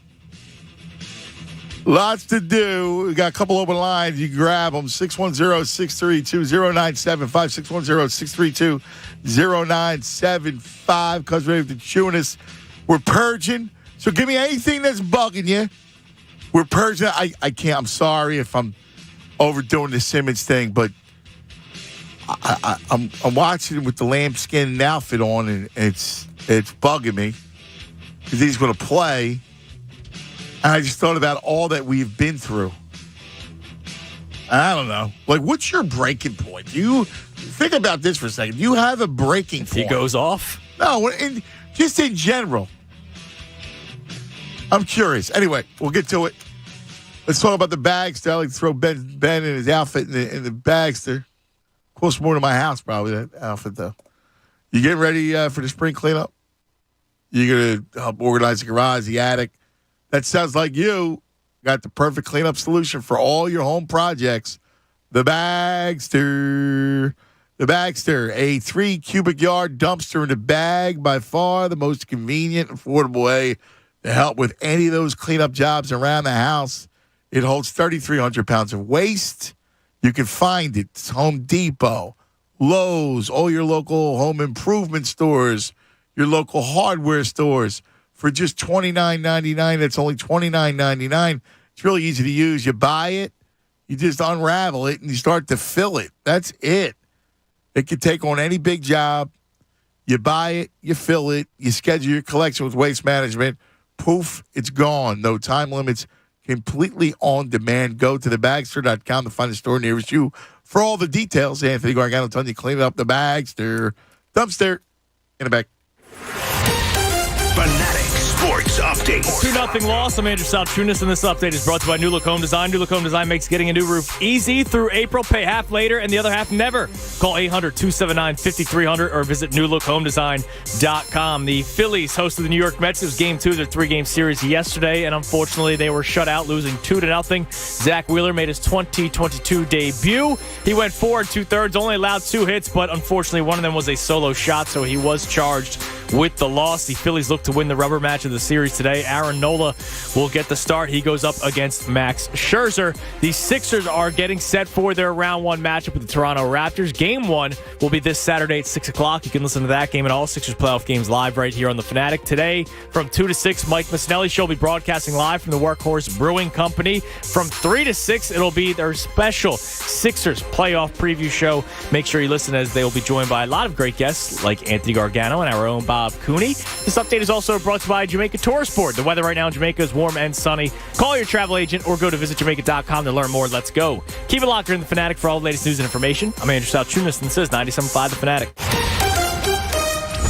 Lots to do. We got a couple open lines. You can grab them. 610-632-0975. 610-632-0975. Because we're the Tunis. We're purging. So give me anything that's bugging you. We're purging. I can't. I'm sorry if I'm overdoing the Simmons thing, but I'm watching with the lambskin outfit on, and it's bugging me because he's going to play. And I just thought about all that we've been through. I don't know. Like, what's your breaking point? You think about this for a second. You have a breaking point. He goes off? No, just in general. I'm curious. Anyway, we'll get to it. Let's talk about the Bagster. I like to throw Ben and his outfit in the Bagster. Costs more to my house, probably, that outfit, though. You getting ready for the spring cleanup? You're going to help organize the garage, the attic. That sounds like you got the perfect cleanup solution for all your home projects. The Bagster. The Bagster, a 3 cubic yard dumpster in a bag, by far the most convenient, affordable way to help with any of those cleanup jobs around the house. It holds 3,300 pounds of waste. You can find it. It's Home Depot, Lowe's, all your local home improvement stores, your local hardware stores for just $29.99. That's only $29.99. It's really easy to use. You buy it, you just unravel it, and you start to fill it. That's it. It can take on any big job. You buy it, you fill it, you schedule your collection with Waste Management. Poof, it's gone. No time limits. Completely on demand. Go to thebagster.com to find a store nearest you for all the details. Anthony Gargano telling you clean up the Bagster dumpster in the back. Fanatic Sports Update. 2-0 loss. I'm Andrew Saltunis, and this update is brought to you by New Look Home Design. New Look Home Design makes getting a new roof easy through April. Pay half later and the other half never. Call 800-279-5300 or visit newlookhomedesign.com. The Phillies hosted the New York Mets. It was Game 2 of their 3-game series yesterday, and unfortunately they were shut out, losing 2-0. Zach Wheeler made his 2022 debut. He went 4 2/3, only allowed 2 hits, but unfortunately one of them was a solo shot, so he was charged with the loss. The Phillies look to win the rubber match of the series today. Aaron Nola will get the start. He goes up against Max Scherzer. The Sixers are getting set for their round 1 matchup with the Toronto Raptors. Game 1 will be this Saturday at 6 o'clock. You can listen to that game and all Sixers playoff games live right here on The Fanatic. Today, from 2 to 6, Mike Missinelli Show will be broadcasting live from the Workhorse Brewing Company. From 3 to 6, it'll be their special Sixers playoff preview show. Make sure you listen, as they will be joined by a lot of great guests like Anthony Gargano and our own Bob Cooney. This update is also brought to you by Jamaica Toursport. The weather right now in Jamaica is warm and sunny. Call your travel agent or go to visitjamaica.com to learn more. Let's go. Keep it locked in The Fanatic for all the latest news and information. I'm Andrew Saltunis, and this is 97.5 The Fanatic.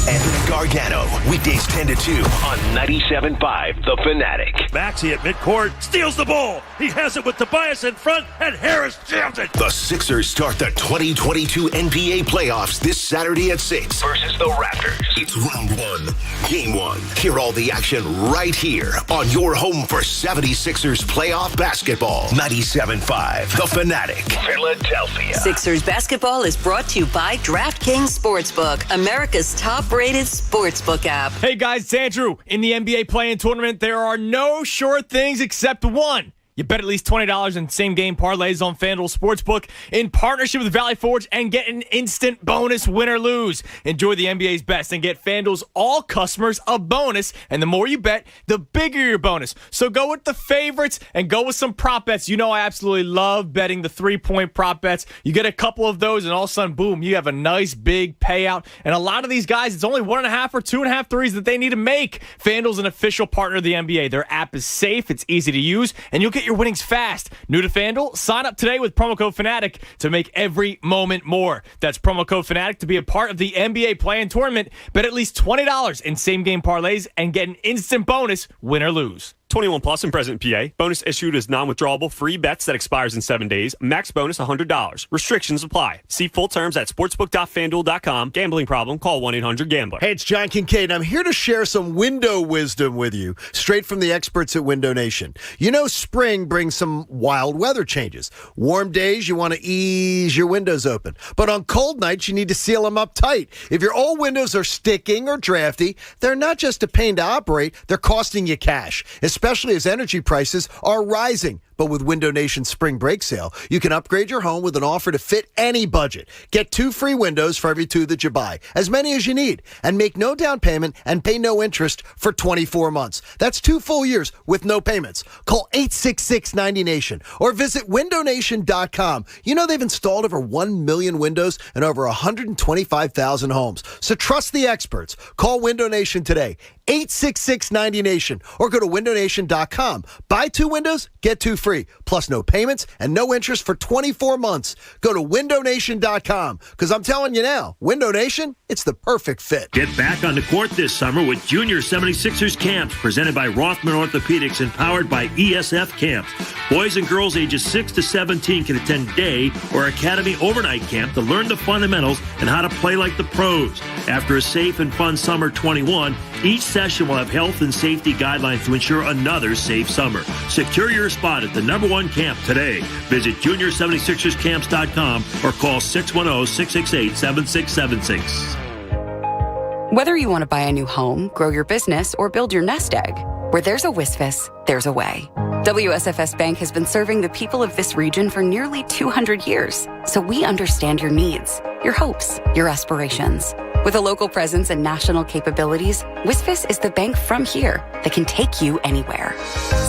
Anthony Gargano, weekdays 10 to 2 on 97.5 The Fanatic. Maxey at midcourt, steals the ball. He has it with Tobias in front, and Harris jams it. The Sixers start the 2022 NBA playoffs this Saturday at 6 versus the Raptors. It's round 1, game 1. Hear all the action right here on your home for 76ers playoff basketball. 97.5 The Fanatic, Philadelphia. Sixers basketball is brought to you by DraftKings Sportsbook, America's top-rated sportsbook app. Hey guys, it's Andrew. In the NBA play-in tournament, there are no sure things except one. You bet at least $20 in same-game parlays on FanDuel Sportsbook in partnership with Valley Forge and get an instant bonus win or lose. Enjoy the NBA's best and get FanDuel's all customers a bonus, and the more you bet, the bigger your bonus. So go with the favorites and go with some prop bets. You know I absolutely love betting the 3-point prop bets. You get a couple of those, and all of a sudden, boom, you have a nice big payout. And a lot of these guys, it's only 1.5 or 2.5 threes that they need to make. FanDuel's an official partner of the NBA. Their app is safe, it's easy to use, and you'll get your winnings fast. New to FanDuel? Sign up today with promo code Fanatic to make every moment more. That's promo code Fanatic to be a part of the NBA play-in tournament. Bet at least $20 in same-game parlays and get an instant bonus, win or lose. 21 plus and present PA. Bonus issued is non-withdrawable free bets that expires in 7 days. Max bonus $100. Restrictions apply. See full terms at sportsbook.fanduel.com. Gambling problem? Call 1-800-GAMBLER. Hey, it's John Kincaid. I'm here to share some window wisdom with you, straight from the experts at Window Nation. You know, spring brings some wild weather changes. Warm days, you want to ease your windows open. But on cold nights, you need to seal them up tight. If your old windows are sticking or drafty, they're not just a pain to operate, they're costing you cash, especially as energy prices are rising. But with Window Nation's spring break sale, you can upgrade your home with an offer to fit any budget. Get 2 free windows for every 2 that you buy, as many as you need, and make no down payment and pay no interest for 24 months. That's 2 full years with no payments. Call 866-90Nation or visit windownation.com. You know they've installed over 1 million windows in over 125,000 homes. So trust the experts. Call Window Nation today. 866-90Nation or go to windownation.com. Buy 2 windows, get 2 free, plus no payments and no interest for 24 months. Go to windownation.com because I'm telling you now, Window Nation, it's the perfect fit. Get back on the court this summer with Junior 76ers Camps presented by Rothman Orthopedics and powered by ESF Camps. Boys and girls ages 6 to 17 can attend day or academy overnight camp to learn the fundamentals and how to play like the pros. After a safe and fun summer 21, each session will have health and safety guidelines to ensure another safe summer. Secure your spot at the #1 camp today. Visit junior76erscamps.com or call 610-668-7676. Whether you want to buy a new home, grow your business, or build your nest egg, where there's a WSFS, there's a way. WSFS Bank has been serving the people of this region for nearly 200 years, so we understand your needs, your hopes, your aspirations. With a local presence and national capabilities, WSFS is the bank from here that can take you anywhere.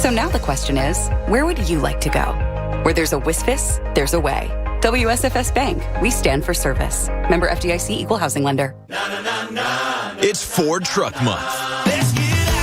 So now the question is, where would you like to go? Where there's a WSFS, there's a way. WSFS Bank, we stand for service. Member FDIC, Equal Housing Lender. It's Ford Truck Month.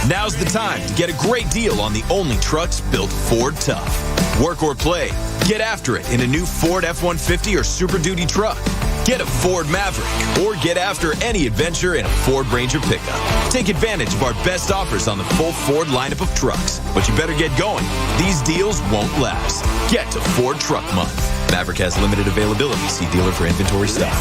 Now's the time to get a great deal on the only trucks built Ford tough. Work or play, get after it in a new Ford F-150 or Super Duty truck. Get a Ford Maverick or get after any adventure in a Ford Ranger pickup. Take advantage of our best offers on the full Ford lineup of trucks. But you better get going. These deals won't last. Get to Ford Truck Month. Maverick has limited availability. See dealer for inventory stock.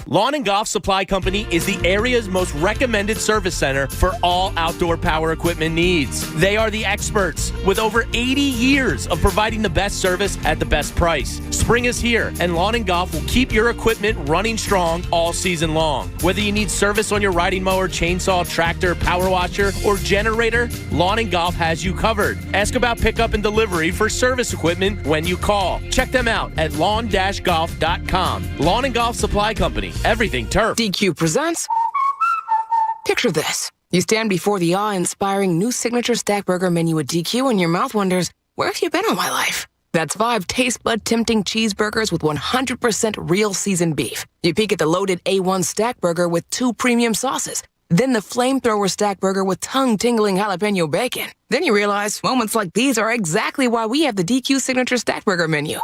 Lawn and Golf Supply Company is the area's most recommended service center for all outdoor power equipment needs. They are the experts with over 80 years of providing the best service at the best price. Spring is here, and Lawn and Golf will keep your equipment running strong all season long. Whether you need service on your riding mower, chainsaw, tractor, power washer, or generator, Lawn and Golf has you covered. Ask about pickup and delivery for service equipment when you call. Check them out at lawn-golf.com. Lawn and Golf Supply Company. Everything turf. DQ presents. Picture this. You stand before the awe-inspiring new signature stack burger menu at DQ and your mouth wonders, where have you been all my life? That's 5 taste bud tempting cheeseburgers with 100% real seasoned beef. You peek at the loaded A1 stack burger with 2 premium sauces. Then the flamethrower stack burger with tongue-tingling jalapeno bacon. Then you realize moments like these are exactly why we have the DQ signature stack burger menu.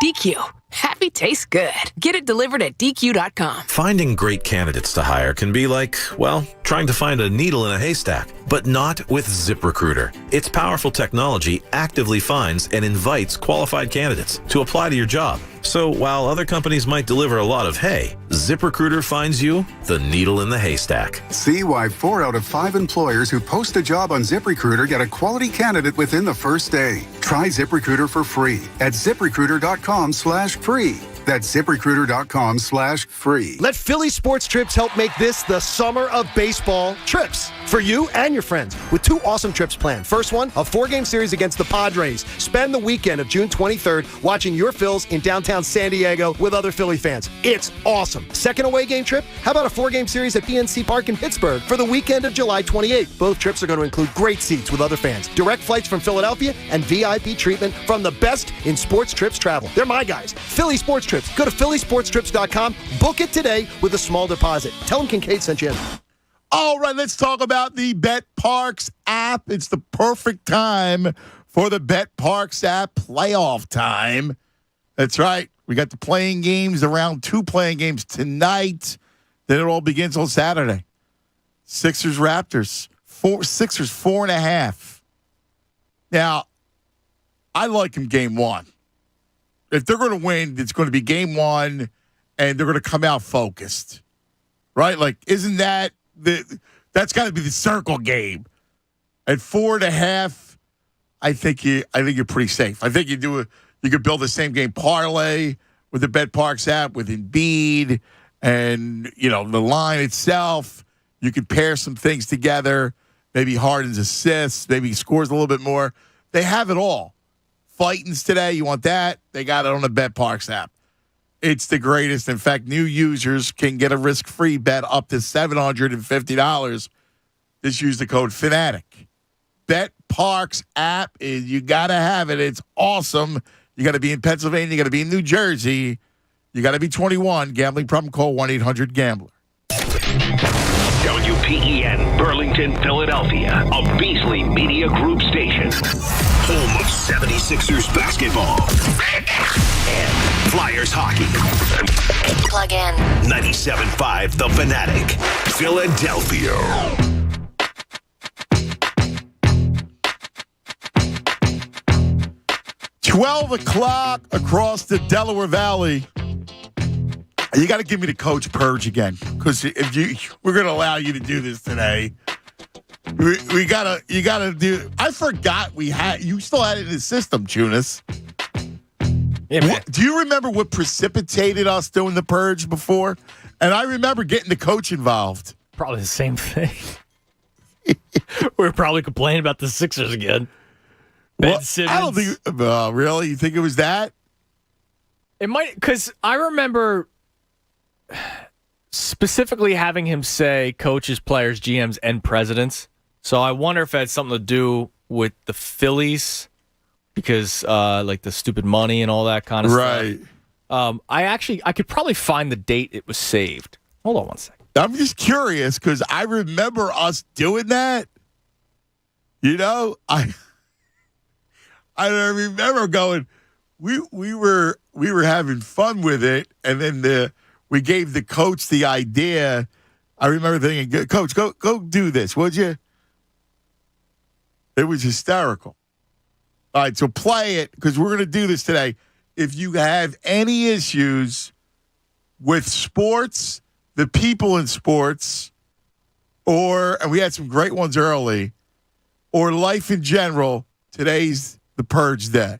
DQ. Happy tastes good. Get it delivered at DQ.com. Finding great candidates to hire can be like, well, trying to find a needle in a haystack, but not with ZipRecruiter. Its powerful technology actively finds and invites qualified candidates to apply to your job. So while other companies might deliver a lot of hay, ZipRecruiter finds you the needle in the haystack. See why 4 out of 5 employers who post a job on ZipRecruiter get a quality candidate within the first day. Try ZipRecruiter for free at ZipRecruiter.com/free. That's ZipRecruiter.com/free. Let Philly Sports Trips help make this the summer of baseball trips for you and your friends with 2 awesome trips planned. First one, a 4-game series against the Padres. Spend the weekend of June 23rd watching your Phils in downtown San Diego with other Philly fans. It's awesome. Second away game trip, how about a 4-game series at PNC Park in Pittsburgh for the weekend of July 28th? Both trips are going to include great seats with other fans, direct flights from Philadelphia, and VIP treatment from the best in sports trips travel. They're my guys. Philly Sports Trips. Go to phillysportstrips.com. Book it today with a small deposit. Tell them Kincaid sent you in. All right, let's talk about the BetParx app. It's the perfect time for the BetParx app, playoff time. That's right. We got the playing games, around 2 playing games tonight. Then it all begins on Saturday. Sixers, Raptors, Sixers 4.5. Now, I like them game one. If they're going to win, it's going to be game one, and they're going to come out focused, right? Like, isn't that that's got to be the circle game? At 4.5, I think you're pretty safe. I think you could build the same game parlay with the BetParx app with Embiid and the line itself. You could pair some things together. Maybe Harden's assists. Maybe he scores a little bit more. They have it all. Fightings today, you want that? They got it on the BetParx app. It's the greatest. In fact, new users can get a risk-free bet up to $750. Just use the code FANATIC. BetParx app, you got to have it. It's awesome. You got to be in Pennsylvania. You got to be in New Jersey. You got to be 21. Gambling problem, call 1-800-GAMBLER. WPEN, Burlington, Philadelphia, a Beasley Media Group station. Home of 76ers basketball and Flyers hockey. Plug in. 97.5 The Fanatic, Philadelphia. $12 across the Delaware Valley. You got to give me the coach purge again, because we're going to allow you to do this today. You gotta do. I forgot you still had it in the system, Tunis. Yeah, do you remember what precipitated us doing the purge before? And I remember getting the coach involved. Probably the same thing. We were probably complaining about the Sixers again. Ben Simmons. I don't think. Really? You think it was that? It might, because I remember specifically having him say coaches, players, GMs, and presidents. So I wonder if it had something to do with the Phillies, because like the stupid money and all that kind of stuff. Right. I could probably find the date it was saved. Hold on one second. I'm just curious because I remember us doing that. I remember going. We were having fun with it, and then we gave the coach the idea. I remember thinking, "Coach, go do this, would you?" It was hysterical. All right, so play it, because we're going to do this today. If you have any issues with sports, the people in sports, and we had some great ones early, or life in general, today's the purge day.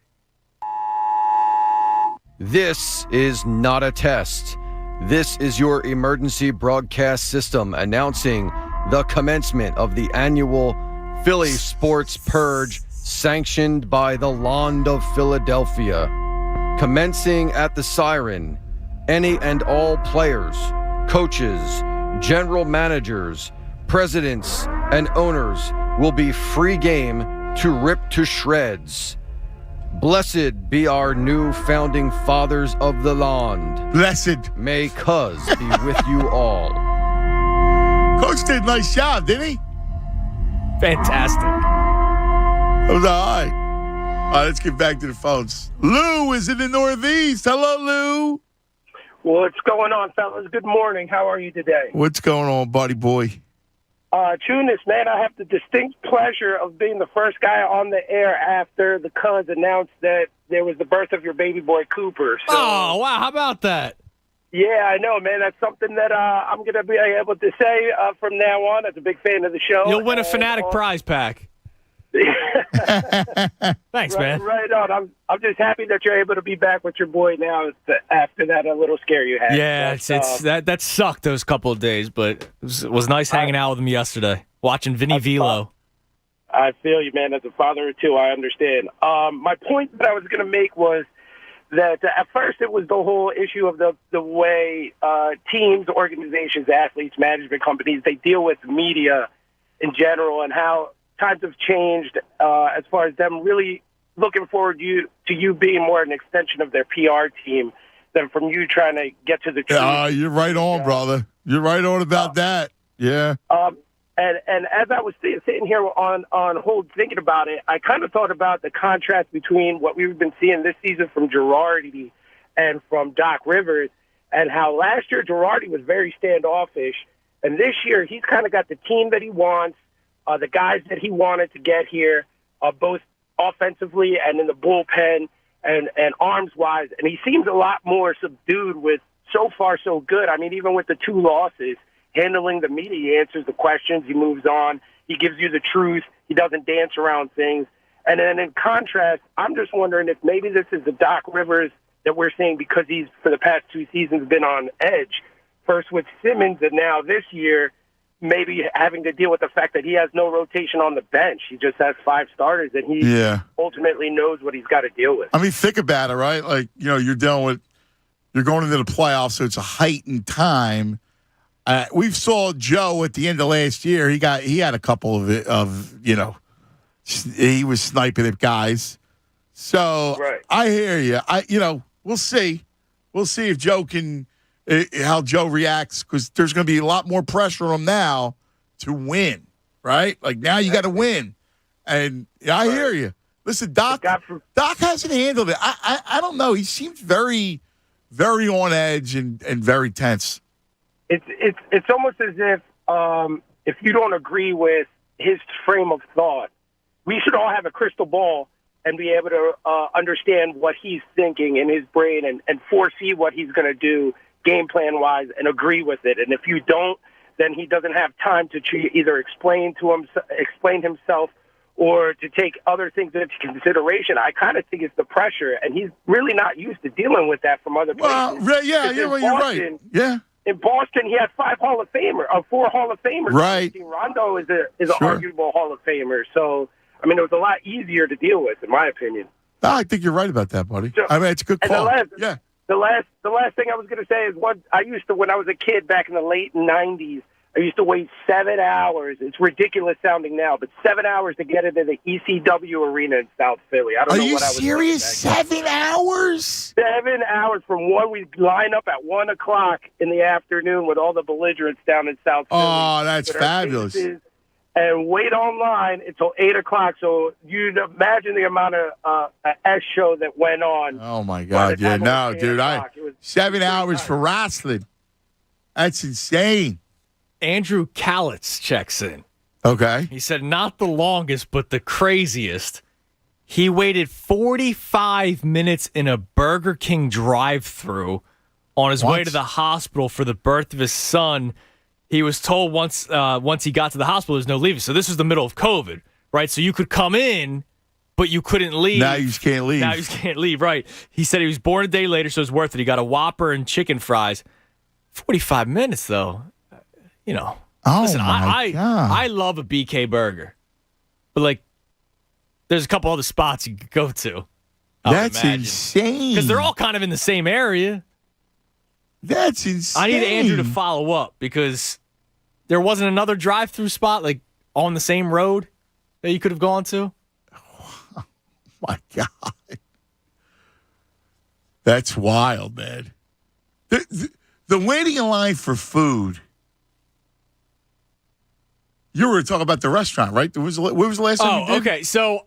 This is not a test. This is your emergency broadcast system announcing the commencement of the annual Philly Sports Purge, sanctioned by the Land of Philadelphia. Commencing at the siren, any and all players, coaches, general managers, presidents, and owners will be free game to rip to shreds. Blessed be our new founding fathers of the land. Blessed. May Cuz be with you all. Coach did a nice job, didn't he? Fantastic. That was all right. All right, let's get back to the phones. Lou is in the Northeast. Hello, Lou. What's going on, fellas? Good morning. How are you today? What's going on, buddy boy? Tunis, man, I have the distinct pleasure of being the first guy on the air after the Cuz announced that there was the birth of your baby boy, Cooper. So, oh, wow. How about that? Yeah, I know, man. That's something that I'm going to be able to say from now on. As a big fan of the show. You'll win a Fanatic prize pack. Thanks, man. Right on. I'm just happy that you're able to be back with your boy now after that little scare you had. Yeah, that sucked those couple of days, but it was nice hanging out with him yesterday, watching Vinny Velo. I feel you, man. As a father too, I understand. My point that I was going to make was that at first it was the whole issue of the way teams, organizations, athletes, management companies, they deal with media in general, and how times have changed as far as them really looking forward to you being more an extension of their PR team than from you trying to get to the truth. You're right on, brother. You're right on about that. Yeah. And as I was sitting here on hold thinking about it, I kind of thought about the contrast between what we've been seeing this season from Girardi and from Doc Rivers, and how last year Girardi was very standoffish, and this year he's kind of got the team that he wants. the guys that he wanted to get here, both offensively and in the bullpen and arms-wise. And he seems a lot more subdued with so far so good. I mean, even with the 2 losses, handling the media, he answers the questions, he moves on, he gives you the truth, he doesn't dance around things. And then in contrast, I'm just wondering if maybe this is the Doc Rivers that we're seeing because he's, for the past 2 seasons, been on edge. First with Simmons, and now this year, maybe having to deal with the fact that he has no rotation on the bench. He just has 5 starters, and he ultimately knows what he's got to deal with. I mean, think about it, right? Like, you're going into the playoffs, so it's a heightened time. We saw Joe at the end of last year. He had a couple he was sniping at guys. So I hear you. We'll see. We'll see if Joe can, how Joe reacts, because there's going to be a lot more pressure on him now to win, right? Like, now you got to win. And I hear you. Listen, Doc hasn't handled it. I don't know. He seems very, very on edge and very tense. It's almost as if you don't agree with his frame of thought, we should all have a crystal ball and be able to understand what he's thinking in his brain and foresee what he's going to do game plan-wise and agree with it. And if you don't, then he doesn't have time to either explain himself or to take other things into consideration. I kind of think it's the pressure, and he's really not used to dealing with that from other places. Well, you're right. Yeah. In Boston, he had 4 Hall of Famers. Right. Rondo is an arguable Hall of Famer. So, I mean, it was a lot easier to deal with, in my opinion. No, I think you're right about that, buddy. So, I mean, it's a good call. The last thing I was going to say is when I was a kid back in the late 90s, I used to wait 7 hours. It's ridiculous sounding now, but 7 hours to get into the ECW arena in South Philly. I don't know what I was. Are you serious? 7 hours? 7 hours from one. We line up at 1 o'clock in the afternoon with all the belligerents down in South Philly. Oh, that's fabulous. And wait online until 8 o'clock. So you'd imagine the amount of S show that went on. Oh, my God. Yeah, no, dude. 7 hours for wrestling. That's insane. Andrew Calitz checks in. Okay. He said, not the longest, but the craziest. He waited 45 minutes in a Burger King drive-thru on his way to the hospital for the birth of his son. He was told once he got to the hospital, there's no leaving. So this was the middle of COVID, right? So you could come in, but you couldn't leave. Now you just can't leave. Right. He said he was born a day later, so it was worth it. He got a Whopper and chicken fries. 45 minutes, though. Listen, I love a BK burger. But, like, there's a couple other spots you could go to. That's insane. Because they're all kind of in the same area. That's insane. I need Andrew to follow up because there wasn't another drive-through spot, like, on the same road that you could have gone to. Oh, my God. That's wild, man. The waiting in line for food. You were talking about the restaurant, right? When was the last time you did? Okay. So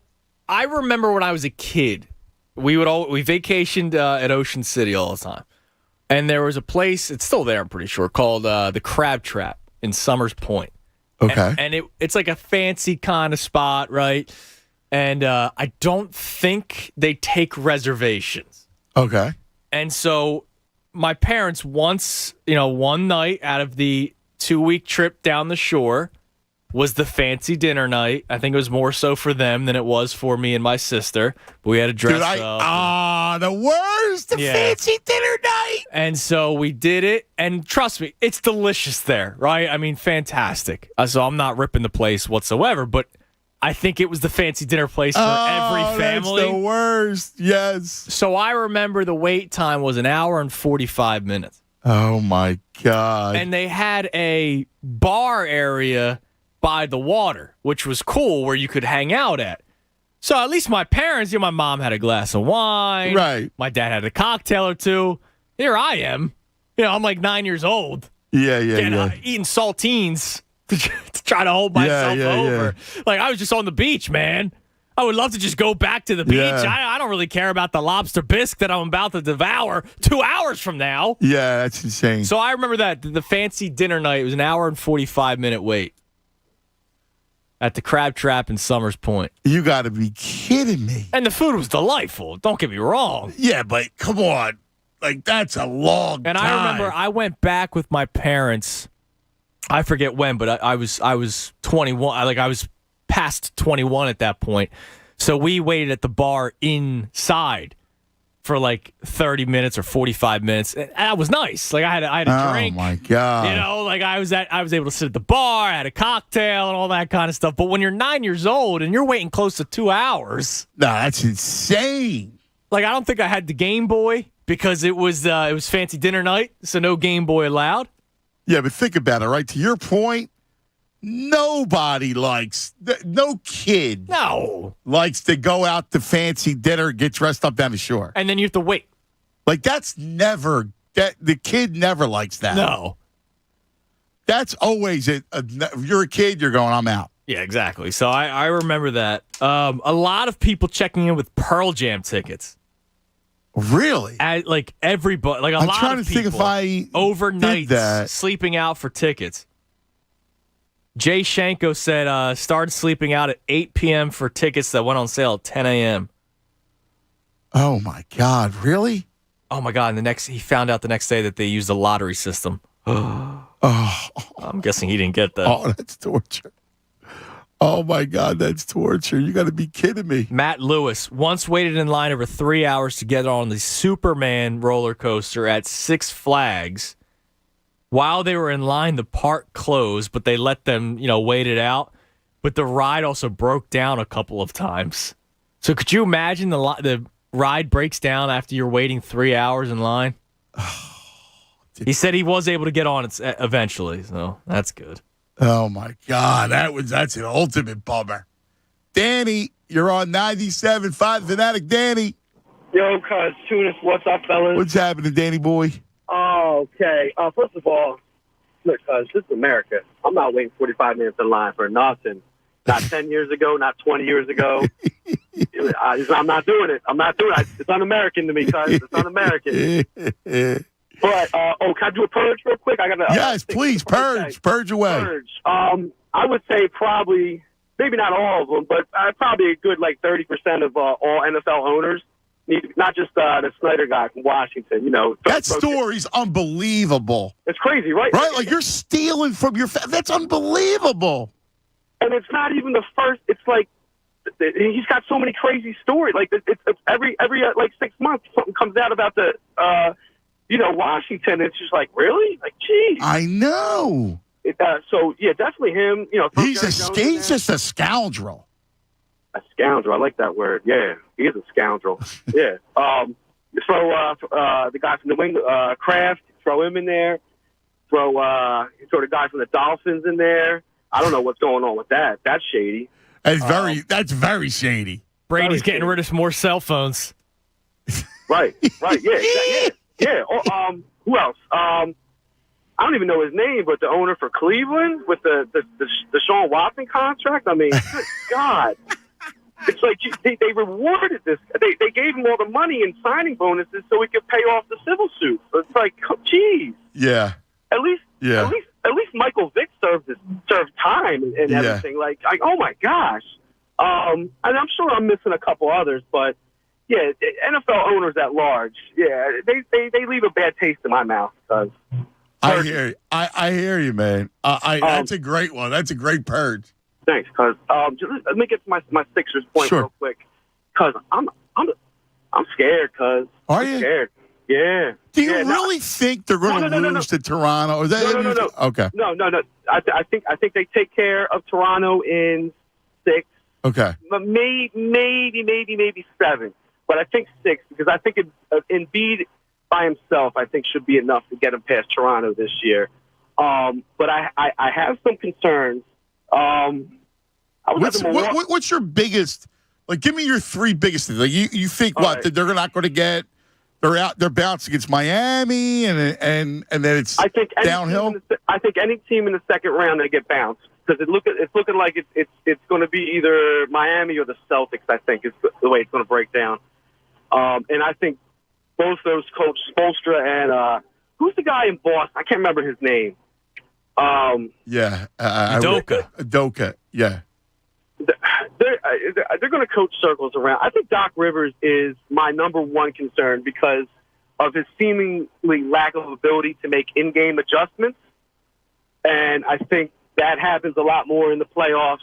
I remember when I was a kid, we vacationed at Ocean City all the time. And there was a place, it's still there, I'm pretty sure, called the Crab Trap in Summers Point. Okay. And it's like a fancy kind of spot, right? And I don't think they take reservations. Okay. And so my parents once, one night out of the 2-week trip down the shore was the fancy dinner night. I think it was more so for them than it was for me and my sister. But we had to dress up. The worst! The fancy dinner night! And so we did it, and trust me, it's delicious there, right? I mean, fantastic. So I'm not ripping the place whatsoever, but I think it was the fancy dinner place for every family. That's the worst, yes. So I remember the wait time was 1 hour and 45 minutes. Oh, my God. And they had a bar area by the water, which was cool, where you could hang out at. So at least my parents, my mom had a glass of wine. Right. My dad had a cocktail or two. Here I am. I'm like 9 years old. Yeah. Eating saltines to try to hold myself over. Yeah. Like, I was just on the beach, man. I would love to just go back to the beach. Yeah. I don't really care about the lobster bisque that I'm about to devour 2 hours from now. Yeah, that's insane. So I remember that. The fancy dinner night, it was 1 hour and 45 minute wait. at the Crab Trap in Summers Point. You got to be kidding me. And the food was delightful. Don't get me wrong. Yeah, but come on. Like, that's a long And time. I remember I went back with my parents. I forget when, but I was 21. I was past 21 at that point. So we waited at the bar inside for like 30 minutes or 45 minutes. And that was nice. Like I had a drink. Oh my God. You know, like I was able to sit at the bar, I had a cocktail and all that kind of stuff. But when you're 9 years old and you're waiting close to 2 hours. No, that's insane. Like I don't think I had the Game Boy because it was fancy dinner night, so no Game Boy allowed. Yeah, but think about it, right? To your point, nobody likes, no kid likes to go out to fancy dinner, get dressed up down the shore. And then you have to wait. Like, the kid never likes that. No. That's always if you're a kid, you're going, I'm out. Yeah, exactly. So I remember that. A lot of people checking in with Pearl Jam tickets. Really? Like everybody, like a I'm lot trying of to people think if I overnight did that. sleeping out for tickets. Jay Shanko said started sleeping out at 8 p.m. for tickets that went on sale at 10 a.m. Oh my God! Really? Oh my God! And he found out the next day that they used a lottery system. Oh, I'm guessing he didn't get that. Oh, that's torture. Oh my God, that's torture. You got to be kidding me. Matt Lewis once waited in line over 3 hours to get on the Superman roller coaster at Six Flags. While they were in line, the park closed, but they let them, wait it out. But the ride also broke down a couple of times. So could you imagine the ride breaks down after you're waiting 3 hours in line? He said he was able to get on it eventually, so that's good. Oh my God, that's an ultimate bummer. Danny, you're on 97.5 The Fanatic. Danny. Yo, cuz, Tunis, what's up, fellas? What's happening, Danny boy? Oh, okay. First of all, look, cuz, this is America. I'm not waiting 45 minutes in line for nothing. Not 10 years ago, not 20 years ago. I'm not doing it. It's un-American to me, cuz. It's un-American. But, can I do a purge real quick? Yes, please, purge. Purge away. Purge. I would say probably, maybe not all of them, but probably a good, 30% of all NFL owners. Not just the Snyder guy from Washington, That story's unbelievable. It's crazy, right? Right? Like, you're stealing from your that's unbelievable. And it's not even the first. It's like he's got so many crazy stories. Like, it's every 6 months, something comes out about the, Washington. It's just like, really? Like, geez. I know. So, yeah, definitely him. He's just a scoundrel. A scoundrel. I like that word. Yeah, he is a scoundrel. Yeah. Throw the guy from New England, Kraft. Throw him in there. Throw the guy from the Dolphins in there. I don't know what's going on with that. That's shady. That's very shady. Brady's getting rid of some more cell phones. Right. Yeah. Who else? I don't even know his name, but the owner for Cleveland with the Deshaun Watson contract. I mean, good God. It's like they rewarded this. They gave him all the money and signing bonuses so he could pay off the civil suit. It's like, geez. Yeah. At least Michael Vick served time and everything. Like, oh my gosh. And I'm sure I'm missing a couple others, but yeah, NFL owners at large, yeah, they leave a bad taste in my mouth. I hear you. I hear you, man. That's a great one. That's a great purge. Thanks, cuz. Let me get to my Sixers point real quick, cuz I'm scared, cuz. Are you scared? Yeah. Do you really think they're going to lose to Toronto? Or is that no. Okay. No. I think they take care of Toronto in 6. Okay. Maybe 7. But I think 6 because I think Embiid by himself I think should be enough to get him past Toronto this year. But I have some concerns. What's your biggest? Like, give me your 3 biggest things. Like, you think that they're not going to get? They're bounced against Miami, and then it's downhill. I think any team in the second round they get bounced because it's looking like it's going to be either Miami or the Celtics. I think is the way it's going to break down. And I think both those coaches, Spoelstra and who's the guy in Boston? I can't remember his name. Udoka. Yeah. they're going to coach circles around. I think Doc Rivers is my number one concern because of his seemingly lack of ability to make in-game adjustments, and I think that happens a lot more in the playoffs.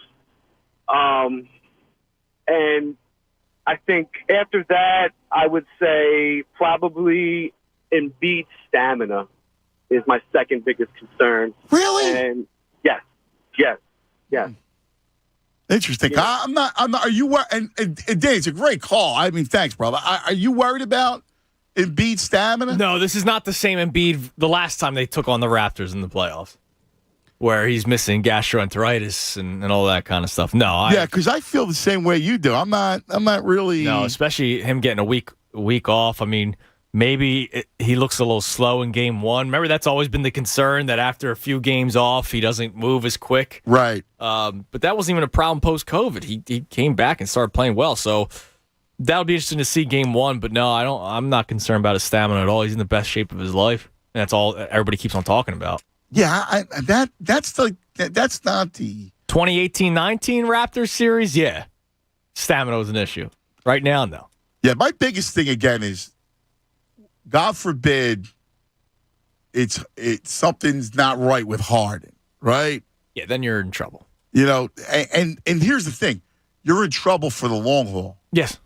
And I think after that, I would say probably Embiid's stamina is my second biggest concern. Really? And yes. Interesting. Yeah. I'm not. Are you worried? And Dave, it's a great call. I mean, thanks, brother. Are you worried about Embiid's stamina? No, this is not the same Embiid the last time they took on the Raptors in the playoffs, where he's missing gastroenteritis and all that kind of stuff. No, Yeah, because I feel the same way you do. I'm not really. No, especially him getting a week off. I mean, maybe he looks a little slow in game one. Remember, that's always been the concern, that after a few games off, he doesn't move as quick. Right. But that wasn't even a problem post-COVID. He came back and started playing well. So that'll be interesting to see game one. But no, I'm not concerned about his stamina at all. He's in the best shape of his life. And that's all everybody keeps on talking about. Yeah, that's not the 2018-19 Raptors series. Yeah, stamina was an issue. Right now, no. Yeah, my biggest thing again is, God forbid, it's something's not right with Harden, right? Yeah, then you're in trouble. You know, and here's the thing: you're in trouble for the long haul. Yes.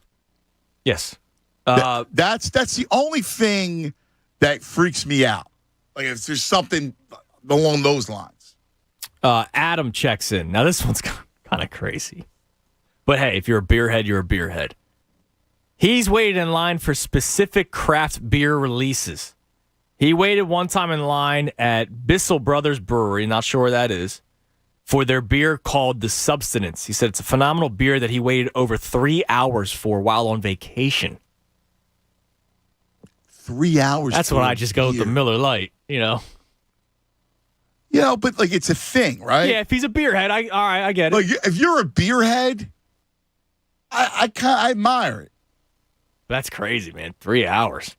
That's the only thing that freaks me out. Like if there's something along those lines. Adam checks in. Now this one's kind of crazy, but hey, if you're a beerhead, you're a beerhead. He's waited in line for specific craft beer releases. He waited one time in line at Bissell Brothers Brewery, not sure where that is, for their beer called The Substance. He said it's a phenomenal beer that he waited over 3 hours for while on vacation. 3 hours? That's when I just go with the Miller Lite, you know. You know, but like it's a thing, right? Yeah, if he's a beerhead, all right, I get it. Like if you're a beerhead, I admire it. That's crazy, man. 3 hours.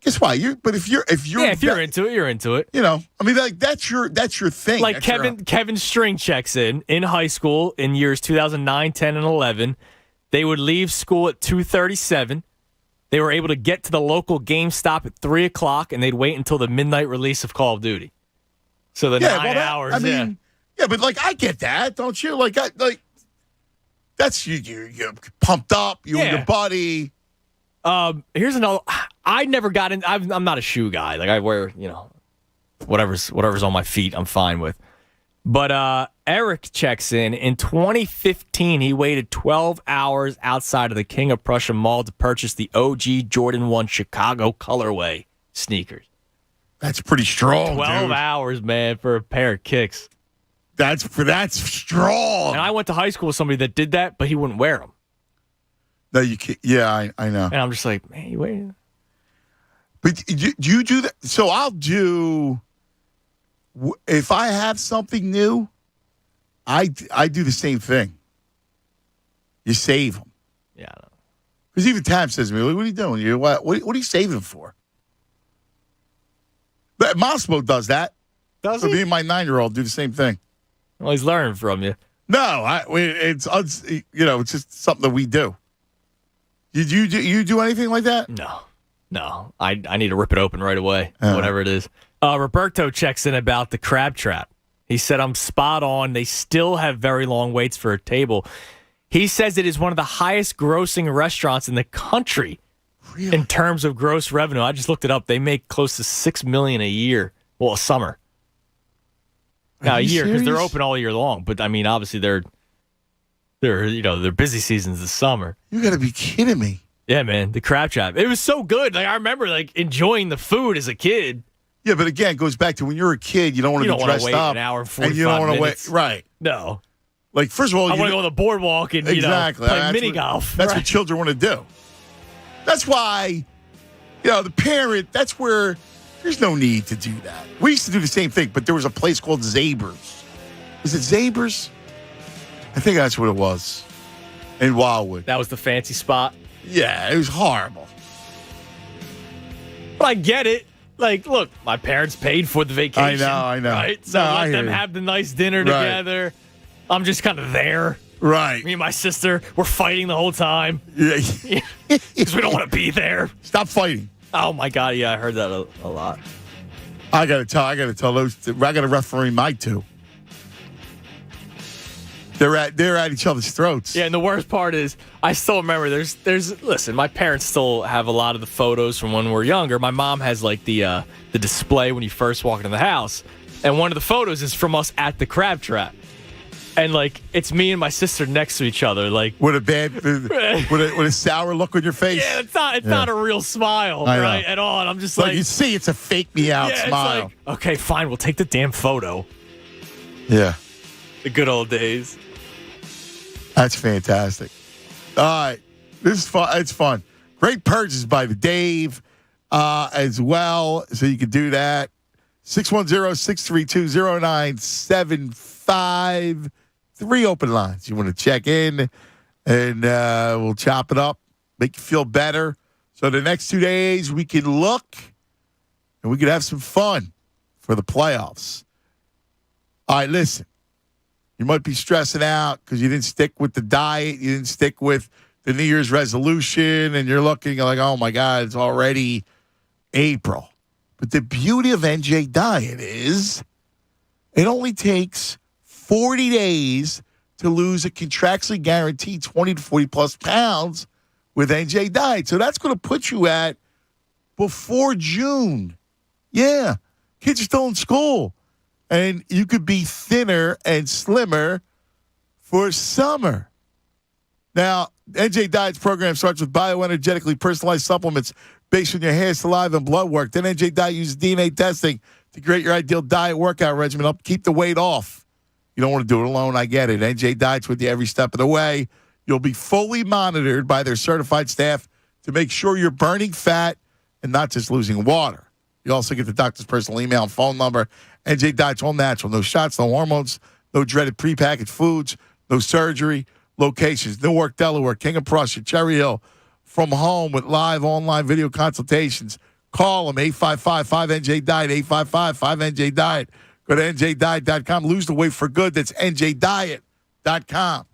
Guess why? If you're into it, you're into it. You know, I mean, like that's your thing. Like Kevin String checks in high school in years 2009, 10, and 11. They would leave school at 2:37. They were able to get to the local GameStop at 3 o'clock, and they'd wait until the midnight release of Call of Duty. So the 9 hours. I mean, yeah, but like I get that, don't you? Like that's you're pumped up. You and your buddy. Here's another. I never got in. I'm not a shoe guy. Like I wear, whatever's on my feet, I'm fine with. But Eric checks in. In 2015, he waited 12 hours outside of the King of Prussia Mall to purchase the OG Jordan 1 Chicago colorway sneakers. That's pretty strong. 12 hours, man, for a pair of kicks. That's strong. And I went to high school with somebody that did that, but he wouldn't wear them. No, you can't. Yeah, I know. And I'm just like, man, you waiting? But do you do that? So I'll do. If I have something new, I do the same thing. You save them. Yeah. Because even Tab says to me, "What are you doing? What are you saving for?" But Mosmo does that. Does he? he? Me and my 9-year-old do the same thing. Well, he's learning from you. No, it's just something that we do. Did you do anything like that? No. I need to rip it open right away, whatever it is. Roberto checks in about the crab trap. He said, I'm spot on. They still have very long waits for a table. He says it is one of the highest grossing restaurants in the country in terms of gross revenue. I just looked it up. They make close to $6 million a year. Well, a summer. Now, a year because they're open all year long. But, I mean, obviously their busy season's this summer. You got to be kidding me. Yeah, man, the crab trap. It was so good. Like I remember enjoying the food as a kid. Yeah, but again, it goes back to when you're a kid, you don't want to be dressed wait up. An hour and 45 and you don't want to minutes. wait. Right. No. Like, first of all, I want to go on the boardwalk and play mini golf. That's what children want to do. That's why, the parent, that's where there's no need to do that. We used to do the same thing, but there was a place called Zabers. Was it Zabers? I think that's what it was. In Wildwood. That was the fancy spot? Yeah, it was horrible. But I get it. Like, look, my parents paid for the vacation. I know. Right? So let them have the nice dinner together. I'm just kind of there. Right. Me and my sister, we're fighting the whole time. Yeah. Because we don't want to be there. Stop fighting. Oh, my God. Yeah, I heard that a lot. I got to tell those. I got to referee my two. They're at each other's throats. Yeah, and the worst part is, I still remember. Listen, my parents still have a lot of the photos from when we were younger. My mom has like the display when you first walk into the house, and one of the photos is from us at the crab trap, and like it's me and my sister next to each other, like with a sour look on your face. Yeah, it's not a real smile, right, at all. And I'm just like, you see, it's a fake me out smile. It's like, okay, fine, we'll take the damn photo. Yeah, the good old days. That's fantastic. All right. This is fun. It's fun. Great purges by the Dave as well. So you can do that. 610-632-0975. 3 open lines. You want to check in and we'll chop it up, make you feel better. So the next 2 days we can look and we can have some fun for the playoffs. All right, listen. You might be stressing out because you didn't stick with the diet. You didn't stick with the New Year's resolution. And you're looking like, oh, my God, it's already April. But the beauty of NJ Diet is it only takes 40 days to lose a contractually guaranteed 20 to 40-plus pounds with NJ Diet. So that's going to put you at before June. Yeah, kids are still in school. And you could be thinner and slimmer for summer. Now, NJ Diet's program starts with bioenergetically personalized supplements based on your hair, saliva, and blood work. Then NJ Diet uses DNA testing to create your ideal diet workout regimen. Help keep the weight off. You don't want to do it alone. I get it. NJ Diet's with you every step of the way. You'll be fully monitored by their certified staff to make sure you're burning fat and not just losing water. You also get the doctor's personal email and phone number. NJ Diet's all natural. No shots, no hormones, no dreaded prepackaged foods, no surgery. Locations: Newark, Delaware, King of Prussia, Cherry Hill. From home with live online video consultations. Call them, 855-5NJ-DIET, 855-5NJ-DIET. Go to NJDiet.com. Lose the weight for good. That's NJDiet.com.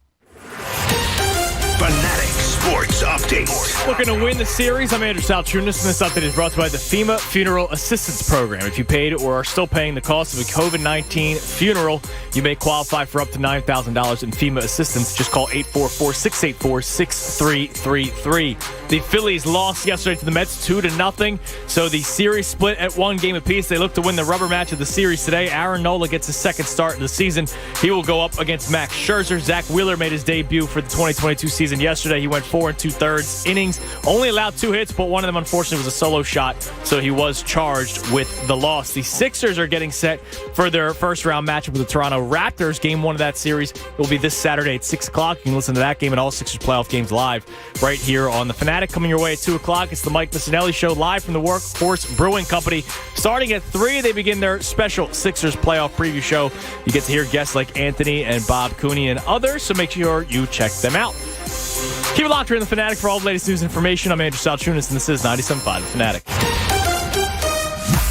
Fanatic Sports Update. Looking to win the series? I'm Andrew Salchunas, and this update is brought to you by the FEMA Funeral Assistance Program. If you paid or are still paying the cost of a COVID-19 funeral, you may qualify for up to $9,000 in FEMA assistance. Just call 844-684-6333. The Phillies lost yesterday to the Mets 2-0, so the series split at 1 game apiece. They look to win the rubber match of the series today. Aaron Nola gets his second start of the season. He will go up against Max Scherzer. Zach Wheeler made his debut for the 2022 season yesterday. He went 4 2/3 innings, only allowed 2 hits, but one of them unfortunately was a solo shot, so he was charged with the loss. The Sixers are getting set for their first round matchup with the Toronto Raptors. Game 1 of that series will be this Saturday at 6 o'clock. You can listen to that game and all Sixers playoff games live right here on The Fanatic. Coming your way at 2 o'clock, it's the Mike Missinelli Show live from the Workhorse Brewing Company. Starting at 3, they begin their special Sixers playoff preview show. You get to hear guests like Anthony and Bob Cooney and others, so make sure you check them out. Keep it locked here in The Fanatic for all the latest news and information. I'm Andrew Salchunas, and this is 97.5 The Fanatic.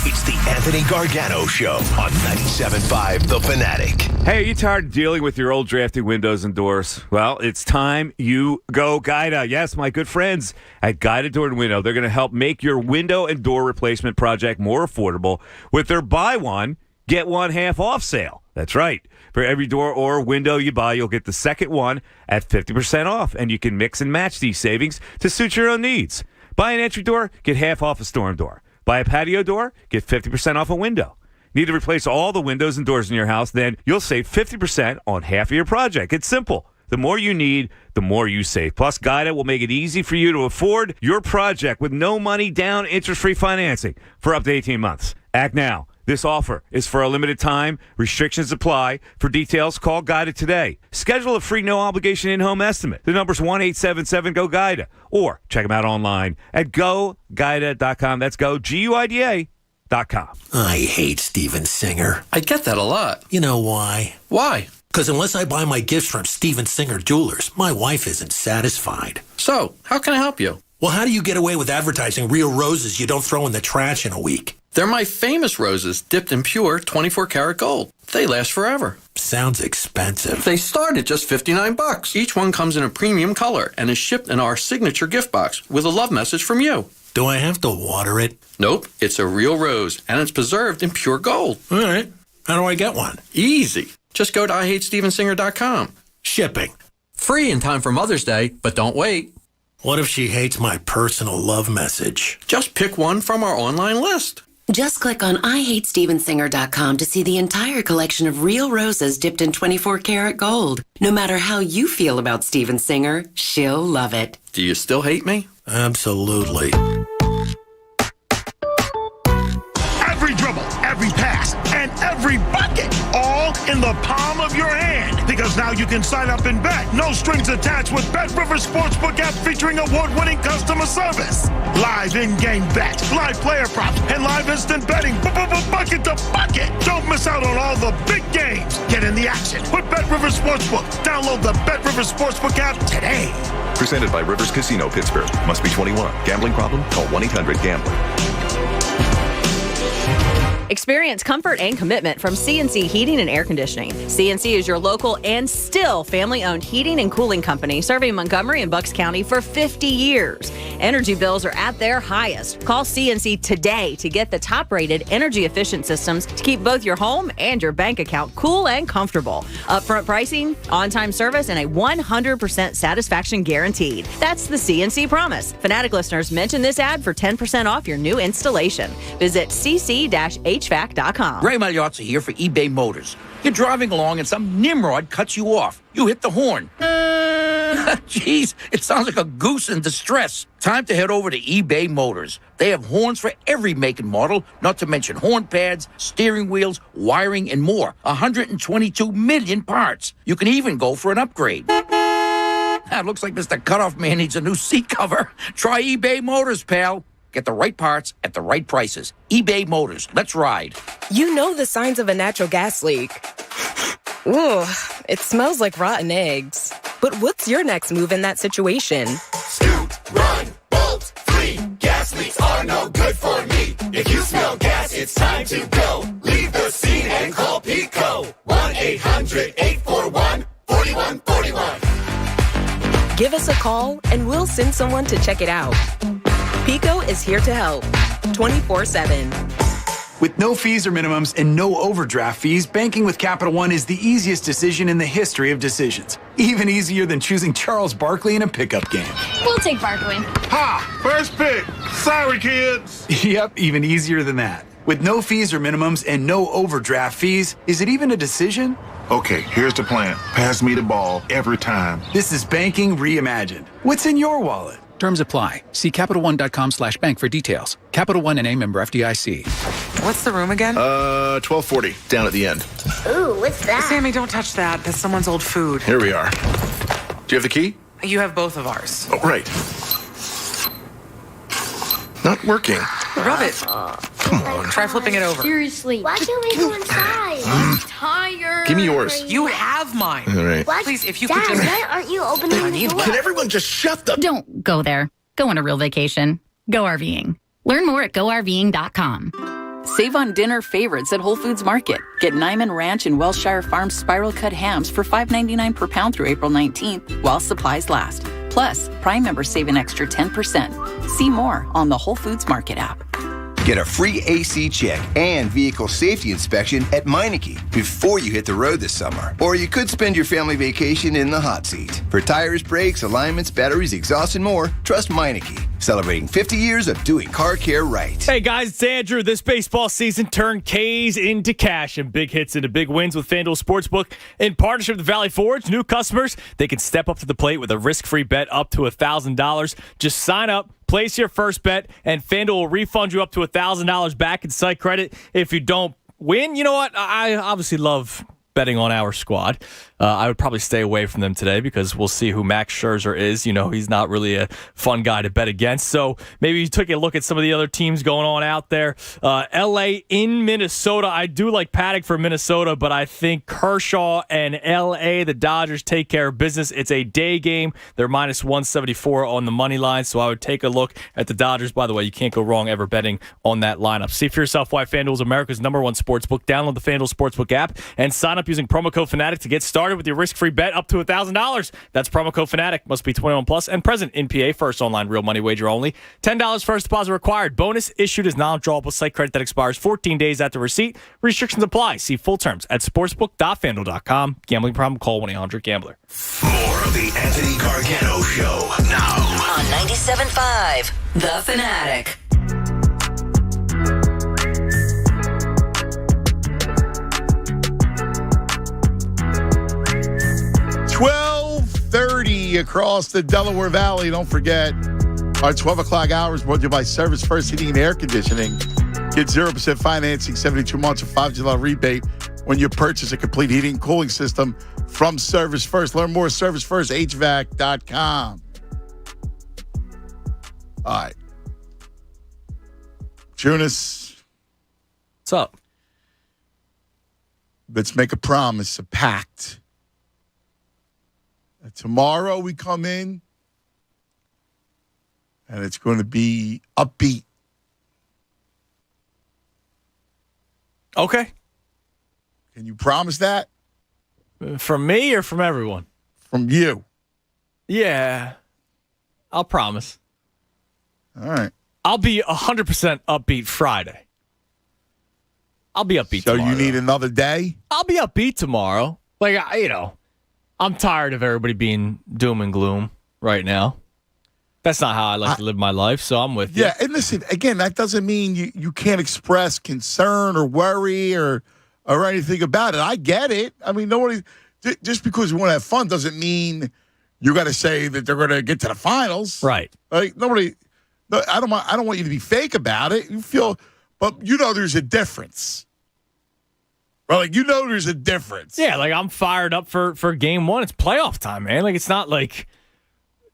It's the Anthony Gargano Show on 97.5 The Fanatic. Hey, are you tired of dealing with your old drafty windows and doors? Well, it's time you go Guida. Yes, my good friends at Guida Door and Window. They're going to help make your window and door replacement project more affordable with their buy one, get one half off sale. That's right. For every door or window you buy, you'll get the second one at 50% off, and you can mix and match these savings to suit your own needs. Buy an entry door, get half off a storm door. Buy a patio door, get 50% off a window. Need to replace all the windows and doors in your house? Then you'll save 50% on half of your project. It's simple. The more you need, the more you save. Plus, Guida will make it easy for you to afford your project with no money down, interest-free financing for up to 18 months. Act now. This offer is for a limited time. Restrictions apply. For details, call Guida today. Schedule a free no-obligation in-home estimate. The number's 1-877-GO-GUIDA. Or check them out online at GoGuida.com. That's go, GUIDA.com. I hate Steven Singer. I get that a lot. You know why? Why? Because unless I buy my gifts from Steven Singer Jewelers, my wife isn't satisfied. So, how can I help you? Well, how do you get away with advertising real roses you don't throw in the trash in a week? They're my famous roses dipped in pure 24-karat gold. They last forever. Sounds expensive. They start at just $59. Each one comes in a premium color and is shipped in our signature gift box with a love message from you. Do I have to water it? Nope, it's a real rose, and it's preserved in pure gold. All right. How do I get one? Easy. Just go to IHateStevenSinger.com. Shipping. Free in time for Mother's Day, but don't wait. What if she hates my personal love message? Just pick one from our online list. Just click on IHateStevenSinger.com to see the entire collection of real roses dipped in 24-karat gold. No matter how you feel about Steven Singer, she'll love it. Do you still hate me? Absolutely. Every dribble, every pass, and every bucket, all in the palm of your hand. Because now you can sign up and bet, no strings attached, with BetRivers Sportsbook app featuring award-winning customer service. Live in-game bets, live player props, and live instant betting, bucket to bucket. Don't miss out on all the big games. Get in the action with BetRivers Sportsbook. Download the BetRivers Sportsbook app today. Presented by Rivers Casino Pittsburgh. Must be 21. Gambling problem? Call 1-800-GAMBLER. Experience comfort and commitment from CNC Heating and Air Conditioning. CNC is your local and still family-owned heating and cooling company serving Montgomery and Bucks County for 50 years. Energy bills are at their highest. Call CNC today to get the top-rated energy-efficient systems to keep both your home and your bank account cool and comfortable. Upfront pricing, on-time service, and a 100% satisfaction guaranteed. That's the CNC promise. Fanatic listeners, mention this ad for 10% off your new installation. Visit cc-HVAC.com. Ray Magliozzi here for eBay Motors. You're driving along and some nimrod cuts you off. You hit the horn. Jeez, it sounds like a goose in distress. Time to head over to eBay Motors. They have horns for every make and model, not to mention horn pads, steering wheels, wiring, and more. 122 million parts. You can even go for an upgrade. It looks like Mr. Cutoff Man needs a new seat cover. Try eBay Motors, pal. Get the right parts at the right prices. eBay Motors. Let's ride. You know the signs of a natural gas leak. Ooh, it smells like rotten eggs. But what's your next move in that situation? Scoot, run, bolt, flee. Gas leaks are no good for me. If you smell gas, it's time to go. Leave the scene and call PECO. 1-800-841-4141. Give us a call and we'll send someone to check it out. PECO is here to help 24/7. With no fees or minimums and no overdraft fees, banking with Capital One is the easiest decision in the history of decisions. Even easier than choosing Charles Barkley in a pickup game. We'll take Barkley. Ha! First pick. Sorry, kids. Yep, even easier than that. With no fees or minimums and no overdraft fees, is it even a decision? Okay, here's the plan. Pass me the ball every time. This is banking reimagined. What's in your wallet? Terms apply. See CapitalOne.com/bank for details. Capital One and a member FDIC. What's the room again? 1240, down at the end. Ooh, what's that? Sammy, don't touch that. That's someone's old food. Here we are. Do you have the key? You have both of ours. Oh, right. Not working. Rub it. Come on. Try flipping it over. Seriously. Why can't we go inside? I'm tired. Give me yours. You have mine. All right. What? Please, if you Dad, could just... why aren't you opening the door? Can everyone just shut the... Don't go there. Go on a real vacation. Go RVing. Learn more at GoRVing.com. Save on dinner favorites at Whole Foods Market. Get Nyman Ranch and Welshire Farms spiral cut hams for $5.99 per pound through April 19th while supplies last. Plus, Prime members save an extra 10%. See more on the Whole Foods Market app. Get a free AC check and vehicle safety inspection at Meineke before you hit the road this summer. Or you could spend your family vacation in the hot seat. For tires, brakes, alignments, batteries, exhaust, and more, trust Meineke. Celebrating 50 years of doing car care right. Hey guys, it's Andrew. This baseball season turned K's into cash and big hits into big wins with FanDuel Sportsbook. In partnership with Valley Forge, new customers, they can step up to the plate with a risk-free bet up to $1,000. Just sign up, place your first bet, and FanDuel will refund you up to $1,000 back in site credit if you don't win. You know what? I obviously love betting on our squad. I would probably stay away from them today because we'll see who Max Scherzer is. You know, he's not really a fun guy to bet against. So maybe you took a look at some of the other teams going on out there. L.A. in Minnesota. I do like Paddock for Minnesota, but I think Kershaw and L.A., the Dodgers, take care of business. It's a day game. They're minus 174 on the money line, so I would take a look at the Dodgers. By the way, you can't go wrong ever betting on that lineup. See for yourself why FanDuel is America's #1 sportsbook. Download the FanDuel Sportsbook app and sign up using promo code Fanatic to get started with your risk-free bet up to $1,000. That's promo code Fanatic. Must be 21 plus and present in PA. First online real money wager only. $10 first deposit required. Bonus issued as non-withdrawable site credit that expires 14 days after receipt. Restrictions apply. See full terms at sportsbook.fanduel.com. Gambling problem? Call 1-800-GAMBLER. More of the Anthony Gargano Show now on 97.5 The Fanatic. $12.30 across the Delaware Valley. Don't forget, our 12 o'clock hours brought to you by Service First Heating and Air Conditioning. Get 0% financing, 72 months, a $5 rebate when you purchase a complete heating and cooling system from Service First. Learn more at ServiceFirstHVAC.com. All right. Jonas. What's up? Let's make a promise, a pact. Tomorrow we come in, and it's going to be upbeat. Okay. Can you promise that? From me or from everyone? From you. Yeah. I'll promise. All right. I'll be 100% upbeat Friday. I'll be upbeat tomorrow. So you need another day? I'll be upbeat tomorrow. Like, I'm tired of everybody being doom and gloom right now. That's not how I like to live my life, so I'm with you. Yeah, and listen, again, that doesn't mean you can't express concern or worry or anything about it. I get it. I mean, nobody, just because we want to have fun doesn't mean you got to say that they're going to get to the finals. Right. Like, I don't want you to be fake about it. You feel, but there's a difference. Right, like, there's a difference. Yeah, like, I'm fired up for game one. It's playoff time, man. Like, it's not like,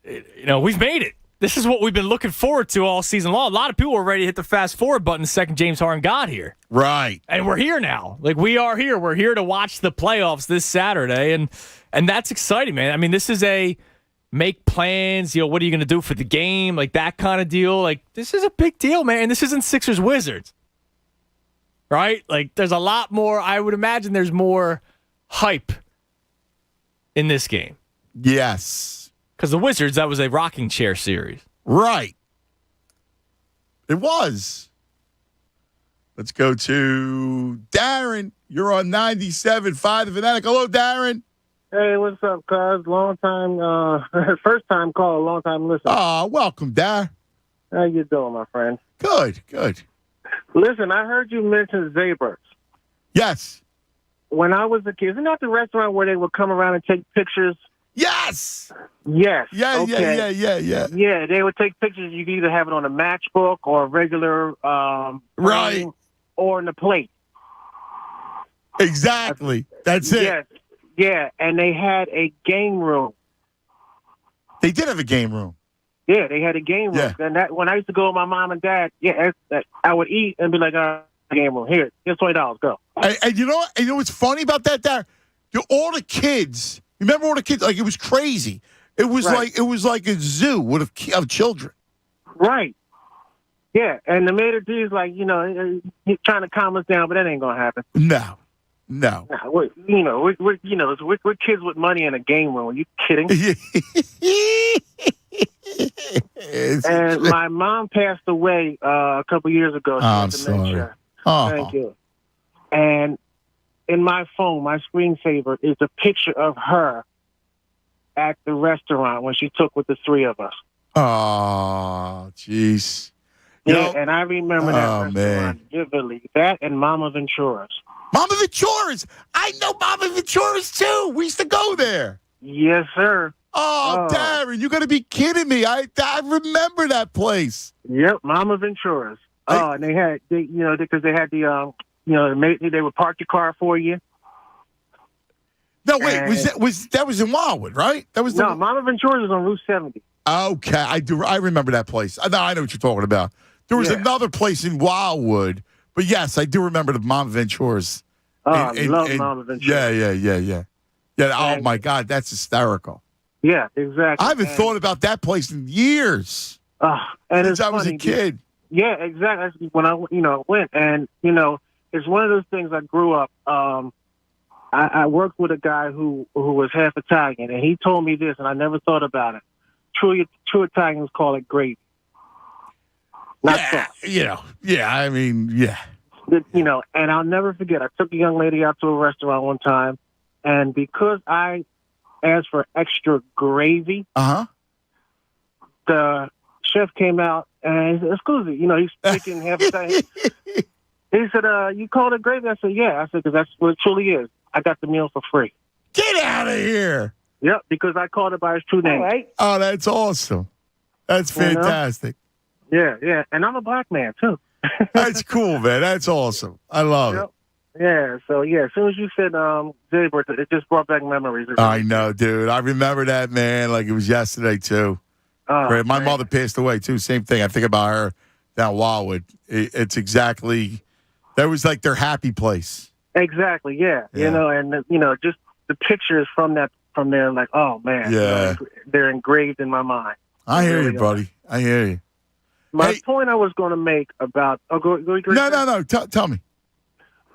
we've made it. This is what we've been looking forward to all season long. A lot of people were ready to hit the fast forward button the second James Harden got here. Right. And we're here now. Like, we are here. We're here to watch the playoffs this Saturday, and that's exciting, man. I mean, this is a make plans, what are you going to do for the game, like that kind of deal. Like, this is a big deal, man. And this isn't Sixers-Wizards. Right? Like, there's a lot more. I would imagine there's more hype in this game. Yes. Because the Wizards, that was a rocking chair series. Right. It was. Let's go to Darren. You're on 97.5 The Fanatic. Hello, Darren. Hey, what's up, cuz? Long time, first time call, long time listener. Oh, welcome, Darren. How you doing, my friend? Good. Listen, I heard you mention Zaber's. Yes. When I was a kid, isn't that the restaurant where they would come around and take pictures? Yes. Yes. Yeah, okay. Yeah, they would take pictures. You could either have it on a matchbook or a regular right, or in the plate. Exactly. That's it. Yes. Yeah, and they had a game room. They did have a game room. Yeah, they had a game room. Yeah. And that when I used to go with my mom and dad, I would eat and be like, game room. Here's $20, go. And you know what's funny about that, Darren? All the kids, remember all the kids, like, it was crazy. It was like a zoo of children. Right. Yeah, and the maitre d's like, he's trying to calm us down, but that ain't gonna happen. No. We're kids with money in a game room. Are you kidding? And my mom passed away a couple years ago. I'm sorry. Oh. Thank you. And in my phone, my screensaver is a picture of her at the restaurant when she took with the three of us. Oh, jeez. And I remember that restaurant vividly. That and Mama Ventura's. Mama Ventura's! I know Mama Ventura's, too. We used to go there. Yes, sir. Oh, Darren, you got to be kidding me. I remember that place. Yep, Mama Ventura's. And they had, because they had the, they would park your car for you. No, wait. That was in Wildwood, right? That was No, Mama Ventura's is on Route 70. Okay, I remember that place. I know what you're talking about. There was another place in Wildwood, but yes, I do remember the Mama Ventura's. Oh, I love Mama Ventura. Yeah. Oh my God, that's hysterical. Yeah, exactly. I haven't thought about that place in years. And since I was a kid. Yeah, exactly. That's when I went, and it's one of those things. I grew up. I worked with a guy who was half Italian, and he told me this, and I never thought about it. True Italians call it gravy. Not sauce. I mean, yeah. And I'll never forget, I took a young lady out to a restaurant one time, and because I asked for extra gravy, the chef came out and he said, excuse me, he's speaking half Italian. He said, you called it gravy? I said, yeah. I said, because that's what it truly is. I got the meal for free. Get out of here. Yep, because I called it by his true name. Right. Oh, that's awesome. That's fantastic. Yeah. And I'm a black man, too. That's cool, man. That's awesome. I love it. Yeah, so as soon as you said Jaybird, it just brought back memories. I know, dude. I remember that, man, like it was yesterday, too. My mother passed away, too. Same thing. I think about her down Wildwood. It's exactly, that was like their happy place. Exactly, yeah. And, just the pictures from there, like, oh, man. Yeah. They're engraved in my mind. I hear you, buddy. I hear you. My point I was going to make about... Oh, go. No. Tell me.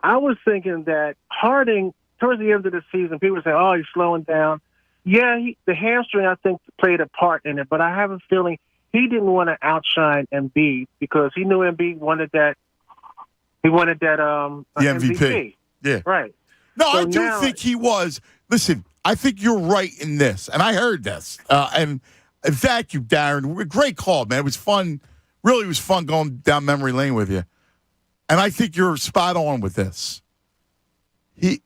I was thinking that Harding, towards the end of the season, people say, oh, he's slowing down. Yeah, the hamstring, I think, played a part in it, but I have a feeling he didn't want to outshine Embiid because he knew Embiid wanted that. He wanted that the MVP. Yeah. Right. No, so I do think he was. Listen, I think you're right in this, and I heard this. And thank you, Darren. Great call, man. It was fun. Really was fun going down memory lane with you. And I think you're spot on with this. He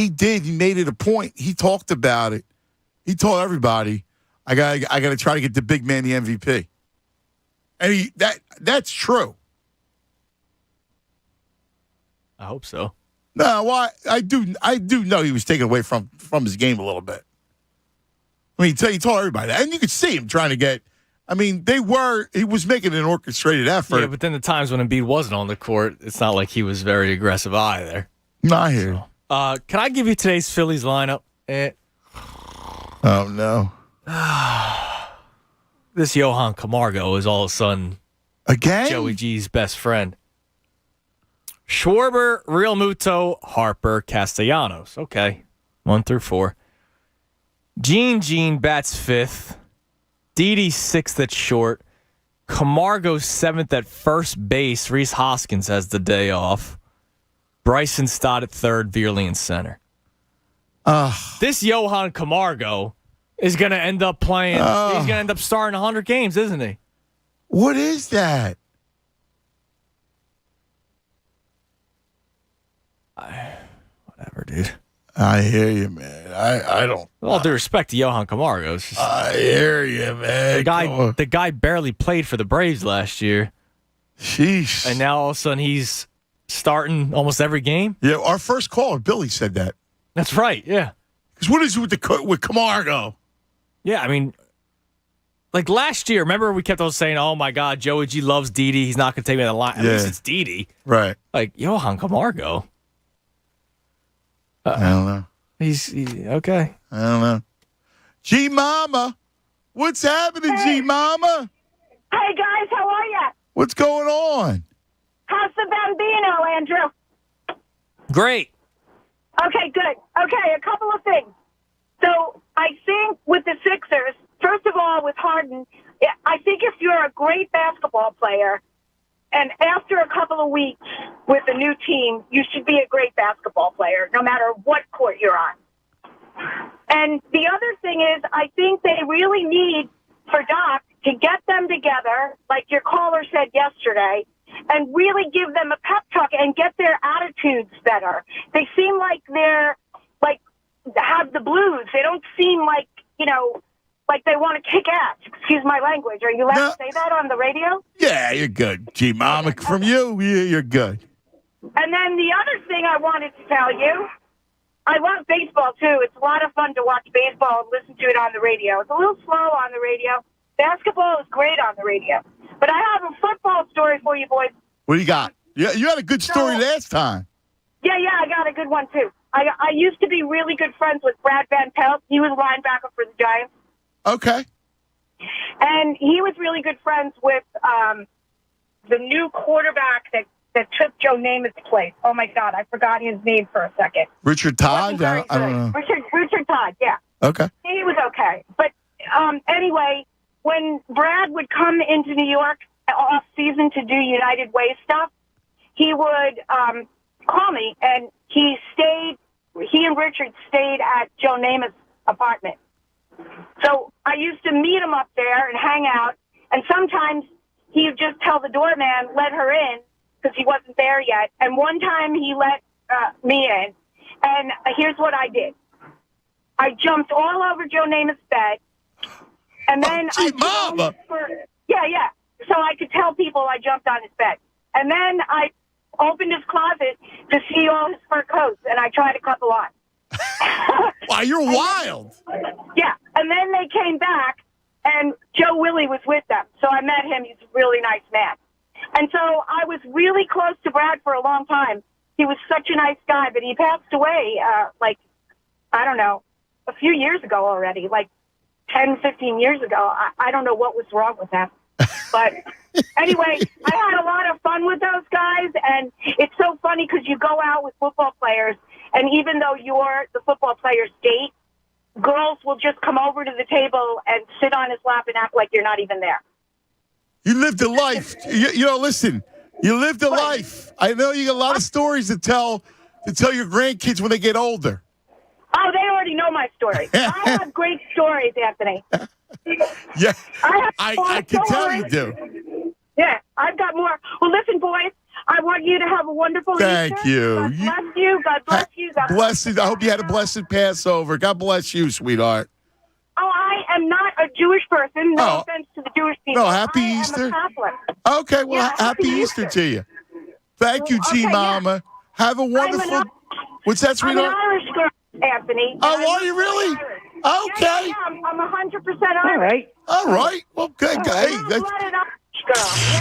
did. He made it a point. He talked about it. He told everybody, I got to try to get the big man the MVP. And that's true. I hope so. No, well, I do know he was taken away from his game a little bit. I mean, he told everybody that. And you could see him trying to get, I mean, he was making an orchestrated effort. Yeah, but then the times when Embiid wasn't on the court, it's not like he was very aggressive either. No, I hear you. Can I give you today's Phillies lineup? Oh, no. This Johan Camargo is all of a sudden again Joey G's best friend. Schwarber, Real Muto, Harper, Castellanos. Okay. 1 through 4. Gene bats 5th. Didi 6th at short. Camargo 7th at first base. Rhys Hoskins has the day off. Bryson Stott at 3rd. Veerley in center. This Johan Camargo is going to end up playing. He's going to end up starting 100 games, isn't he? What is that? Whatever, dude. I hear you, man. I don't. With all due respect to Johan Camargo. I hear you, man. The guy barely played for the Braves last year. Sheesh. And now all of a sudden he's starting almost every game. Yeah, our first caller, Billy, said that. That's right, yeah. Because what is it with Camargo? Yeah, I mean, like last year, remember we kept on saying, oh my God, Joey G loves Didi. He's not going to take me to the line. At least it's Didi. Right. Like, Johan Camargo. I don't know. He's okay. I don't know. G-Mama. What's happening, G-Mama? Hey, guys, how are you? What's going on? How's the Bambino, Andrew? Great. Okay, good. Okay, a couple of things. So I think with the Sixers, first of all, with Harden, I think if you're a great basketball player, and after a couple of weeks with a new team, you should be a great basketball player, no matter what court you're on. And the other thing is, I think they really need for Doc to get them together, like your caller said yesterday, and really give them a pep talk and get their attitudes better. They seem like they're, like, have the blues. They don't seem like, like they want to kick ass. Excuse my language. Are you allowed to say that on the radio? Yeah, you're good. G-Mama, from you, you're good. And then the other thing I wanted to tell you I love baseball, too. It's a lot of fun to watch baseball and listen to it on the radio. It's a little slow on the radio. Basketball is great on the radio. But I have a football story for you, boys. What do you got? Yeah, you had a good story last time. Yeah, I got a good one, too. I used to be really good friends with Brad Van Pelt. He was a linebacker for the Giants. Okay. And he was really good friends with the new quarterback that took Joe Namath's place. Oh, my God, I forgot his name for a second. Richard Todd? I don't know. Richard Todd, yeah. Okay. He was okay. But anyway, when Brad would come into New York off-season to do United Way stuff, he would call me, and he and Richard stayed at Joe Namath's apartment. So I used to meet him up there and hang out, and sometimes he would just tell the doorman, let her in, because he wasn't there yet. And one time he let me in, and here's what I did. I jumped all over Joe Namath's bed, and then Mama! Yeah. So I could tell people I jumped on his bed. And then I opened his closet to see all his fur coats, and I tried a couple on. Wow, you're wild. Yeah, and then they came back, and Joe Willie was with them. So I met him. He's a really nice man. And so I was really close to Brad for a long time. He was such a nice guy, but he passed away, I don't know, a few years ago already, like 10, 15 years ago. I don't know what was wrong with him. But anyway, I had a lot of fun with those guys, and it's so funny because you go out with football players, and even though you're the football player's date, girls will just come over to the table and sit on his lap and act like you're not even there. You lived a life. Listen, you lived a life. I know you got a lot of stories to tell your grandkids when they get older. Oh, they already know my story. I have great stories, Anthony. Yeah, I can tell you do. Yeah, I've got more. Well, listen, boys, I want you to have a wonderful Thank Easter. you. God bless you. God bless you. God bless you. I hope you had a blessed Passover. God bless you, sweetheart. Oh, I am not a Jewish person. No offense to the Jewish people. No, happy I Easter. am a Catholic. Okay, well, happy Easter to you. Thank you, G-Mama. Yeah. Have a wonderful... What's that, sweetheart? I'm an Irish girl, Anthony. Oh, are you really? Okay. Yeah, I'm 100% Irish. All right. Well, good. Hey,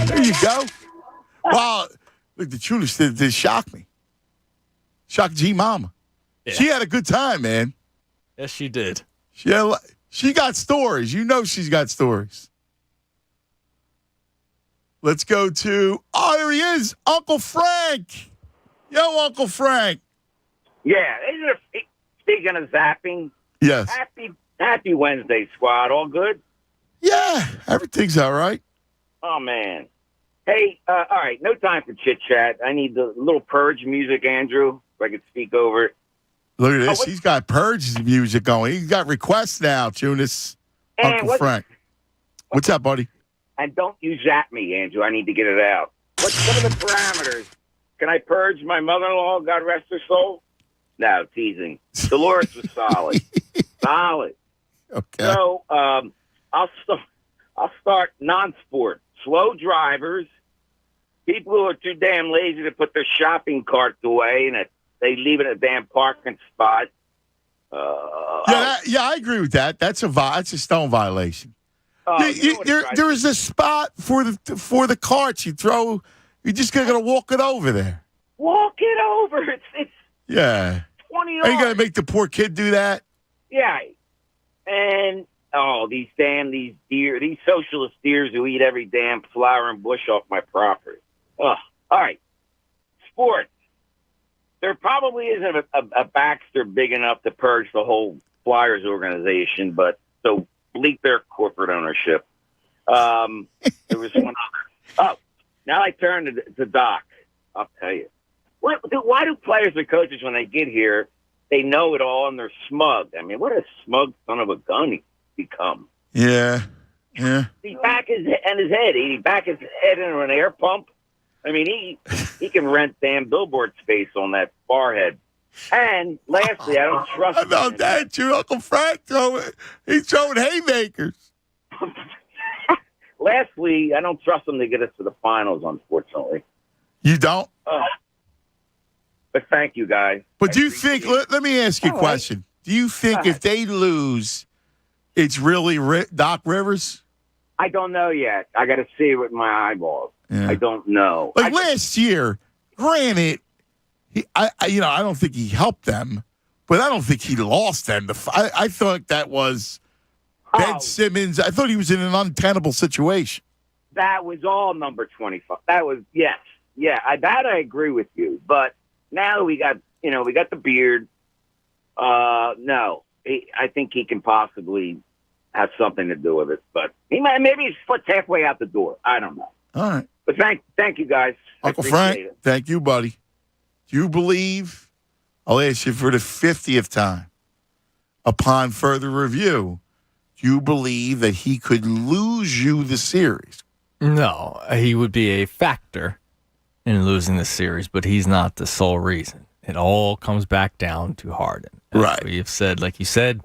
there you go. Wow. Look, the Chulish did shock me. Shocked G-Mama. Yeah. She had a good time, man. Yes, she did. She got stories. You know she's got stories. Let's go to, here he is, Uncle Frank. Yo, Uncle Frank. Yeah. Speaking of zapping. Yes. Happy Wednesday, squad. All good? Yeah, everything's all right. Oh, man. Hey, all right, no time for chit-chat. I need the little Purge music, Andrew, if I could speak over it. Look at this. He's got Purge music going. He's got requests now, Tunis. Uncle Frank. What's up, buddy? And don't you zap me, Andrew. I need to get it out. What are the parameters? Can I purge my mother-in-law, God rest her soul? No, teasing. Dolores was solid. Solid. Okay. So I'll start non-sport. Slow drivers, people who are too damn lazy to put their shopping carts away and they leave it at a damn parking spot. I agree with that. That's a stone violation. There is a spot for the carts. You're just gonna walk it over there. Walk it over. It's yeah. 20 yards. Are you gonna make the poor kid do that? Yeah. And these socialist deers who eat every damn flower and bush off my property. All right. Sports. There probably isn't a Baxter big enough to purge the whole Flyers organization, but so bleep their corporate ownership. There was one other. Now I turn to Doc. I'll tell you. Why do players and coaches, when they get here, they know it all and they're smug? I mean, what a smug son of a gun he become. Yeah. He back his head. He back his head into an air pump. I mean, he can rent damn billboard space on that forehead. And lastly, I don't trust him. About that, your Uncle Frank he's throwing haymakers. Lastly, I don't trust him to get us to the finals, unfortunately. You don't? But thank you, guys. But do you think? Let me ask you a question. Do you think if they lose, it's really Doc Rivers? I don't know yet. I got to see it with my eyeballs. Yeah. I don't know. Like last year, granted, I don't think he helped them, but I don't think he lost them. I thought that was Ben Simmons. I thought he was in an untenable situation. That was all number 25. That was, yes. Yeah, I agree with you. But now we got the beard. No, I think he can possibly have something to do with it. But maybe his foot's halfway out the door. I don't know. All right. But thank you, guys. Uncle Frank, thank you, buddy. Do you believe, I'll ask you for the 50th time, upon further review, do you believe that he could lose you the series? No, he would be a factor in losing the series, but he's not the sole reason. It all comes back down to Harden. Right. We have said, like you said,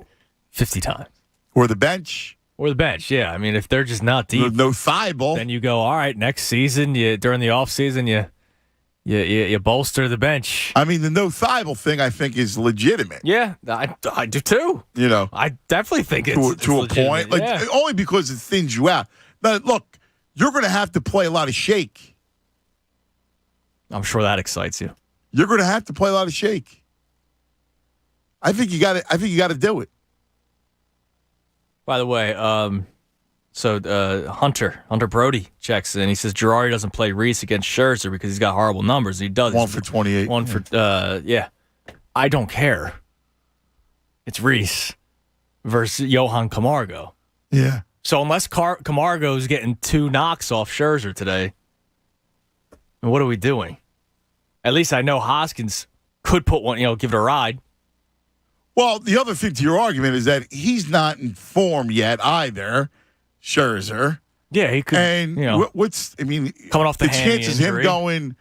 50 times. Or the bench. Or the bench, yeah. I mean, if they're just not deep, no Thibault, then you go, all right, next season, during the offseason, you bolster the bench. I mean, the no Thibault thing, I think, is legitimate. Yeah, I do too. I definitely think it's to a point, only because it thins you out. Now, look, you're going to have to play a lot of shake. I'm sure that excites you. You're going to have to play a lot of shake. I think you got to do it. By the way, Hunter Brody checks in. He says Girardi doesn't play Reese against Scherzer because he's got horrible numbers. He does. 1 for 28. Yeah. I don't care. It's Reese versus Johan Camargo. Yeah. So unless Camargo's getting 2 knocks off Scherzer today, what are we doing? At least I know Hoskins could put one, give it a ride. Well, the other thing to your argument is that he's not in form yet either, Scherzer. Yeah, he could. And coming off the chances of him injury. going,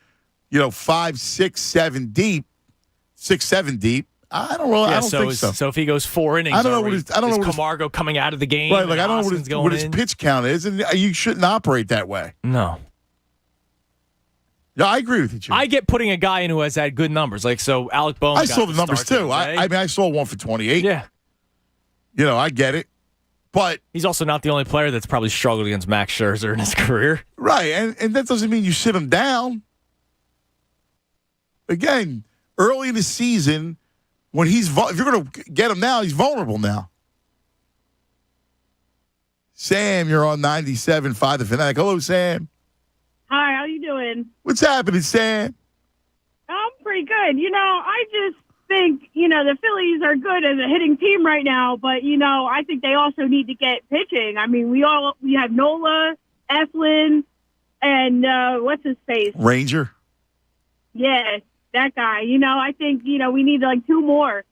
5, 6, 7 deep, 6, 7 deep. I don't really. I don't think so. So if he goes 4 innings, I don't know what is Camargo coming out of the game. Right, like I don't know what his pitch count is, and you shouldn't operate that way. No. Yeah, I agree with you, Jim. I get putting a guy in who has had good numbers. Like, so Alec Boehm. I saw the numbers too. I saw 1 for 28. Yeah. I get it. But he's also not the only player that's probably struggled against Max Scherzer in his career. Right. And that doesn't mean you sit him down. Again, early in the season, when if you're going to get him now, he's vulnerable now. Sam, you're on 97.5 The Fanatic. Hello, Sam. Hi, how you doing? What's happening, Sam? I'm pretty good. I just think, the Phillies are good as a hitting team right now, but, I think they also need to get pitching. I mean, we have Nola, Eflin, and what's his face? Ranger? Yeah, that guy. I think, we need like 2 more.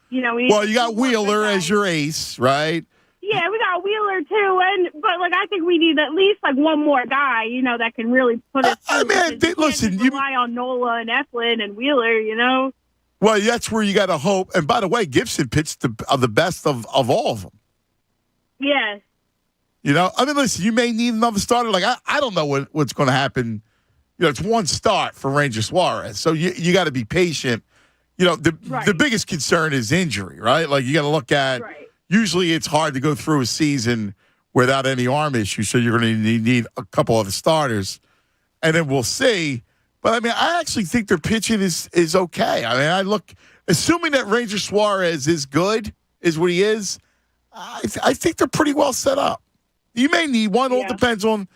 You got Wheeler as your ace, right? Yeah, we got Wheeler too, but I think we need at least 1 more guy, that can really put us. Listen, you rely on Nola and Eflin and Wheeler, Well, that's where you got to hope. And by the way, Gibson pitched the best of all of them. Yes. Listen, you may need another starter. I don't know what's going to happen. It's 1 start for Ranger Suarez, so you got to be patient. The biggest concern is injury, right? You got to look at. Right. Usually it's hard to go through a season without any arm issues, so you're going to need a couple of the starters, and then we'll see. But, I actually think their pitching is okay. Assuming that Ranger Suarez is good, is what he is, I think they're pretty well set up. You may need one. It all depends on,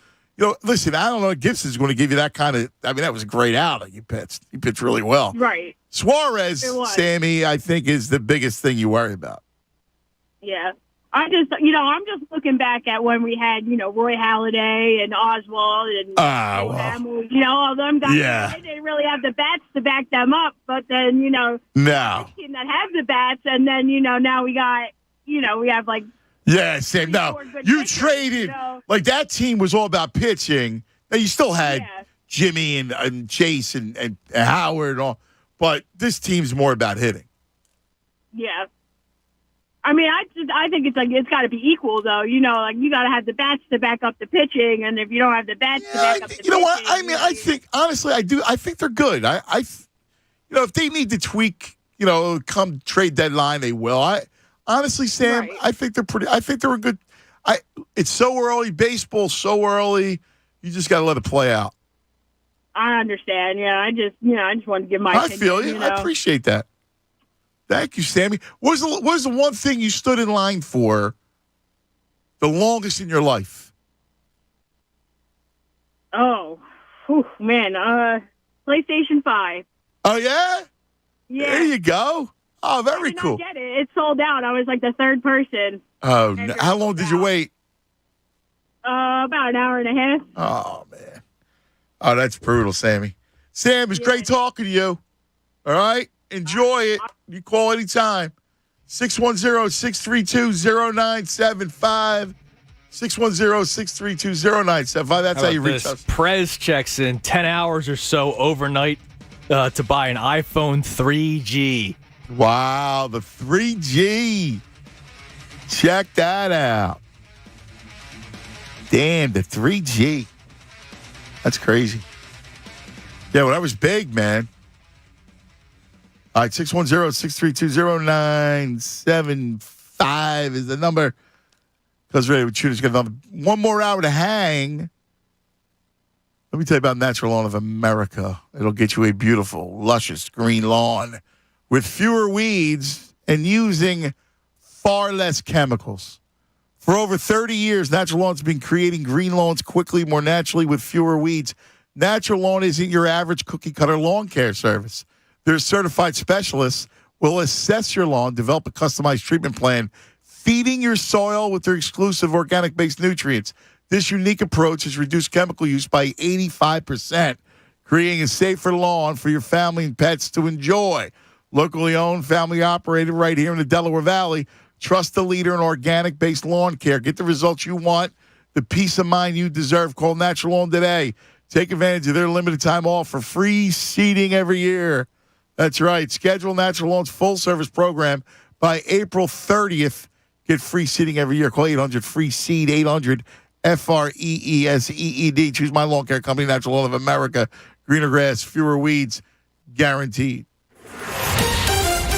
listen, I don't know if Gibson's going to give you that kind of, that was a great outing you pitched. He pitched really well. Right. Suarez, Sammy, I think is the biggest thing you worry about. Yeah. I'm just looking back at when we had, Roy Halladay and Oswald and Hamill, all them guys. Yeah. They didn't really have the bats to back them up, but then, no. The team that have the bats, and then, now we got, we have yeah, Sam. No, you traded that team was all about pitching. Now you still had Jimmy and Chase and Howard and all, but this team's more about hitting. Yeah. I think it's got to be equal, though. You got to have the bats to back up the pitching, and if you don't have the bats to back up the pitching. I think, honestly, I do. I think they're good. if they need to tweak, come trade deadline, they will. Honestly, Sam, I think they're a good. It's so early, baseball so early. You just got to let it play out. I understand. Yeah, I just wanted to give my opinion. I feel you. I appreciate that. Thank you, Sammy. What was the one thing you stood in line for the longest in your life? Oh, man. PlayStation 5. Oh, yeah? Yeah. There you go. Oh, very cool. I get it. It sold out. I was like the third person. Oh, how long did you wait? About an hour and a half. Oh, man. Oh, that's brutal, Sammy. Sam, it's great talking to you. All right? Enjoy it. You call anytime. 610-632-0975. 610-632-0975. That's how you reach us. Prez checks in 10 hours or so overnight to buy an iPhone 3G. Wow, the 3G. Check that out. Damn, the 3G. That's crazy. Yeah, well, that was big, man. All right, 610-632-0975 is the number. Because Ray Tuna's got another one more hour to hang. Let me tell you about Natural Lawn of America. It'll get you a beautiful, luscious green lawn with fewer weeds and using far less chemicals. For over 30 years, Natural Lawn's been creating green lawns quickly, more naturally, with fewer weeds. Natural Lawn isn't your average cookie-cutter lawn care service. Their certified specialists will assess your lawn, develop a customized treatment plan, feeding your soil with their exclusive organic-based nutrients. This unique approach has reduced chemical use by 85%, creating a safer lawn for your family and pets to enjoy. Locally owned, family operated right here in the Delaware Valley. Trust the leader in organic-based lawn care. Get the results you want, the peace of mind you deserve. Call Natural Lawn today. Take advantage of their limited time offer, free seeding every year. That's right. Schedule Natural Lawn's full-service program by April 30th. Get free seeding every year. Call 800-FREE-SEED, 800-FREESEED. Choose my lawn care company, Natural Lawn of America. Greener grass, fewer weeds, guaranteed.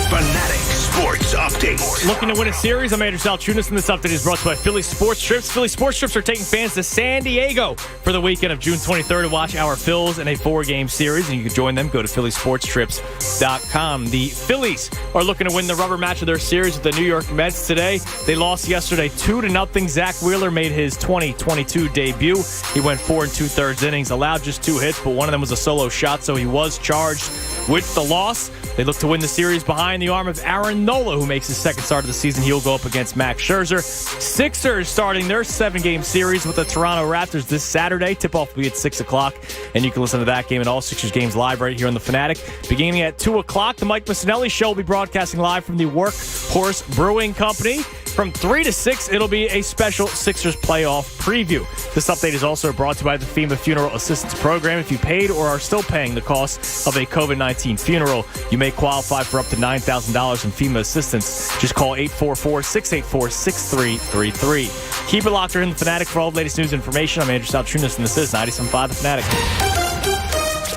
Fanatic Sports Update. Looking to win a series? I'm Andrew Salchunas, and this update is brought to you by Philly Sports Trips. Philly Sports Trips are taking fans to San Diego for the weekend of June 23rd to watch our Phils in a 4-game series, and you can join them. Go to phillysportstrips.com. The Phillies are looking to win the rubber match of their series with the New York Mets today. They lost yesterday 2-0. Zach Wheeler made his 2022 debut. He went 4 2/3 innings, allowed just 2 hits, but one of them was a solo shot, so he was charged with the loss. They look to win the series behind the arm of Aaron Nola, who makes his second start of the season. He'll go up against Max Scherzer. Sixers starting their 7-game series with the Toronto Raptors this Saturday. Tip-off will be at 6 o'clock, and you can listen to that game and all Sixers games live right here on The Fanatic. Beginning at 2 o'clock, the Mike Missinelli Show will be broadcasting live from the Workhorse Brewing Company. From 3 to 6, it'll be a special Sixers playoff preview. This update is also brought to you by the FEMA Funeral Assistance Program. If you paid or are still paying the cost of a COVID-19 funeral, you may qualify for up to $9,000 in FEMA assistance. Just call 844-684-6333. Keep it locked in The Fanatic for all the latest news and information. I'm Andrew Salchunas, and this is 97.5 The Fanatic.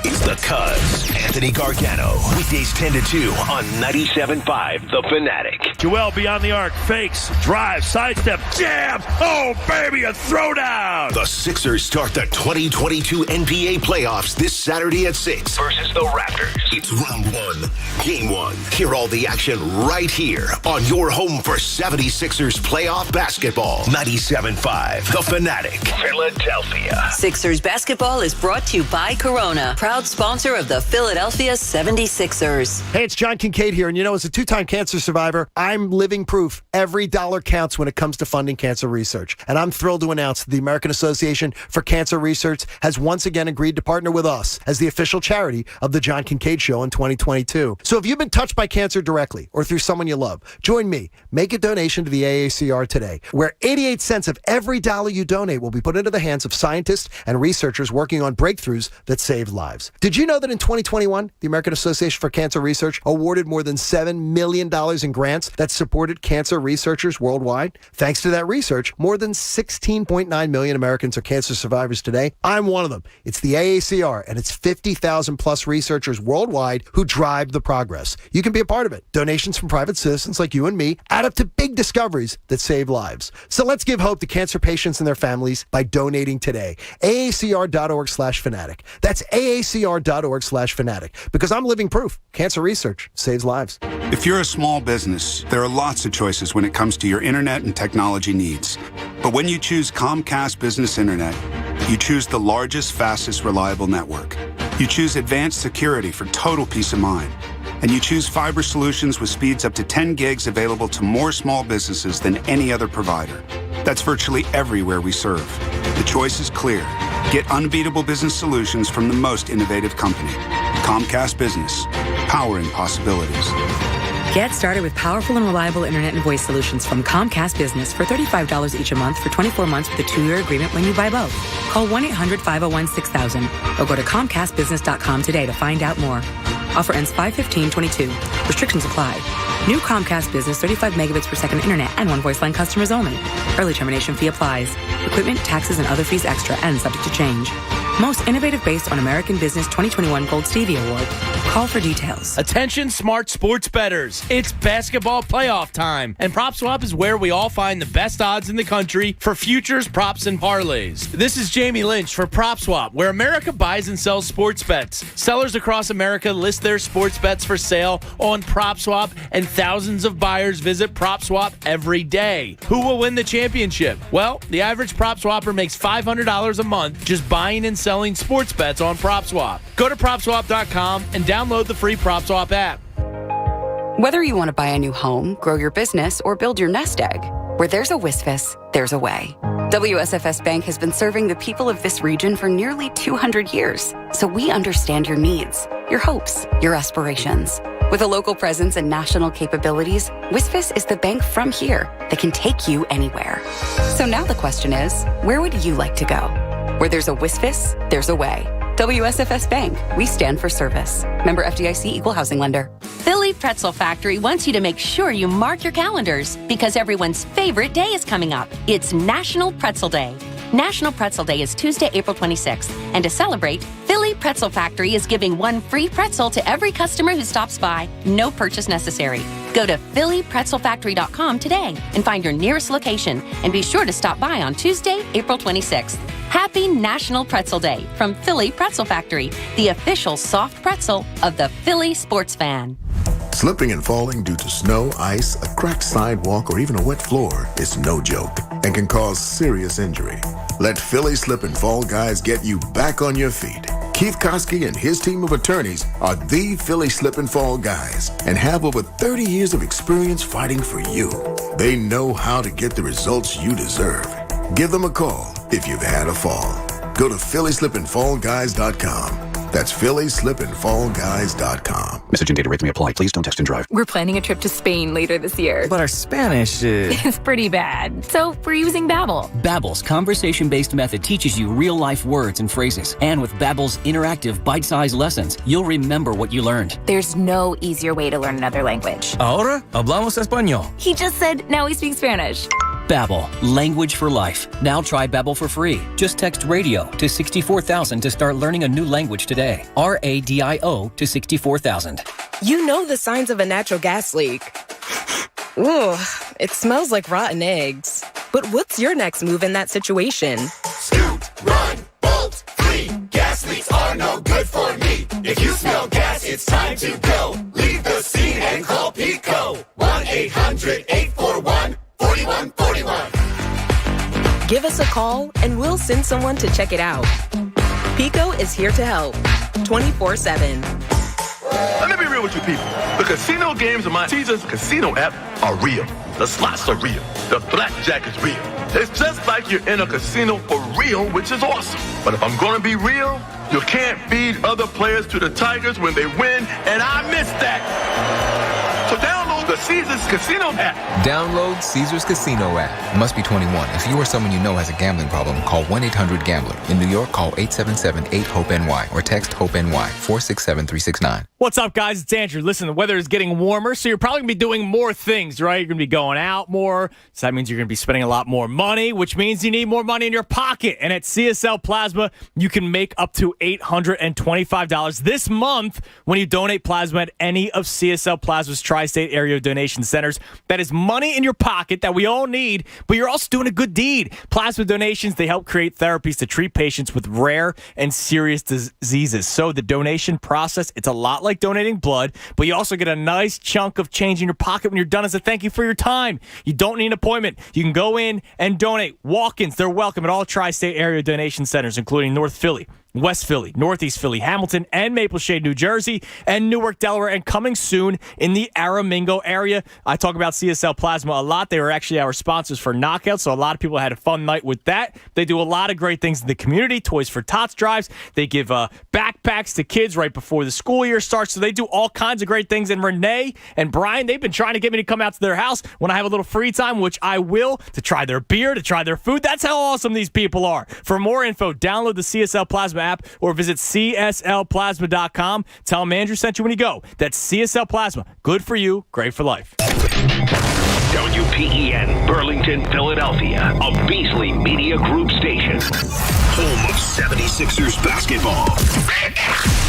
It's the Cuz, Anthony Gargano. Weekdays 10 to 2 on 97.5 The Fanatic. Joel beyond the arc, fakes, drive, sidestep, jam. Oh, baby, a throwdown. The Sixers start the 2022 NBA playoffs this Saturday at 6 versus the Raptors. It's round 1, game 1. Hear all the action right here on your home for 76ers playoff basketball. 97.5 The Fanatic, Philadelphia. Sixers basketball is brought to you by Corona, proud sponsor of the Philadelphia 76ers. Hey, it's John Kincaid here, and as a 2-time cancer survivor, I'm living proof every dollar counts when it comes to funding cancer research. And I'm thrilled to announce that the American Association for Cancer Research has once again agreed to partner with us as the official charity of the John Kincaid Show in 2022. So if you've been touched by cancer directly or through someone you love, join me. Make a donation to the AACR today, where 88 cents of every dollar you donate will be put into the hands of scientists and researchers working on breakthroughs that save lives. lives. Did you know that in 2021, the American Association for Cancer Research awarded more than $7 million in grants that supported cancer researchers worldwide? Thanks to that research, more than 16.9 million Americans are cancer survivors today. I'm one of them. It's the AACR, and it's 50,000 plus researchers worldwide who drive the progress. You can be a part of it. Donations from private citizens like you and me add up to big discoveries that save lives. So let's give hope to cancer patients and their families by donating today. AACR.org/fanatic. That's AACR.org/fanatic. Because I'm living proof. Cancer research saves lives. If you're a small business, there are lots of choices when it comes to your internet and technology needs. But when you choose Comcast Business Internet, you choose the largest, fastest, reliable network. You choose advanced security for total peace of mind. And you choose fiber solutions with speeds up to 10 gigs available to more small businesses than any other provider. That's virtually everywhere we serve. The choice is clear. Get unbeatable business solutions from the most innovative company. Comcast Business, powering possibilities. Get started with powerful and reliable internet and voice solutions from Comcast Business for $35 each a month for 24 months with a 2-year agreement when you buy both. Call 1-800-501-6000 or go to ComcastBusiness.com today to find out more. Offer ends 5/15/22. Restrictions apply. New Comcast Business 35 megabits per second internet and one voice line customers only. Early termination fee applies. Equipment, taxes, and other fees extra and subject to change. Most innovative based on American Business 2021 Gold Stevie Award. Call for details. Attention smart sports bettors. It's basketball playoff time, and PropSwap is where we all find the best odds in the country for futures, props, and parlays. This is Jamie Lynch for PropSwap, where America buys and sells sports bets. Sellers across America list their sports bets for sale on PropSwap, and thousands of buyers visit PropSwap every day. Who will win the championship? Well, the average PropSwapper makes $500 a month just buying and selling sports bets on PropSwap. Go to PropSwap.com and download the free PropSwap app. Whether you want to buy a new home, grow your business, or build your nest egg, where there's a WSFS, there's a way. WSFS Bank has been serving the people of this region for nearly 200 years, so we understand your needs, your hopes, your aspirations. With a local presence and national capabilities, WSFS is the bank from here that can take you anywhere. So now the question is, where would you like to go? Where there's a WSFS, there's a way. WSFS Bank. We stand for service. Member FDIC Equal Housing Lender. Philly Pretzel Factory wants you to make sure you mark your calendars because everyone's favorite day is coming up. It's National Pretzel Day. National Pretzel Day is Tuesday, April 26th. And to celebrate, Philly Pretzel Factory is giving one free pretzel to every customer who stops by. No purchase necessary. Go to phillypretzelfactory.com today and find your nearest location. And be sure to stop by on Tuesday, April 26th. Happy National Pretzel Day from Philly Pretzel Factory, the official soft pretzel of the Philly sports fan. Slipping and falling due to snow, ice, a cracked sidewalk, or even a wet floor is no joke and can cause serious injury. Let Philly Slip and Fall Guys get you back on your feet. Keith Koski and his team of attorneys are the Philly Slip and Fall Guys and have over 30 years of experience fighting for you. They know how to get the results you deserve. Give them a call if you've had a fall. Go to phillyslipandfallguys.com. That's phillyslipandfallguys.com. Message and data rates may apply. Please don't text and drive. We're planning a trip to Spain later this year. But our Spanish is pretty bad. So we're using Babbel. Babbel's conversation-based method teaches you real-life words and phrases. And with Babbel's interactive, bite-sized lessons, you'll remember what you learned. There's no easier way to learn another language. Ahora hablamos español. He just said now we speak Spanish. Babbel, language for life. Now try Babbel for free. Just text radio to 64,000 to start learning a new language today. RADIO to 64,000. You know the signs of a natural gas leak. Ooh, it smells like rotten eggs. But what's your next move in that situation? Scoot, run, bolt, flee. Gas leaks are no good for me. If you smell gas, it's time to go. Leave the scene and call Pico. 1-800-841-4141. Give us a call and we'll send someone to check it out. Pico is here to help 24/7. Let me be real with you people. The casino games on my Caesars Casino app are real. The slots are real. The blackjack is real. It's just like you're in a casino for real, which is awesome. But if I'm going to be real, you can't feed other players to the Tigers when they win, and I miss that. So download the Caesars Casino app. Download Caesars Casino app. Must be 21. If you or someone you know has a gambling problem, call 1-800-GAMBLER. In New York, call 877-8-HOPE-NY or text HOPE-NY 467-369. What's up, guys? It's Andrew. Listen, the weather is getting warmer, so you're probably going to be doing more things, right? You're going to be going out more, so that means you're going to be spending a lot more money, which means you need more money in your pocket. And at CSL Plasma, you can make up to $825 this month when you donate plasma at any of CSL Plasma's tri-state area donation centers. That is money in your pocket that we all need, but you're also doing a good deed. Plasma donations, they help create therapies to treat patients with rare and serious diseases. So the donation process, it's a lot like donating blood, but you also get a nice chunk of change in your pocket when you're done as a thank you for your time. You don't need an appointment. You can go in and donate. Walk-ins, they're welcome at all tri-state area donation centers, including North Philly, West Philly, Northeast Philly, Hamilton, and Maple Shade, New Jersey, and Newark, Delaware, and coming soon in the Aramingo area. I talk about CSL Plasma a lot. They were actually our sponsors for Knockout, so a lot of people had a fun night with that. They do a lot of great things in the community, Toys for Tots drives. They give backpacks to kids right before the school year starts, so they do all kinds of great things. And Renee and Brian, they've been trying to get me to come out to their house when I have a little free time, which I will, to try their beer, to try their food. That's how awesome these people are. For more info, download the CSL Plasma app or visit cslplasma.com. Tell them Andrew sent you when you go. That's CSL Plasma. Good for you, great for life. WPEN, Burlington, Philadelphia, a Beasley Media Group station. Home of 76ers basketball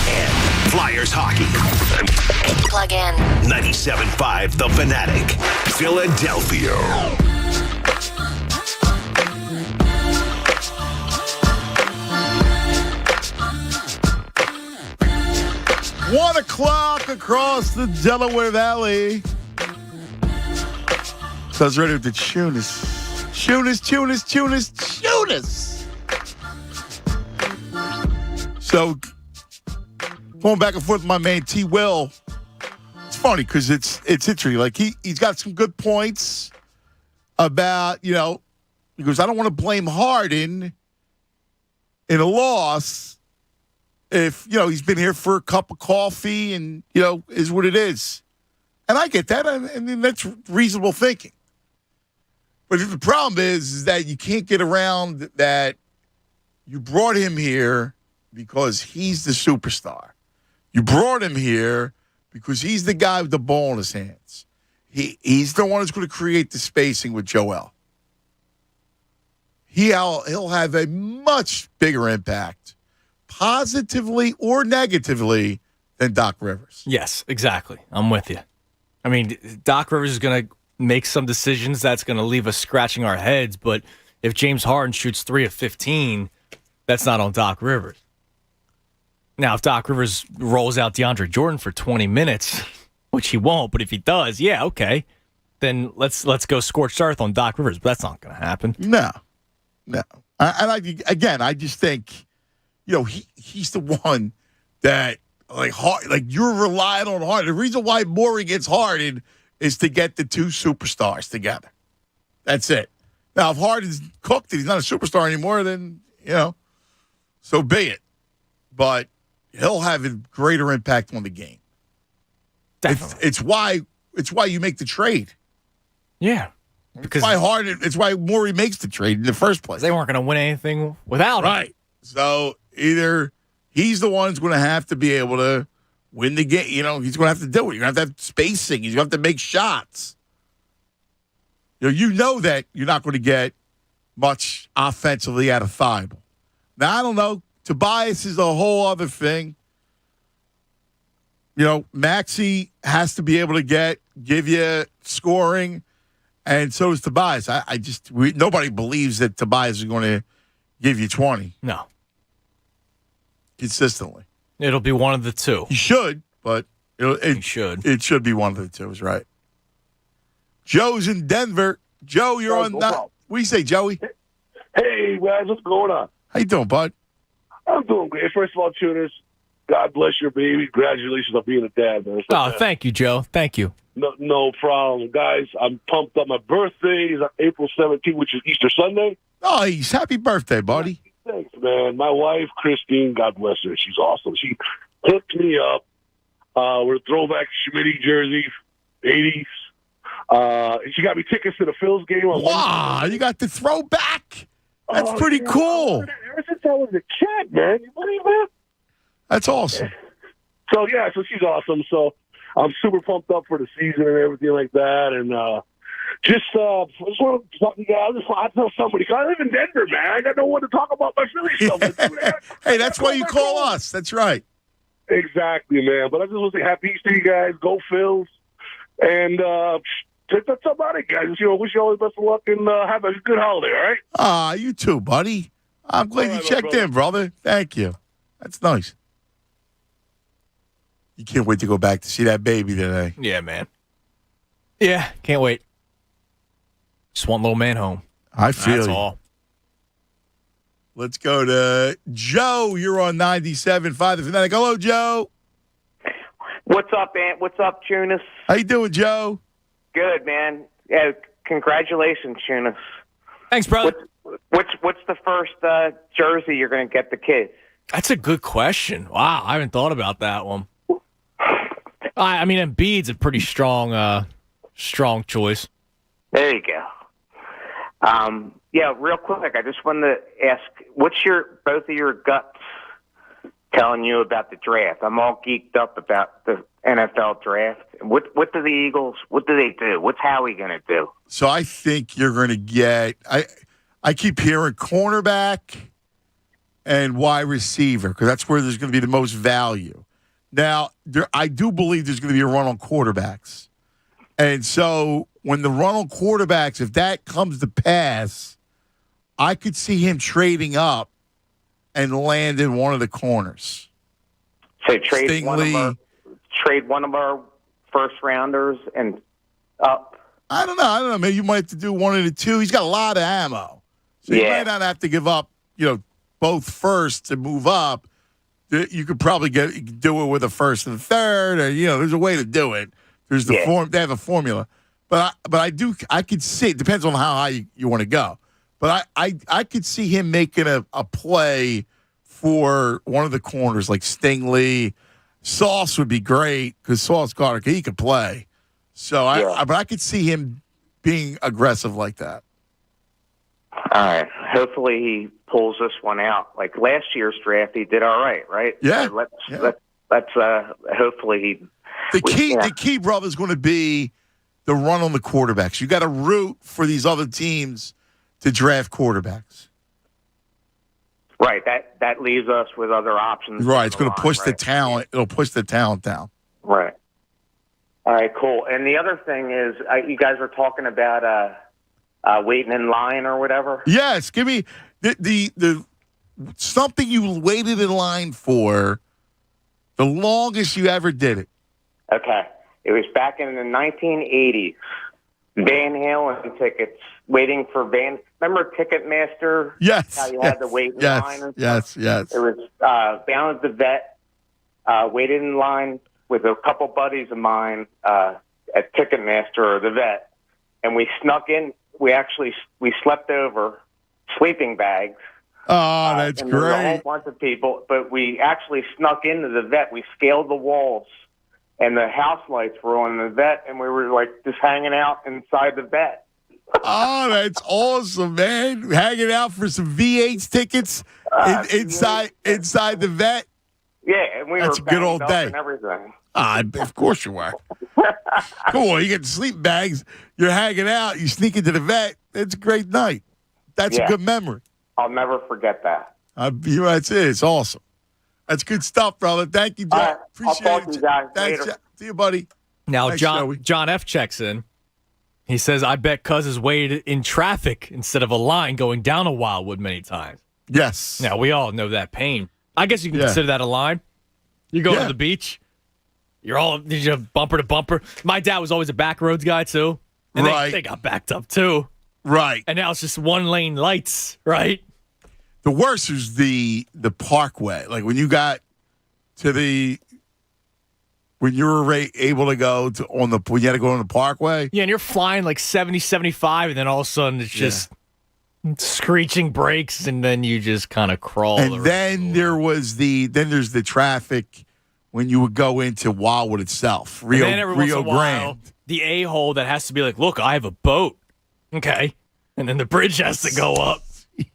and Flyers hockey. Plug in. 97.5 The Fanatic, Philadelphia. 1 o'clock across the Delaware Valley. So I was ready with the tunis. So going back and forth with my man T. Will. It's funny because it's interesting. Like he's got some good points about, he goes, I don't want to blame Harden in a loss. If, he's been here for a cup of coffee and, is what it is. And I get that. I mean, that's reasonable thinking. But the problem is that you can't get around that you brought him here because he's the superstar. You brought him here because he's the guy with the ball in his hands. He's the one who's going to create the spacing with Joel. He'll have a much bigger impact, positively or negatively, than Doc Rivers. Yes, exactly. I'm with you. I mean, Doc Rivers is going to make some decisions that's going to leave us scratching our heads, but if James Harden shoots 3 of 15, that's not on Doc Rivers. Now, if Doc Rivers rolls out DeAndre Jordan for 20 minutes, which he won't, but if he does, yeah, okay, then let's go scorched earth on Doc Rivers, but that's not going to happen. No. I just think, he's the one that, you're relying on Harden. The reason why Morey gets Harden is to get the two superstars together. That's it. Now, if Harden's cooked and he's not a superstar anymore, then, so be it. But he'll have a greater impact on the game. Definitely. It's why you make the trade. Yeah. It's why Morey makes the trade in the first place. They weren't going to win anything without him. Right. So either he's the one who's going to have to be able to win the game. He's going to have to do it. You're going to have spacing. He's going to have to make shots. You know that you're not going to get much offensively out of Thibault. Now, I don't know. Tobias is a whole other thing. Maxey has to be able to give you scoring, and so does Tobias. Nobody believes that Tobias is going to give you 20. No. Consistently. It'll be one of the two. He should, but he should. It should be one of the two, is right. Joe's in Denver. Joe, you're on. What do you say, Joey? Hey, guys, what's going on? How you doing, bud? I'm doing great. First of all, tuners, God bless your baby. Congratulations on being a dad, man. Thank you, Joe. Thank you. No problem. Guys, I'm pumped up. My birthday is on April 17th, which is Easter Sunday. Nice. Happy birthday, buddy. Thanks, man. My wife, Christine, God bless her. She's awesome. She hooked me up with a throwback Schmitty jersey, 80s. She got me tickets to the Phils game on Wow, Wednesday. you got the throwback. That's pretty cool. Ever since I was a kid, man. You believe that? That's awesome. So she's awesome. So I'm super pumped up for the season and everything like that. And I just want to talk to you guys. I tell somebody, 'cause I live in Denver, man. I got no one to talk about my Philly stuff. Hey, that's why you call us. That's right. Exactly, man. But I just want to say happy Easter, you guys. Go Phils. And that's about it, guys. Wish you all the best of luck and have a good holiday, all right? You too, buddy. I'm glad you checked in, brother. Thank you. That's nice. You can't wait to go back to see that baby today. Yeah, man. Yeah, can't wait. Just want little man home. I feel That's you. all. Let's go to Joe. You're on 97.5 The Fanatic. Hello, Joe. What's up, Ant? What's up, Tunis? How you doing, Joe? Good, man. Yeah, congratulations, Tunis. Thanks, brother. What's the first jersey you're going to get the kids? That's a good question. Wow, I haven't thought about that one. I mean, Embiid's a pretty strong choice. There you go. Yeah, real quick, I just wanted to ask, what's both of your guts telling you about the draft? I'm all geeked up about the NFL draft. What do the Eagles, what do they do? What's Howie going to do? So I think you're going to get I keep hearing cornerback and wide receiver because that's where there's going to be the most value. Now, I do believe there's going to be a run on quarterbacks. And so when the run on quarterbacks, if that comes to pass, I could see him trading up and land in one of the corners. So trade one of our first rounders and up. I don't know. Maybe you might have to do one of the two. He's got a lot of ammo. So you might not have to give up, both first to move up. You could probably do it with a first and third, or there's a way to do it. There's the form. They have a formula, but I could see. It depends on how high you want to go. But I could see him making a play for one of the corners, like Stingley. Sauce would be great because Sauce Carter, he could play. So but I could see him being aggressive like that. All right. Hopefully he pulls this one out. Like last year's draft, he did all right? Yeah. So let's hopefully he. The key, brother, is going to be the run on the quarterbacks. You got to root for these other teams to draft quarterbacks. Right. That leaves us with other options. Right. It's going to push the talent. It'll push the talent down. Right. All right. Cool. And the other thing is, you guys were talking about waiting in line or whatever. Yes. Give me the something you waited in line for the longest you ever did it. Okay. It was back in the 1980s. Van Halen tickets, waiting for remember Ticketmaster? Yes. How you had to wait in line and stuff? Yes. It was down at the vet, waited in line with a couple buddies of mine at Ticketmaster or the vet, and we snuck in. We slept over, sleeping bags. Oh, that's and there was a great. whole bunch of people, but we actually snuck into the vet. We scaled the walls, and the house lights were on in the vet, and we were just hanging out inside the vet. Oh, that's awesome, man! Hanging out for some VH tickets inside the vet. Yeah, and That's were a good old banged up day. and everything. Of course you were. Cool. You get the sleep bags. You're hanging out. You sneak into the vet. It's a great night. That's a good memory. I'll never forget that. That's it. It's awesome. That's good stuff, brother. Thank you, John. All right, Appreciate I'll talk to you guys Thanks, later. John. See you, buddy. Now, Thanks, John Joey. John F. checks in. He says, I bet Cuz has waited in traffic instead of a line going down a Wildwood many times. Yes. Now, we all know that pain. I guess you can consider that a line. You go to the beach. You're bumper to bumper. My dad was always a back roads guy, too. And they got backed up, too. Right. And now it's just one lane lights, right? The worst is the parkway. Like when you got to when you were able to go when you had to go on the parkway. Yeah, and you're flying like 70, 75, and then all of a sudden it's just screeching brakes, and then you just kind of crawl. And then there's the traffic when you would go into Wildwood itself, Rio once in a while, Grande. the a-hole that has to be like, look, I have a boat. Okay. And then the bridge has to go up.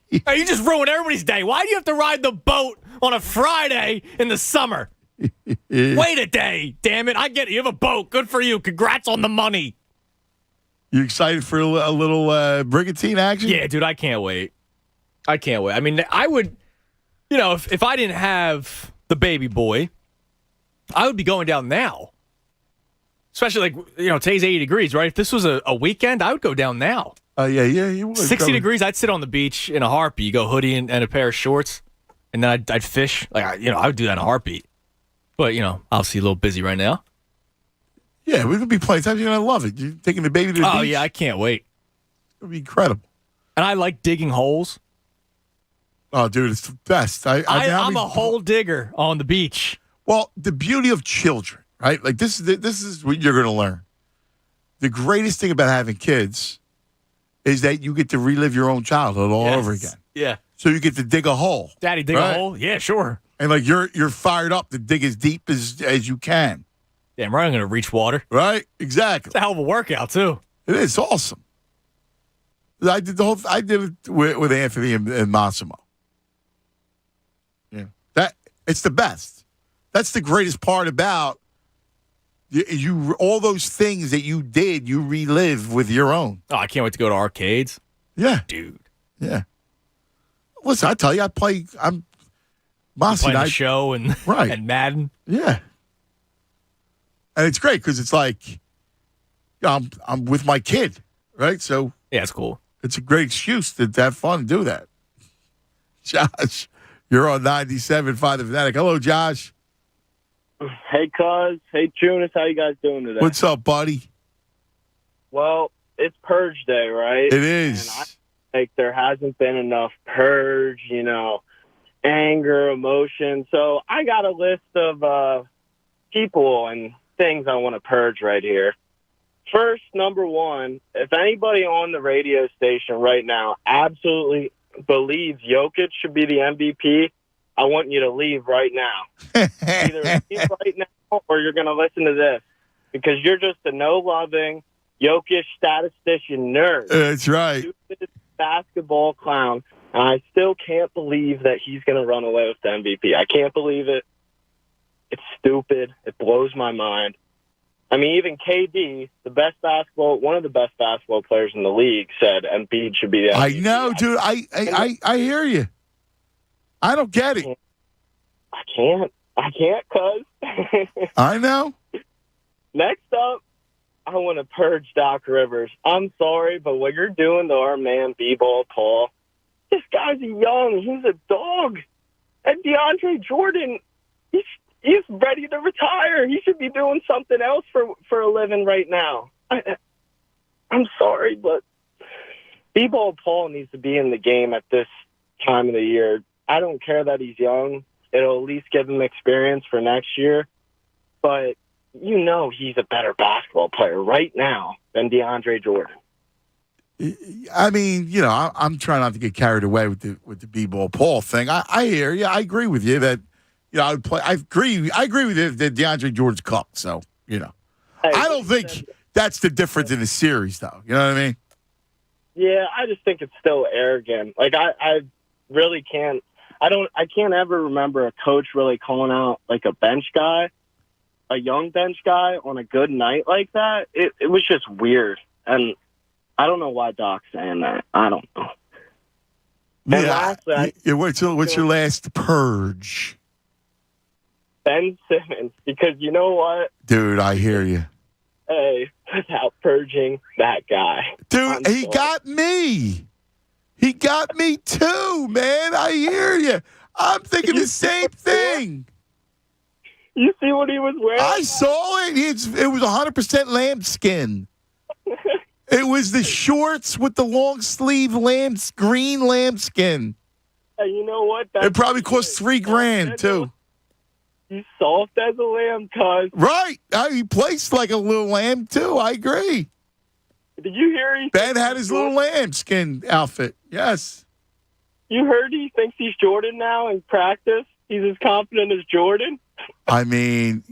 Hey, you just ruined everybody's day. Why do you have to ride the boat on a Friday in the summer? Wait a day. Damn it. I get it. You have a boat. Good for you. Congrats on the money. You excited for a little brigantine action? Yeah, dude, I can't wait. I can't wait. I mean, I would, if I didn't have the baby boy, I would be going down now. Especially today's 80 degrees, right? If this was a weekend, I would go down now. Yeah, you would. 60 degrees, I'd sit on the beach in a heartbeat. You go hoodie and a pair of shorts, and then I'd fish. I would do that in a heartbeat. But, obviously a little busy right now. Yeah, we could be playing times. You're going to love it. You're taking the baby to the beach. Oh, yeah, I can't wait. It'll be incredible. And I like digging holes. Oh, dude, it's the best. I'm a hole digger on the beach. Well, the beauty of children, right? Like, this is what you're going to learn. The greatest thing about having kids is that you get to relive your own childhood all over again. Yeah. So you get to dig a hole. Daddy, dig a hole? Yeah, sure. And like you're fired up to dig as deep as you can. Damn right, I'm going to reach water. Right? Exactly. It's a hell of a workout, too. It is awesome. I did it with Anthony and Massimo. Yeah. It's the best. That's the greatest part about you all those things that you did, you relive with your own. Oh, I can't wait to go to arcades. Yeah. Dude. Yeah. Listen, I tell you, I'm Mossy playing the show and Madden. Yeah. And it's great because it's like I'm with my kid, right? So yeah, it's cool. It's a great excuse to have fun and do that. Josh, you're on 97.5 The Fanatic. Hello, Josh. Hey, Cuz. Hey, Tunis. How you guys doing today? What's up, buddy? Well, it's Purge Day, right? It is. And I think there hasn't been enough purge, anger, emotion. So I got a list of people and things I want to purge right here. First, number one, if anybody on the radio station right now absolutely believes Jokic should be the MVP, I want you to leave right now. Either leave right now or you're going to listen to this because you're just a no-loving Jokic statistician nerd. That's right. Stupid basketball clown. And I still can't believe that he's going to run away with the MVP. I can't believe it. It's stupid. It blows my mind. I mean, even KD, one of the best basketball players in the league, said Embiid should be the MVP. I know, dude. I hear you. I don't get it. I can't, cuz. I know. Next up, I want to purge Doc Rivers. I'm sorry, but what you're doing to our man B-Ball Paul, this guy's he's a dog. And DeAndre Jordan, he's ready to retire. He should be doing something else for a living right now. I'm sorry, but B-Ball Paul needs to be in the game at this time of the year. I don't care that he's young. It'll at least give him experience for next year. But he's a better basketball player right now than DeAndre Jordan. I mean, I'm trying not to get carried away with the B-Ball Paul thing. I hear you. I agree with you that I would play. I agree with you that DeAndre Jordan's cooked. So Hey, I don't think that's the difference in the series, though. You know what I mean? Yeah, I just think it's still arrogant. Like I really can't. I can't ever remember a coach really calling out like a bench guy, a young bench guy on a good night like that. It was just weird. And I don't know why Doc's saying that. I don't know. And lastly, what's your last purge? Ben Simmons, because you know what? Dude, I hear you. Hey, without purging that guy. Dude, he got me. He got me too, man. I hear you. I'm thinking the same thing. You see what he was wearing? I saw it. It was 100% lambskin. It was the shorts with the long sleeve green lambskin. Hey, you know what? It probably cost $3,000 too. He's soft as a lamb, cuz. Right. He plays like a little lamb too. I agree. Did you hear Ben had his little lambskin outfit. Yes. You heard he thinks he's Jordan now in practice? He's as confident as Jordan? I mean,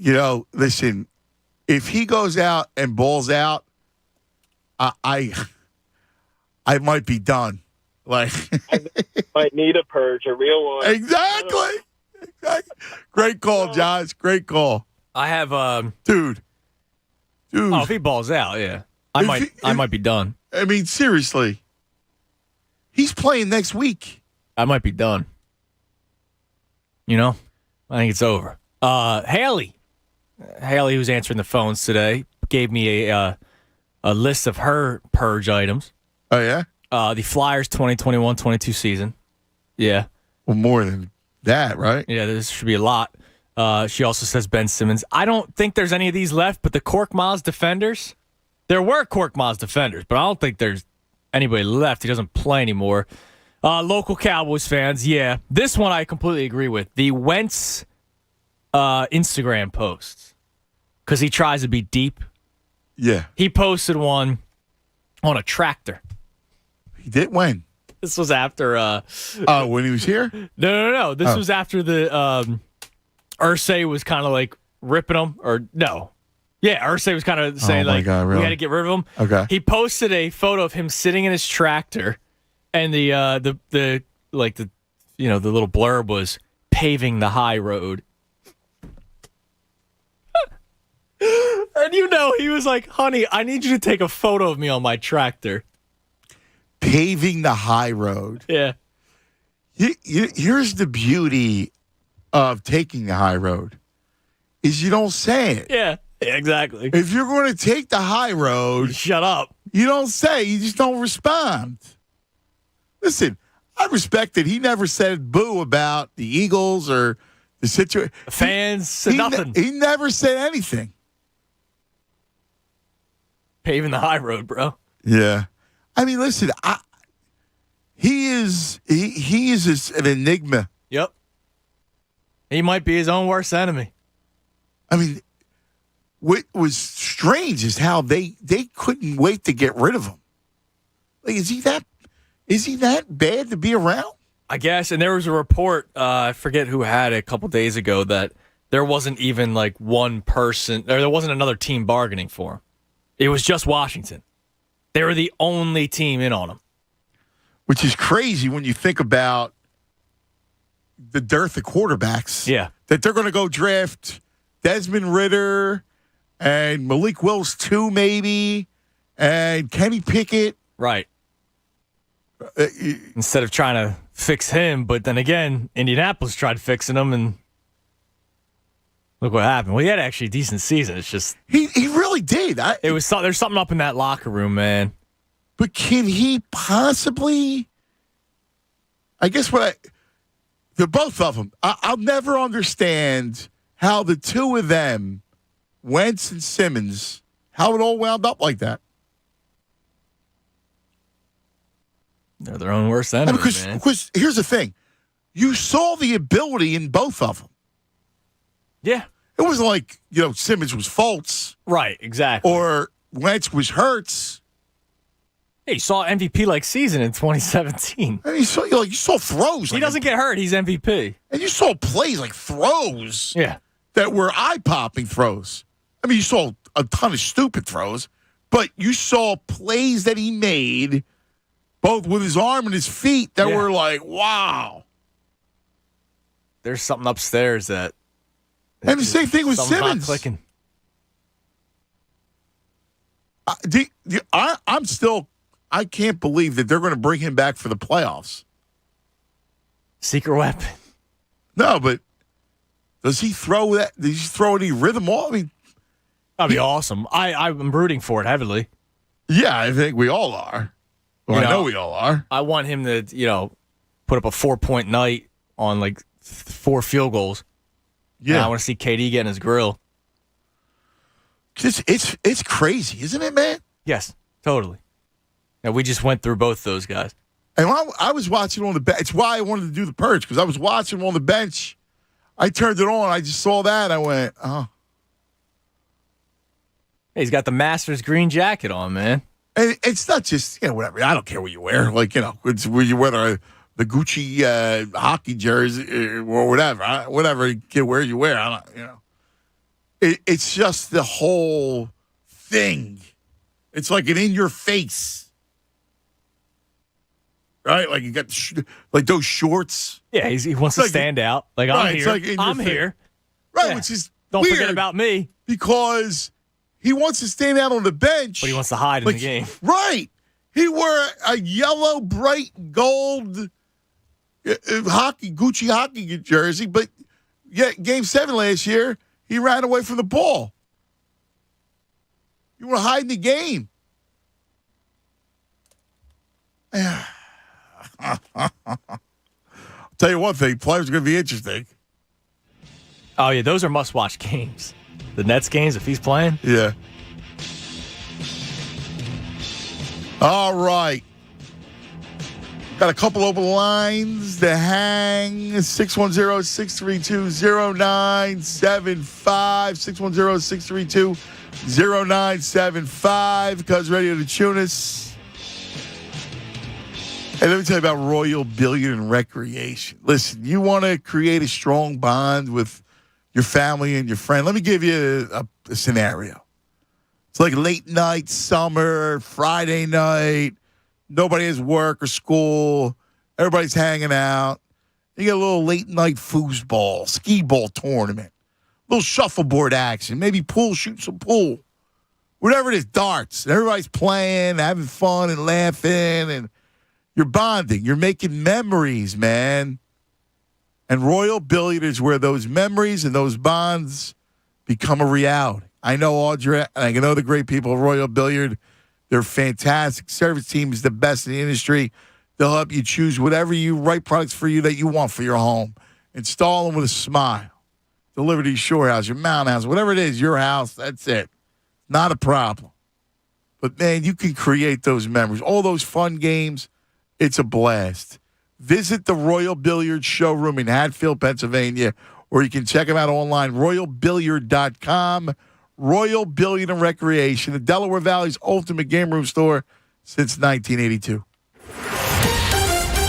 listen, if he goes out and balls out, I might be done. Like, I might need a purge, a real one. Exactly. Great call, Josh. Great call. I have dude. Oh, if he balls out, yeah, I might be done. I mean, seriously, he's playing next week. I might be done. You know, I think it's over. Haley, who's answering the phones today, gave me a list of her purge items. Oh yeah. The Flyers 2021-22 season. Yeah. Well, more than that, right? Yeah, this should be a lot. She also says Ben Simmons. I don't think there's any of these left, but the Cork Miles defenders, there were Cork Miles defenders, but I don't think there's anybody left. He doesn't play anymore. Local Cowboys fans, yeah. This one I completely agree with. The Wentz Instagram posts, because he tries to be deep. Yeah. He posted one on a tractor. He did when? This was after. When he was here? No. This was after the Irsay was kind of like ripping him, or no. Yeah, Irsay was kind of saying God, really? we got to get rid of him. Okay. He posted a photo of him sitting in his tractor, and the little blurb was paving the high road. And he was like, honey, I need you to take a photo of me on my tractor. Paving the high road. Yeah. Here's the beauty of taking the high road is you don't say it. Yeah, exactly. If you're going to take the high road, shut up. You don't say. You just don't respond. Listen, I respect that he never said boo about the Eagles or the situation. Fans said nothing. He never said anything. Paving the high road, bro. Yeah. I mean, listen, he is an enigma. Yep. He might be his own worst enemy. I mean, what was strange is how they couldn't wait to get rid of him. Like, is he that bad to be around? I guess. And there was a report, I forget who had it a couple days ago, that there wasn't even like one person, or there wasn't another team bargaining for him. It was just Washington. They were the only team in on him. Which is crazy when you think about the dearth of quarterbacks. Yeah. That they're going to go draft Desmond Ridder and Malik Willis too, maybe, and Kenny Pickett. Right. Instead of trying to fix him, but then again, Indianapolis tried fixing him, and look what happened. Well, he had actually a decent season. It's just he really did. There's something up in that locker room, man. But can he possibly? I guess the both of them. I'll never understand how the two of them, Wentz and Simmons, how it all wound up like that. They're their own worst enemy, man. Because here's the thing. You saw the ability in both of them. Yeah. It wasn't like, Simmons was Fultz. Right, exactly. Or Wentz was Hurts. Hey, you saw MVP-like season in 2017. And you saw throws. He doesn't get hurt. He's MVP. And you saw plays like throws. Yeah. That were eye-popping throws. I mean, you saw a ton of stupid throws, but you saw plays that he made, both with his arm and his feet, that were like, wow. There's something upstairs that... And the same thing with something's Simmons. not clicking. I can't believe that they're going to bring him back for the playoffs. Secret weapon. No, but does he throw that? Does he throw any rhythm off? I mean, that'd be awesome. I'm rooting for it heavily. Yeah, I think we all are. Well, I know we all are. I want him to, put up a 4-point night on like 4 field goals. Yeah, and I want to see KD getting his grill. It's crazy, isn't it, man? Yes, totally. And we just went through both those guys. And I was watching on the bench. It's why I wanted to do the purge, because I was watching on the bench. I turned it on. I just saw that. I went, oh. Hey, he's got the Masters green jacket on, man. And it's not just, whatever. I don't care what you wear. Like, it's whether you wear the Gucci hockey jersey or whatever. Whatever you wear, you wear. I don't, It's just the whole thing. It's like an in-your-face. Right? Like you got like those shorts. Yeah, he wants to stand out. Like, I'm here. Like I'm here. Right, Yeah. which is Don't weird forget about me. because he wants to stand out on the bench. But he wants to hide in the game. Right. He wore a yellow, bright gold Gucci hockey jersey, but yet Game 7 last year, he ran away from the ball. You were hiding the game. I'll tell you one thing, players are going to be interesting. Oh, yeah, those are must-watch games. The Nets games, if he's playing. Yeah. All right. Got a couple open lines to hang. 610-632-0975. 610-632-0975. Cuz Radio to Tunis. Hey, let me tell you about Royal Billiard and Recreation. Listen, you want to create a strong bond with your family and your friend. Let me give you a scenario. It's like late night, summer, Friday night. Nobody has work or school. Everybody's hanging out. You get a little late night foosball, skee ball tournament, a little shuffleboard action, maybe pool, shoot some pool. Whatever it is, darts. Everybody's playing, having fun and laughing, and you're bonding. You're making memories, man. And Royal Billiard is where those memories and those bonds become a reality. I know Audrey, and I know the great people of Royal Billiard. They're fantastic. Service team is the best in the industry. They'll help you choose whatever right products for you that you want for your home. Install them with a smile. Deliver to your shore house, your mountain house, whatever it is, your house, that's it. Not a problem. But, man, you can create those memories. All those fun games, it's a blast. Visit the Royal Billiard Showroom in Hatfield, Pennsylvania, or you can check them out online, royalbilliard.com. Royal Billiard and Recreation, the Delaware Valley's ultimate game room store since 1982.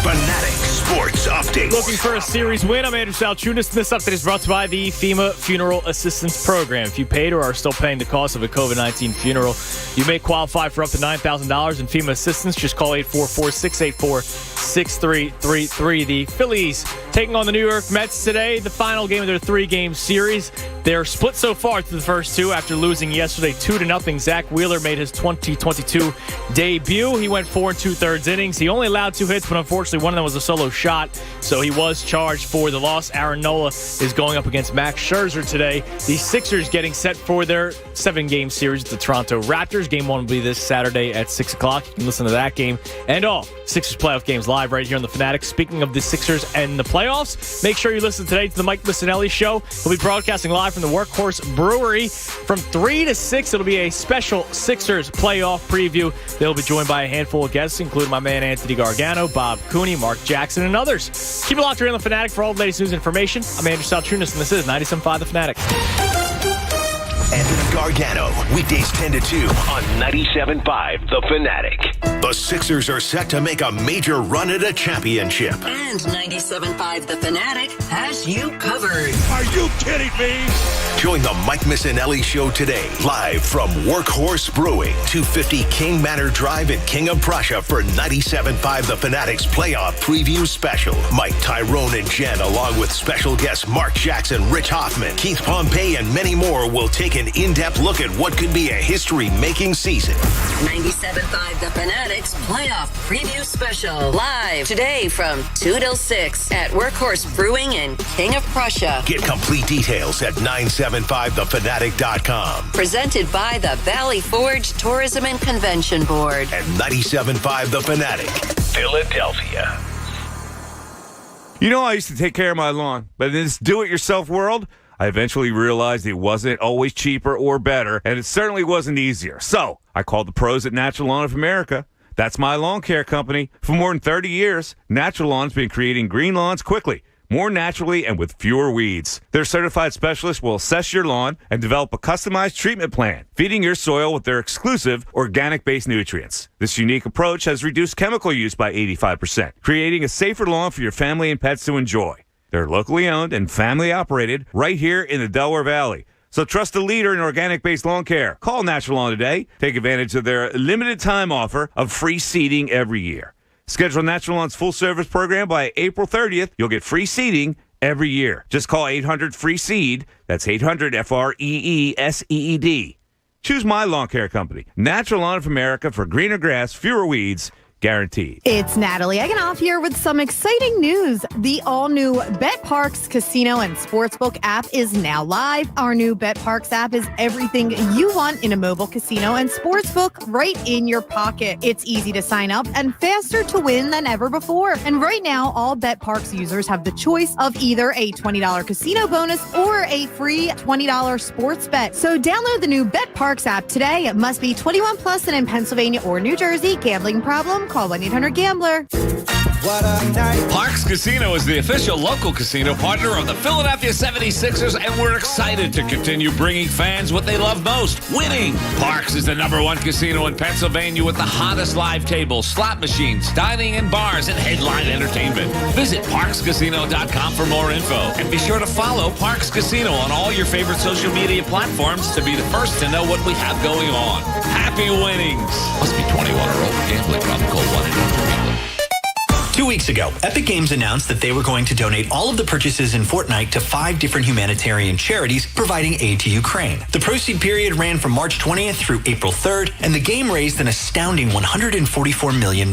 Fanatic Sports Updates. Looking for a series win? I'm Andrew Salchunas, and this update is brought to you by the FEMA Funeral Assistance Program. If you paid or are still paying the cost of a COVID-19 funeral, you may qualify for up to $9,000 in FEMA assistance. Just call 844-684-6333. The Phillies taking on the New York Mets today, the final game of their three-game series. They're split so far through the first two after losing yesterday 2-0. Zach Wheeler made his 2022 debut. He went 4 2/3 innings. He only allowed 2 hits, but unfortunately one of them was a solo shot, so he was charged for the loss. Aaron Nola is going up against Max Scherzer today. The Sixers getting set for their 7-game series with the Toronto Raptors. Game 1 will be this Saturday at 6 o'clock. You can listen to that game and all Sixers playoff games live right here on The Fanatic. Speaking of the Sixers and the playoffs, make sure you listen today to the Mike Missinelli Show. He'll be broadcasting live from the Workhorse Brewery from 3 to 6. It'll be a special Sixers playoff preview. They'll be joined by a handful of guests, including my man Anthony Gargano, Bob Cooney, Mark Jackson, and others. Keep it locked here on The Fanatic for all the latest news and information. I'm Andrew Salchunas, and this is 97.5 The Fanatic. Anthony Gargano, weekdays 10 to 2 on 97.5 The Fanatic. The Sixers are set to make a major run at a championship. And 97.5 The Fanatic has you covered. Are you kidding me? Join the Mike Missinelli Show today, live from Workhorse Brewing, 250 King Manor Drive in King of Prussia for 97.5 The Fanatic's playoff preview special. Mike, Tyrone, and Jen, along with special guests Mark Jackson, Rich Hoffman, Keith Pompey, and many more will take an in-depth look at what could be a history-making season. 97.5 The Fanatic's playoff preview special. Live today from 2 till 6 at Workhorse Brewing in King of Prussia. Get complete details at 975thefanatic.com. Presented by the Valley Forge Tourism and Convention Board. At 97.5 The Fanatic, Philadelphia. You know, I used to take care of my lawn, but in this do-it-yourself world, I eventually realized it wasn't always cheaper or better, and it certainly wasn't easier. So I called the pros at Natural Lawn of America. That's my lawn care company. For more than 30 years, Natural Lawn's been creating green lawns quickly, more naturally, and with fewer weeds. Their certified specialists will assess your lawn and develop a customized treatment plan, feeding your soil with their exclusive organic-based nutrients. This unique approach has reduced chemical use by 85%, creating a safer lawn for your family and pets to enjoy. They're locally owned and family operated right here in the Delaware Valley. So trust the leader in organic-based lawn care. Call Natural Lawn today. Take advantage of their limited time offer of free seeding every year. Schedule Natural Lawn's full service program by April 30th. You'll get free seeding every year. Just call 800-FREE-SEED. That's 800-FREESEED. Choose my lawn care company, Natural Lawn of America, for greener grass, fewer weeds, guaranteed. It's Natalie Eganoff here with some exciting news. The all-new BetParx Casino and Sportsbook app is now live. Our new BetParx app is everything you want in a mobile casino and sportsbook right in your pocket. It's easy to sign up and faster to win than ever before. And right now, all BetParx users have the choice of either a $20 casino bonus or a free $20 sports bet. So download the new BetParx app today. It must be 21 plus and in Pennsylvania or New Jersey. Gambling problem? Call 1-800-GAMBLER. Parx Casino is the official local casino partner of the Philadelphia 76ers, and we're excited to continue bringing fans what they love most, winning. Parx is the #1 casino in Pennsylvania with the hottest live tables, slot machines, dining and bars, and headline entertainment. Visit ParxCasino.com for more info, and be sure to follow Parx Casino on all your favorite social media platforms to be the first to know what we have going on. Happy winnings. Must be 21 or over. Gambling problem. Call 1-800-GAMBLER. 2 weeks ago, Epic Games announced that they were going to donate all of the purchases in Fortnite to 5 different humanitarian charities providing aid to Ukraine. The proceed period ran from March 20th through April 3rd, and the game raised an astounding $144 million.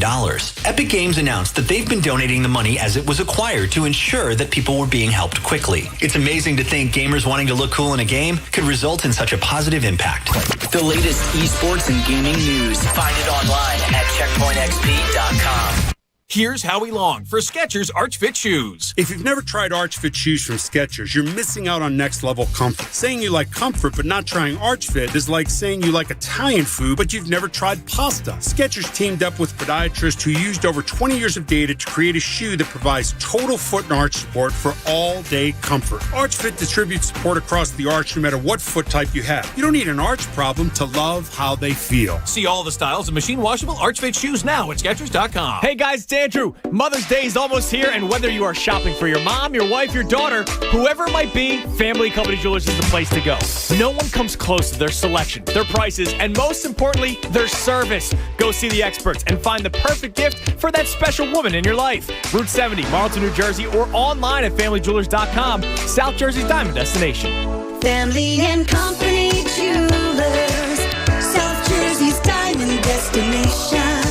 Epic Games announced that they've been donating the money as it was acquired to ensure that people were being helped quickly. It's amazing to think gamers wanting to look cool in a game could result in such a positive impact. The latest esports and gaming news. Find it online at checkpointxp.com. Here's Howie Long for Skechers Arch Fit Shoes. If you've never tried Arch Fit shoes from Skechers, you're missing out on next level comfort. Saying you like comfort but not trying Arch Fit is like saying you like Italian food but you've never tried pasta. Skechers teamed up with podiatrists who used over 20 years of data to create a shoe that provides total foot and arch support for all-day comfort. Arch Fit distributes support across the arch no matter what foot type you have. You don't need an arch problem to love how they feel. See all the styles of machine washable Arch Fit shoes now at Skechers.com. Hey guys, Andrew, Mother's Day is almost here, and whether you are shopping for your mom, your wife, your daughter, whoever it might be, Family Company Jewelers is the place to go. No one comes close to their selection, their prices, and most importantly, their service. Go see the experts and find the perfect gift for that special woman in your life. Route 70, Marlton, New Jersey, or online at FamilyJewelers.com, South Jersey's diamond destination. Family and Company Jewelers, South Jersey's diamond destination.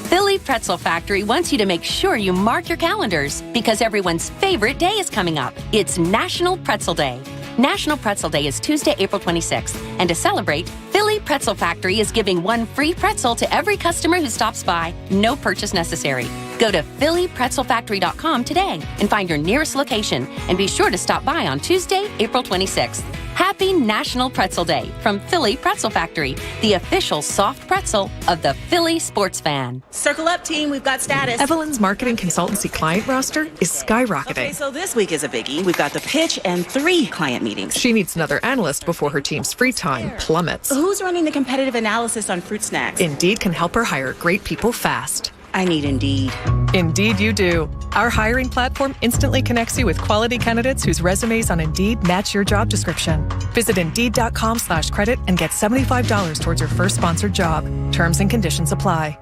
Philly Pretzel Factory wants you to make sure you mark your calendars because everyone's favorite day is coming up. It's National Pretzel Day. National Pretzel Day is Tuesday, April 26th. And to celebrate, Philly Pretzel Factory is giving 1 free pretzel to every customer who stops by. No purchase necessary. Go to PhillyPretzelFactory.com today and find your nearest location. And be sure to stop by on Tuesday, April 26th. Happy National Pretzel Day from Philly Pretzel Factory, the official soft pretzel of the Philly sports fan. Circle up, team. We've got status. Evelyn's marketing consultancy client roster is skyrocketing. Okay, so this week is a biggie. We've got the pitch and 3 client meetings. She needs another analyst before her team's free time plummets. Who's running the competitive analysis on fruit snacks? Indeed can help her hire great people fast. I need Indeed. Indeed you do. Our hiring platform instantly connects you with quality candidates whose resumes on Indeed match your job description. Visit Indeed.com/credit and get $75 towards your first sponsored job. Terms and conditions apply.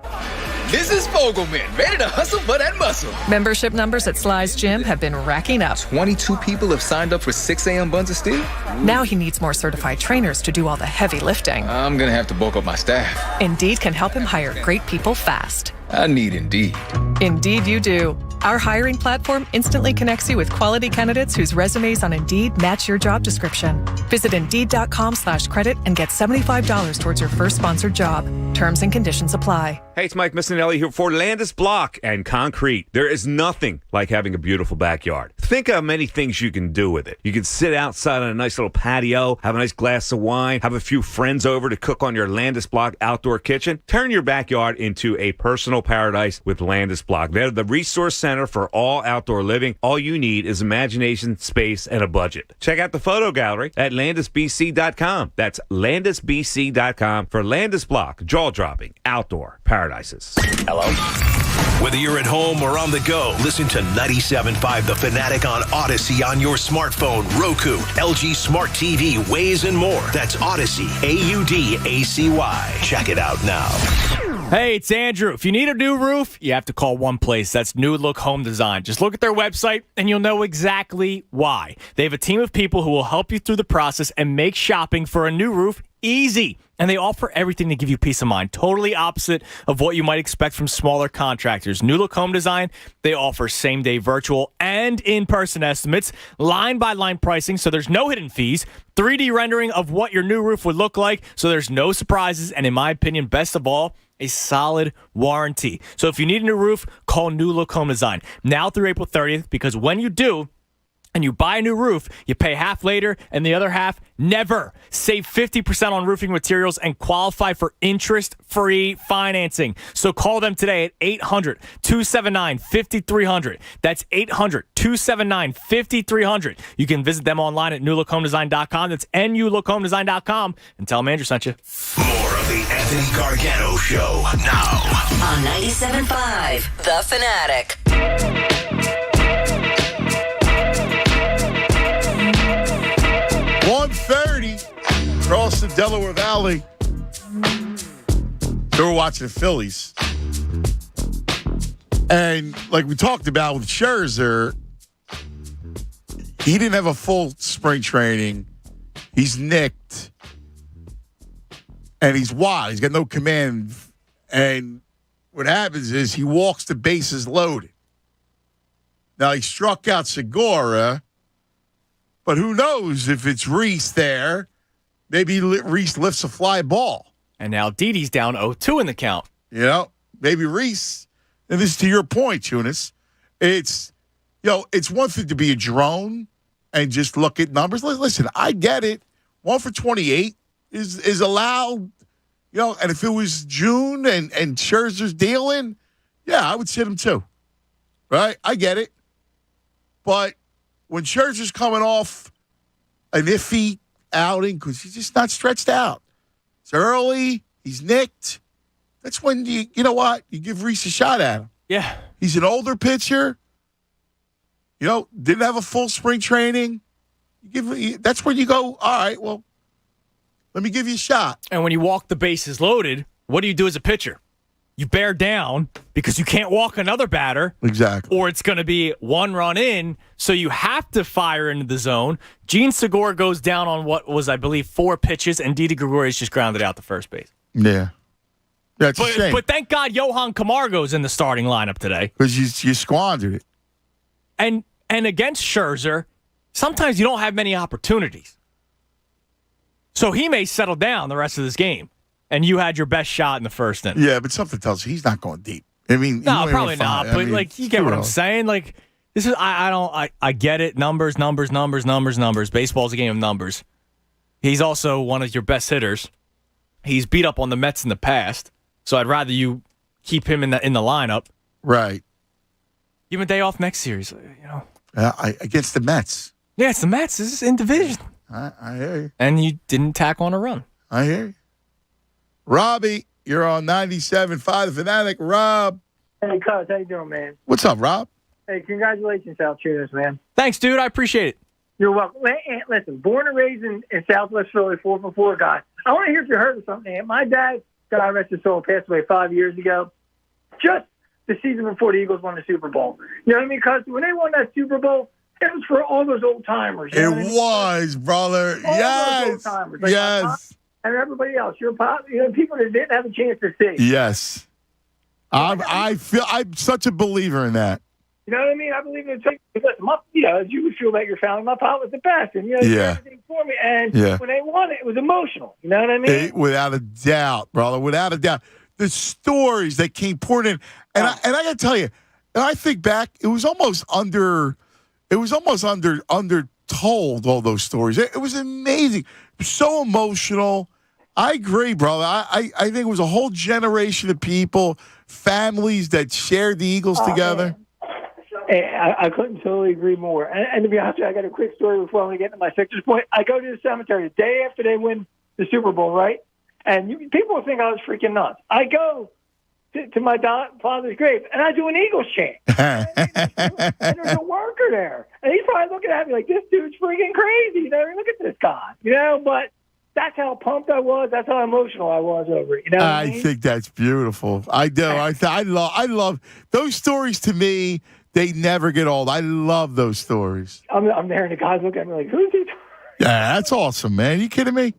This is Fogelman, ready to hustle for that muscle. Membership numbers at Sly's Gym have been racking up. 22 people have signed up for 6 a.m. buns of steel. Now he needs more certified trainers to do all the heavy lifting. I'm going to have to bulk up my staff. Indeed can help him hire great people fast. I need Indeed. Indeed you do. Our hiring platform instantly connects you with quality candidates whose resumes on Indeed match your job description. Visit Indeed.com/credit and get $75 towards your first sponsored job. Terms and conditions apply. Hey, it's Mike Missinelli here for Landis Block and Concrete. There is nothing like having a beautiful backyard. Think of many things you can do with it. You can sit outside on a nice little patio, have a nice glass of wine, have a few friends over to cook on your Landis Block outdoor kitchen. Turn your backyard into a personal paradise with Landis Block. They're the resource center for all outdoor living. All you need is imagination, space, and a budget. Check out the photo gallery at LandisBC.com. That's LandisBC.com for Landis Block, jaw-dropping outdoor paradise. Paradises. Hello? Whether you're at home or on the go, listen to 97.5 The Fanatic on Odyssey on your smartphone, Roku, LG Smart TV, Waze, and more. That's Odyssey, AUDACY. Check it out now. Hey, it's Andrew. If you need a new roof, you have to call one place. That's New Look Home Design. Just look at their website and you'll know exactly why. They have a team of people who will help you through the process and make shopping for a new roof easy. And they offer everything to give you peace of mind. Totally opposite of what you might expect from smaller contractors. New Look Home Design, they offer same-day virtual and in-person estimates, line-by-line pricing, so there's no hidden fees, 3D rendering of what your new roof would look like, so there's no surprises, and in my opinion, best of all, a solid warranty. So if you need a new roof, call New Look Home Design now through April 30th, because when you do, and you buy a new roof, you pay half later and the other half never. Save 50% on roofing materials and qualify for interest-free financing. So call them today at 800-279-5300. That's 800-279-5300. You can visit them online at newlookhomedesign.com. That's nulookhomdesign.com. And tell them Andrew sent you. More of the Anthony Gargano Show now. On 97.5 The Fanatic. 1:30 across the Delaware Valley. They were watching the Phillies. And like we talked about with Scherzer, he didn't have a full spring training. He's nicked. And he's wild. He's got no command. And what happens is he walks the bases loaded. Now, he struck out Segura. But who knows if it's Reese there? Maybe Reese lifts a fly ball. And now Didi's down 0-2 in the count. You know, maybe Reese. And this is to your point, Tunis. It's one thing to be a drone and just look at numbers. Listen, I get it. 1 for 28 is allowed. You know, and if it was June and Scherzer's dealing, yeah, I would sit him too. Right? I get it. But when Scherzer's coming off an iffy outing because he's just not stretched out. It's early. He's nicked. That's when you know what? You give Reese a shot at him. Yeah. He's an older pitcher. You know, didn't have a full spring training. That's when you go, all right, well, let me give you a shot. And when you walk the bases loaded, what do you do as a pitcher? You bear down because you can't walk another batter. Exactly. Or it's going to be one run in, so you have to fire into the zone. Gene Segura goes down on what was, I believe, 4 pitches, and Didi Gregorius just grounded out to first base. Yeah. That's a shame. But thank God Johan Camargo's in the starting lineup today. Because you squandered it. And against Scherzer, sometimes you don't have many opportunities. So he may settle down the rest of this game. And you had your best shot in the first inning. Yeah, but something tells you he's not going deep. I mean, no, probably not. But like, you get what I'm saying. Like, this is I get it. Numbers. Baseball's a game of numbers. He's also one of your best hitters. He's beat up on the Mets in the past, so I'd rather you keep him in the lineup. Right. Give him a day off next series. You know, against the Mets. Yeah, it's the Mets. This is in division. I hear you. And you didn't tack on a run. I hear you. Robbie, you're on 97.5 The Fanatic. Rob. Hey, Cuz, how you doing, man? What's up, Rob? Hey, congratulations, South Tunis, man. Thanks, dude. I appreciate it. You're welcome. Listen, born and raised in Southwest Philly, 4-for-4 guy. I want to hear if you heard of something. My dad, God rest his soul, passed away 5 years ago. Just the season before the Eagles won the Super Bowl. You know what I mean? Because when they won that Super Bowl, it was for all those old timers. It was, brother. All those old timers. Like yes. And everybody else, people that didn't have a chance to see. Yes, I'm such a believer in that. You know what I mean? I believe in it. As you would feel about your family, my pop was the best, and he did everything for me. And when they won it, it was emotional. You know what I mean? Without a doubt, brother. Without a doubt, the stories that came pouring in, and I got to tell you, and I think back, it was almost under told, all those stories. It was amazing, so emotional. I agree, brother. I think it was a whole generation of people, families that shared the Eagles together. I couldn't totally agree more. And to be honest with you, I got a quick story before we get to my Sixers point. I go to the cemetery the day after they win the Super Bowl, right? And people think I was freaking nuts. I go to my father's grave, and I do an Eagles chant. And there's a worker there, and he's probably looking at me like, this dude's freaking crazy. You know, look at this guy. You know, but that's how pumped I was. That's how emotional I was over it. You know what I mean? think that's beautiful. I do. I love those stories. To me, they never get old. I love those stories. I'm there, and the guys look at me like, who's he? Yeah, that's awesome, man. You kidding me?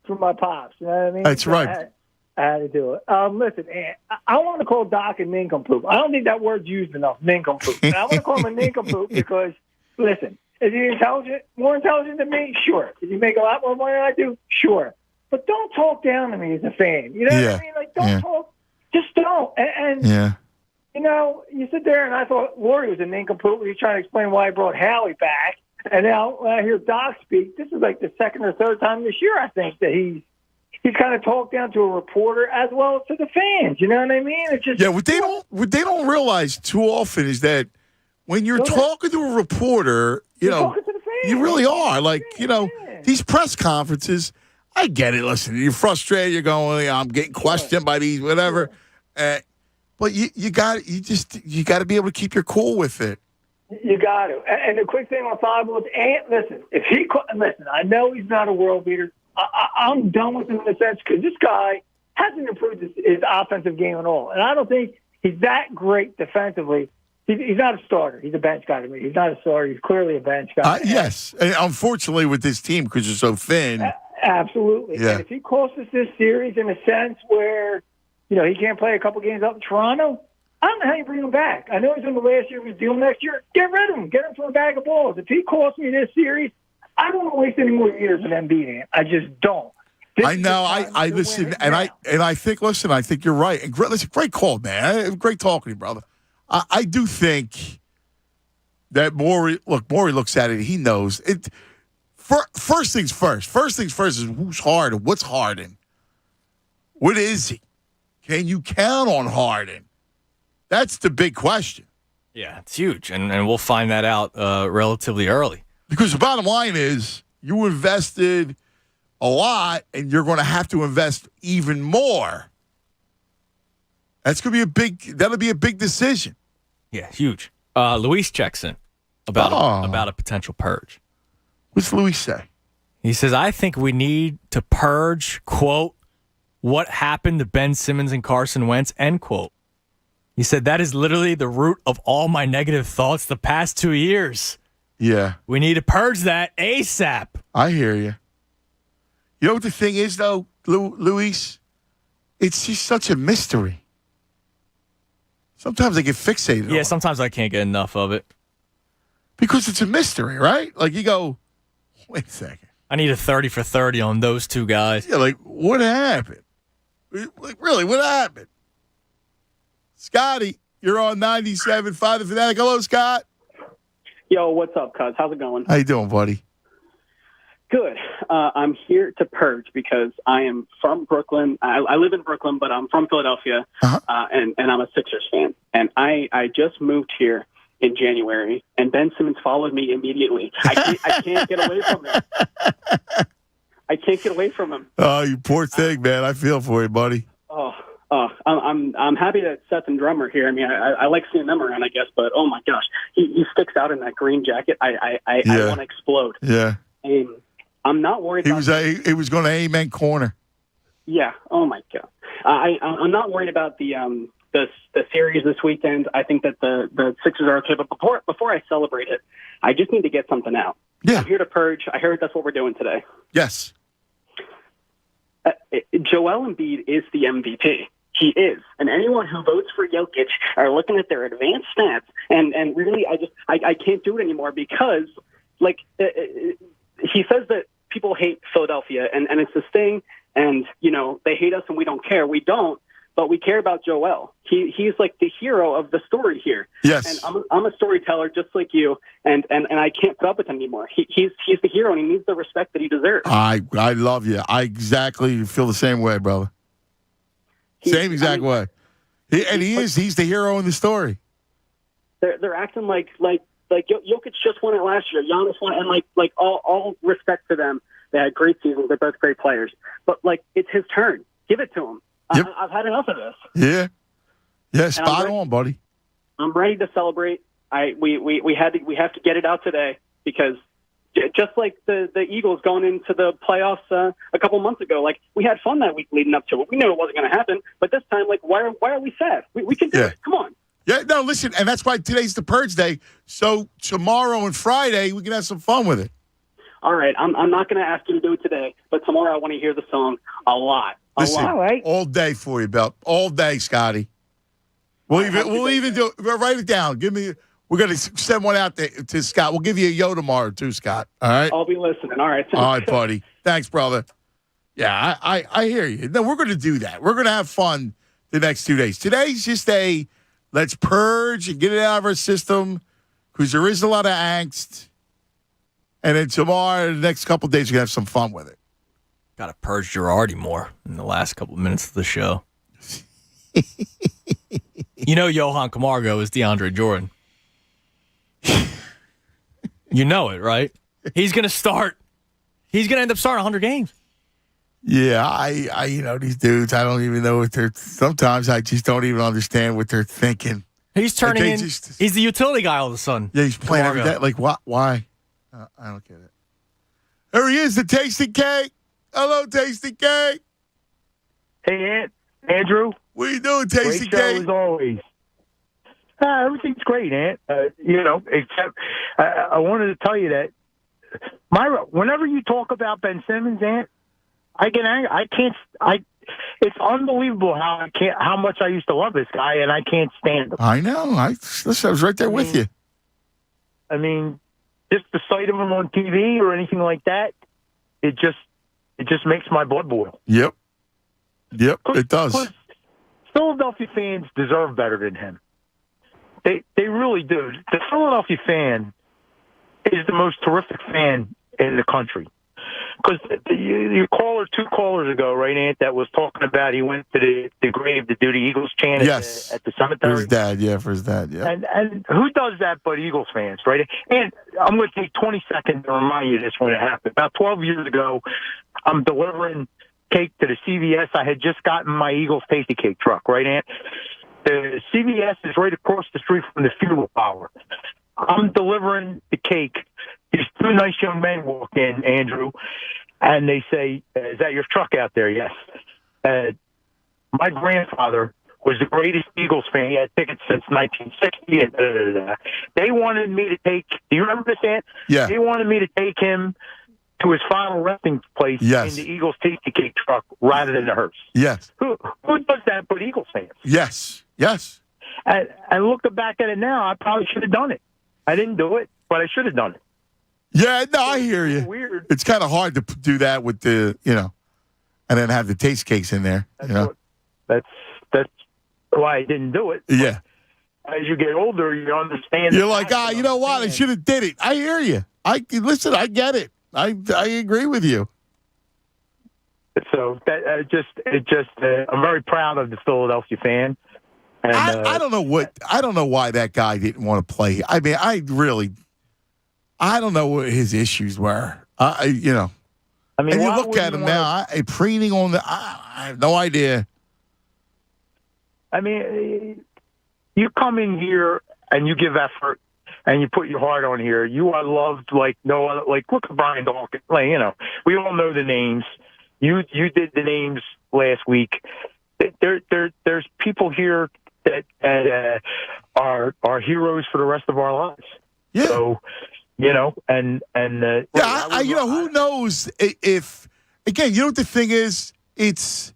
From my pops. You know what I mean? That's So right. I had to do it. Listen, I want to call Doc a nincompoop. I don't think that word's used enough, nincompoop. And I want to call him a nincompoop because, listen, is he intelligent? More intelligent than me? Sure. Does he make a lot more money than I do? Sure. But don't talk down to me as a fan. You know what I mean? Like, don't talk. Just don't. And you know, you sit there, and I thought Lori was a nincompoop when he's trying to explain why he brought Howie back. And now when I hear Doc speak, this is like the second or third time this year, I think, that he's kind of talked down to a reporter as well as to the fans. You know what I mean? It's just what they don't realize too often is that when you're talking to a reporter, you really are. Like, these press conferences, I get it. Listen, you're frustrated. You're going, I'm getting questioned by these, whatever. But you got to be able to keep your cool with it. You got to. And the quick thing on Five-Bullets, listen, I know he's not a world beater. I'm done with him in a sense because this guy hasn't improved his offensive game at all. And I don't think he's that great defensively. He's not a starter. He's a bench guy to me. He's not a starter. He's clearly a bench guy. Yes. And unfortunately, with this team, because you're so thin. Absolutely. Yeah. And if he costs us this series in a sense where, he can't play a couple games up in Toronto, I don't know how you bring him back. I know he's in the last year of his deal next year. Get rid of him. Get him for a bag of balls. If he costs me this series, I don't want to waste any more years with Embiid. I just don't. I know. I listen, and I think. Listen, I think you're right. And great call, man. Great talking to you, brother. I do think that Morey looks at it. He knows it. First things first. First things first is who's Harden. What's Harden? What is he? Can you count on Harden? That's the big question. Yeah, it's huge, and we'll find that out relatively early. Because the bottom line is you invested a lot, and you're going to have to invest even more. That'll be a big decision. Yeah, huge. Luis checks in about a potential purge. What's Luis say? He says, I think we need to purge, quote, what happened to Ben Simmons and Carson Wentz, end quote. He said, that is literally the root of all my negative thoughts the past 2 years. Yeah. We need to purge that ASAP. I hear you. You know what the thing is, though, Luis? It's just such a mystery. Sometimes I get fixated on it. Sometimes I can't get enough of it. Because it's a mystery, right? Like you go, wait a second. I need a 30 for 30 on those two guys. Yeah, like, what happened? Like, really, what happened? Scotty, you're on 97.5 The Fanatic. Hello, Scott. Yo, what's up, cuz? How's it going? How you doing, buddy? Good. I'm here to purge because I am from Brooklyn. I live in Brooklyn, but I'm from Philadelphia, and I'm a Sixers fan. And I just moved here in January, and Ben Simmons followed me immediately. I can't get away from him. I can't get away from him. Oh, you poor thing, man. I feel for you, buddy. I'm happy that Seth and Drummer here. I mean, I like seeing them around, I guess, but oh my gosh, he sticks out in that green jacket. I want to explode. Yeah. And I'm not worried. He was going to amen corner. Yeah. Oh my God. I'm not worried about the series this weekend. I think that the Sixers are okay, but before I celebrate it, I just need to get something out. Yeah. I'm here to purge. I heard that's what we're doing today. Yes. Joel Embiid is the MVP. He is. And anyone who votes for Jokic are looking at their advanced stats. And really, I can't do it anymore because, he says that people hate Philadelphia, and it's this thing, and, they hate us and we don't care. We don't, but we care about Joel. He's like the hero of the story here. Yes. And I'm a storyteller just like you, and I can't put up with him anymore. He's the hero, and he needs the respect that he deserves. I love you. I exactly feel the same way, brother. Same exact way. He's the hero in the story. They're acting like Jokic just won it last year. Giannis won it, and like all respect to them. They had great seasons. They're both great players. But it's his turn. Give it to him. Yep. I've had enough of this. Yeah. Yeah, spot on, buddy. I'm ready to celebrate. We have to get it out today because just like the Eagles going into the playoffs a couple months ago, like we had fun that week leading up to it. We knew it wasn't going to happen, but this time, like, why are we sad? We can do it. Come on. Yeah, no, listen, and that's why today's the Purge Day. So tomorrow and Friday, we can have some fun with it. All right, I'm not going to ask you to do it today, but tomorrow I want to hear the song a lot. Listen, All right. all day for you, Belt. All day, Scotty. We'll even do. Write it down. We're going to send one out to Scott. We'll give you a yo tomorrow too, Scott. All right. I'll be listening. All right. All right, buddy. Thanks, brother. Yeah, I hear you. No, we're going to do that. We're going to have fun the next 2 days. Today's just let's purge and get it out of our system because there is a lot of angst. And then tomorrow, the next couple of days, we're going to have some fun with it. Got to purge Girardi more in the last couple of minutes of the show. You know Johan Camargo is DeAndre Jordan. You know it, right? He's going to start. He's going to end up starting 100 games. Yeah, I these dudes, I don't even know what they're. Sometimes I just don't even understand what they're thinking. He's turning in. He's the utility guy all of a sudden. Yeah, he's playing every day. Like, what? Why? I don't get it. There he is, the Tasty Cake. Hello, Tasty Cake. Hey, Andrew. What are you doing, Tasty Great show Cake? as always. Everything's great, Ant. Except I wanted to tell you that whenever you talk about Ben Simmons, Ant, I get angry. It's unbelievable how much I used to love this guy, and I can't stand him. I know. I was right there with you. I mean, just the sight of him on TV or anything like that, it just makes my blood boil. Yep, it does. Philadelphia fans deserve better than him. They really do. The Philadelphia fan is the most terrific fan in the country. Because your caller, 2 callers ago, right, Ant, that was talking about he went to the grave to do the Eagles chant at the cemetery. For his dad, yeah. And who does that but Eagles fans, right? And I'm going to take 20 seconds to remind you this when it happened. About 12 years ago, I'm delivering cake to the CVS. I had just gotten my Eagles Tasty Cake truck, right, Ant? The CVS is right across the street from the funeral parlor. I'm delivering the cake. These 2 nice young men walk in, Andrew, and they say, "Is that your truck out there?" Yes. My grandfather was the greatest Eagles fan. He had tickets since 1960. And They wanted me to take. Do you remember this, Ant? Yeah. They wanted me to take him to his final resting place in the Eagles Tasty Cake truck rather than the hearse. Yes. Who does that but Eagles fans? Yes. And looking back at it now, I probably should have done it. I didn't do it, but I should have done it. Yeah, no, I hear you. Weird. It's kind of hard to do that with the, and then have the taste cakes in there. That's why I didn't do it. Yeah. As you get older, you understand. You're like, you know what? I should have did it. I hear you. I get it. I agree with you. So that I'm very proud of the Philadelphia fan. And, I don't know why that guy didn't want to play. I mean, I don't know what his issues were. I mean, and you look at him now, preening on I have no idea. I mean, you come in here and you give effort and you put your heart on here. You are loved like no other. Like, look at Brian Dawkins. Like, we all know the names. You did the names last week. There's people here that are heroes for the rest of our lives. Yeah. So, who knows if again, what the thing is? It's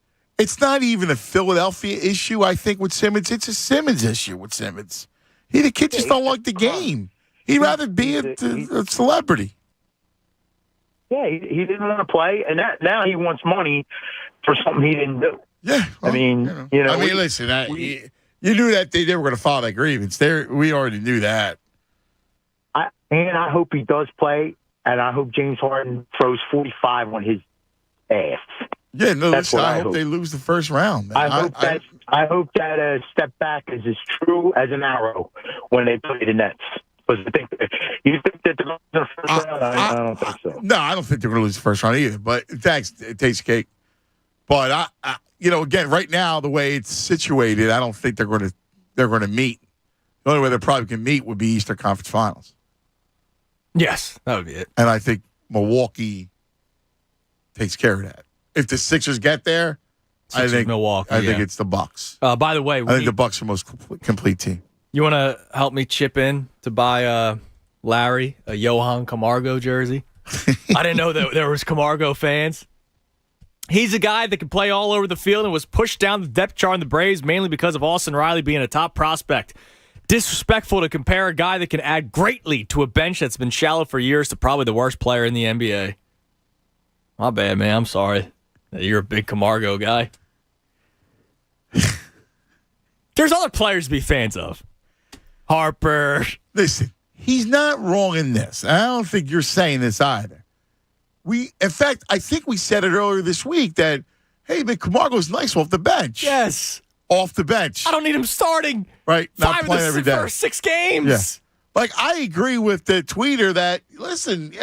not even a Philadelphia issue. I think with Simmons, it's a Simmons issue with Simmons. The kid just don't like the game. He'd rather be a celebrity. Yeah, he didn't want to play, and now he wants money for something he didn't do. Yeah, well, listen, you knew that they were going to file that grievance. We already knew that. I hope he does play, and I hope James Harden throws 45 on his ass. Yeah, no, listen, I hope they lose the first round. Man. I hope that step back is as true as an arrow when they play the Nets. You think that they're going to lose the first round? I don't think so. No, I don't think they're going to lose the first round either. But thanks, it tastes cake. But again, right now the way it's situated, I don't think they're going to they're going to meet. The only way they probably can meet would be Eastern Conference Finals. Yes, that would be it. And I think Milwaukee takes care of that. If the Sixers get there, I think Milwaukee. I think it's the Bucks. By the way, I think the Bucks are the most complete team. You want to help me chip in to buy Larry a Johan Camargo jersey? I didn't know that there was Camargo fans. He's a guy that can play all over the field and was pushed down the depth chart in the Braves mainly because of Austin Riley being a top prospect. Disrespectful to compare a guy that can add greatly to a bench that's been shallow for years to probably the worst player in the NBA. My bad, man. I'm sorry. You're a big Camargo guy. There's other players to be fans of. Harper. Listen, he's not wrong in this. I don't think you're saying this either. In fact, I think we said it earlier this week that, hey, man, Camargo's nice off the bench. Yes. Off the bench. I don't need him starting. Right. Not 5 playing of every the day. first 6 games. Yeah. Like, I agree with the tweeter that, listen,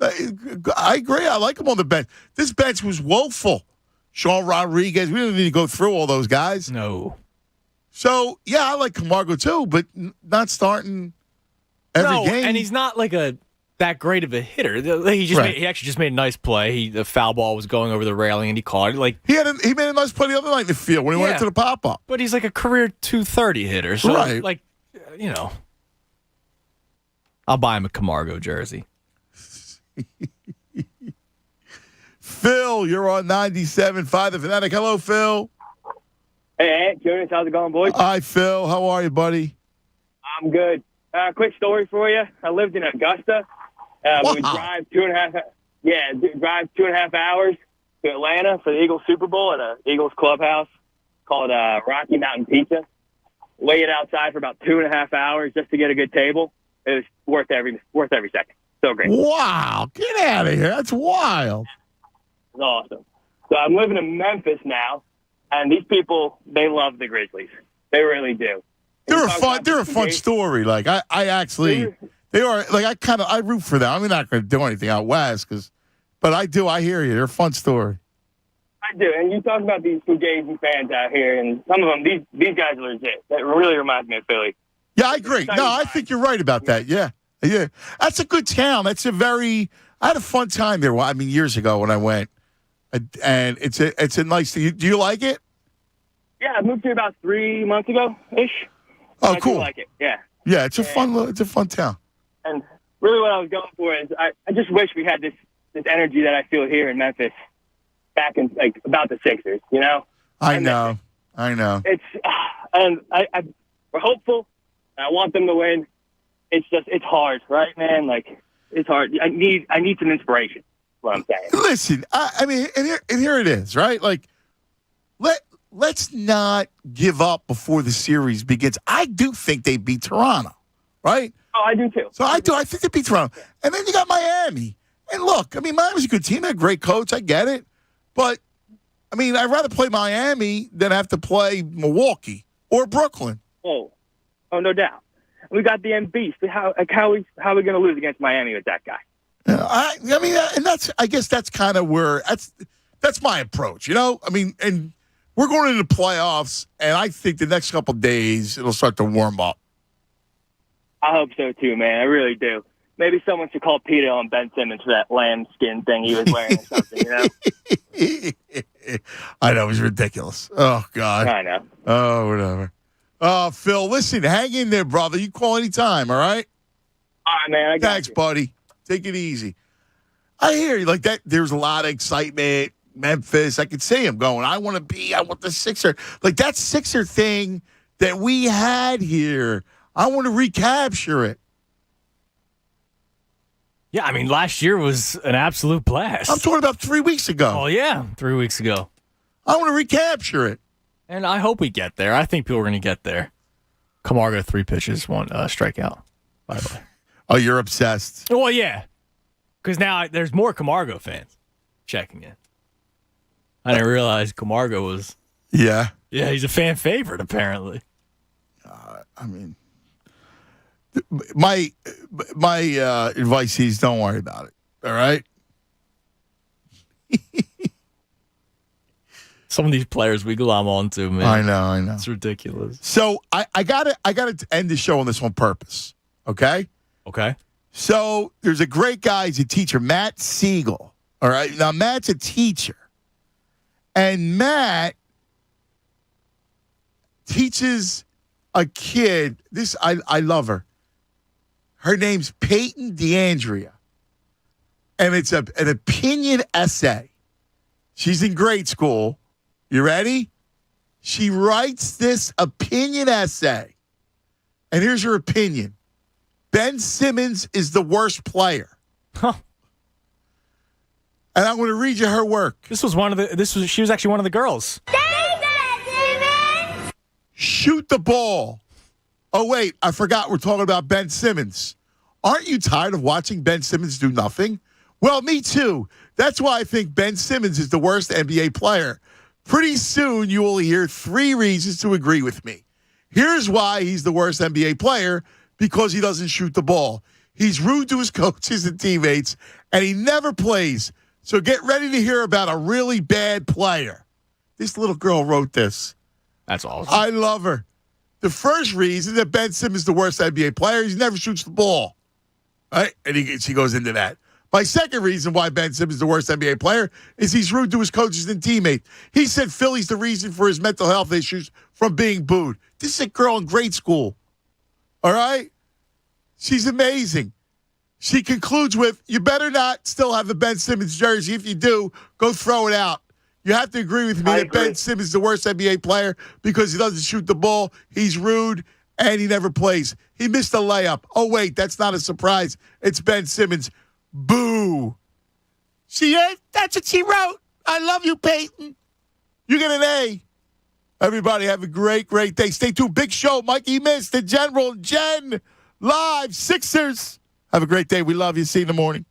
I agree. I like him on the bench. This bench was woeful. Sean Rodriguez. We don't need to go through all those guys. No. So, yeah, I like Camargo too, but not starting every game. And he's not like that great of a hitter. He actually just made a nice play. The foul ball was going over the railing, and he caught it. He made a nice play the other night in the field when he went to the pop-up. But he's like a career 230 hitter. So, I'll buy him a Camargo jersey. Phil, you're on 97.5 The Fanatic. Hello, Phil. Hey, Jonas, how's it going, boys? Hi, Phil. How are you, buddy? I'm good. Quick story for you. I lived in Augusta. We drive 2.5 hours to Atlanta for the Eagles Super Bowl at a Eagles clubhouse called Rocky Mountain Pizza. Waited outside for about 2.5 hours just to get a good table. It was worth every second. So great. Wow, get out of here. That's wild. It's awesome. So I'm living in Memphis now, and these people, they love the Grizzlies. They really do. They're a fun story. Like I actually, they are like I root for them. I'm not going to do anything out west but I do. I hear you. They're a fun story. I do. And you talk about these Fugazi fans out here, and some of them, these guys are legit. That really reminds me of Philly. Yeah, I agree. No, I think you're right about that. Yeah. That's a good town. I had a fun time there. Well, I mean, years ago when I went, and it's a nice thing. Do you like it? Yeah, I moved here about 3 months ago ish. Oh, cool. I do like it. Yeah. Yeah, it's a fun town. And really, what I was going for is I just wish we had this energy that I feel here in Memphis back in about the Sixers. You know. I know. It's and we're hopeful. I want them to win. It's hard, right, man? It's hard. I need some inspiration. Is what I'm saying. Listen, I mean, and here it is, right? Like, let's not give up before the series begins. I do think they beat Toronto, right? Oh, I do too. So I think they beat Toronto, and then you got Miami. And look, I mean, Miami's a good team. They're a great coach. I get it, but I mean, I'd rather play Miami than have to play Milwaukee or Brooklyn. Oh, no doubt. We got the beast. How are we going to lose against Miami with that guy? I mean, and I guess that's kind of where that's my approach. You know, I mean, and we're going into the playoffs, and I think the next couple of days it'll start to warm up. I hope so too, man. I really do. Maybe someone should call Peter on Ben Simmons for that lambskin thing he was wearing or something. You know? I know, it was ridiculous. Oh God. I know. Oh, whatever. Phil, listen, hang in there, brother. You call anytime, all right? All right, man. Thanks, buddy. Take it easy. I hear you like that. There's a lot of excitement. Memphis, I could see him going, I want the Sixer. Like that Sixer thing that we had here. I want to recapture it. Yeah, I mean, last year was an absolute blast. I'm talking about 3 weeks ago. Oh, yeah, 3 weeks ago. I want to recapture it. And I hope we get there. I think people are going to get there. Camargo, 3 pitches, 1 strikeout, by the way. Oh, you're obsessed. Well, yeah. Because now there's more Camargo fans checking in. I didn't realize Camargo was... Yeah. Yeah, he's a fan favorite, apparently. I mean, my advice is don't worry about it. All right? Some of these players we glom onto, man. I know. It's ridiculous. So I gotta end the show on this on purpose. Okay? Okay. So there's a great guy, he's a teacher, Matt Siegel. All right. Now Matt's a teacher. And Matt teaches a kid. I love her. Her name's Peyton DeAndrea. And it's an opinion essay. She's in grade school. You ready? She writes this opinion essay. And here's her opinion. Ben Simmons is the worst player. Huh. And I'm going to read you her work. She was actually one of the girls. Shoot the ball. Oh, wait, I forgot we're talking about Ben Simmons. Aren't you tired of watching Ben Simmons do nothing? Well, me too. That's why I think Ben Simmons is the worst NBA player. Pretty soon you will hear 3 reasons to agree with me. Here's why he's the worst NBA player, because he doesn't shoot the ball. He's rude to his coaches and teammates, and he never plays. So get ready to hear about a really bad player. This little girl wrote this. That's awesome. I love her. The first reason that Ben Simmons is the worst NBA player, he never shoots the ball. Right? And she goes into that. My second reason why Ben Simmons is the worst NBA player is he's rude to his coaches and teammates. He said Philly's the reason for his mental health issues from being booed. This is a girl in grade school. All right? She's amazing. She concludes with, you better not still have the Ben Simmons jersey. If you do, go throw it out. You have to agree with me that Ben Simmons is the worst NBA player because he doesn't shoot the ball, he's rude, and he never plays. He missed a layup. Oh, wait, that's not a surprise. It's Ben Simmons. Boo. That's what she wrote. I love you, Peyton. You get an A. Everybody have a great, great day. Stay tuned. Big show. Mikey Miss, the General, Jen, live, Sixers. Have a great day. We love you. See you in the morning.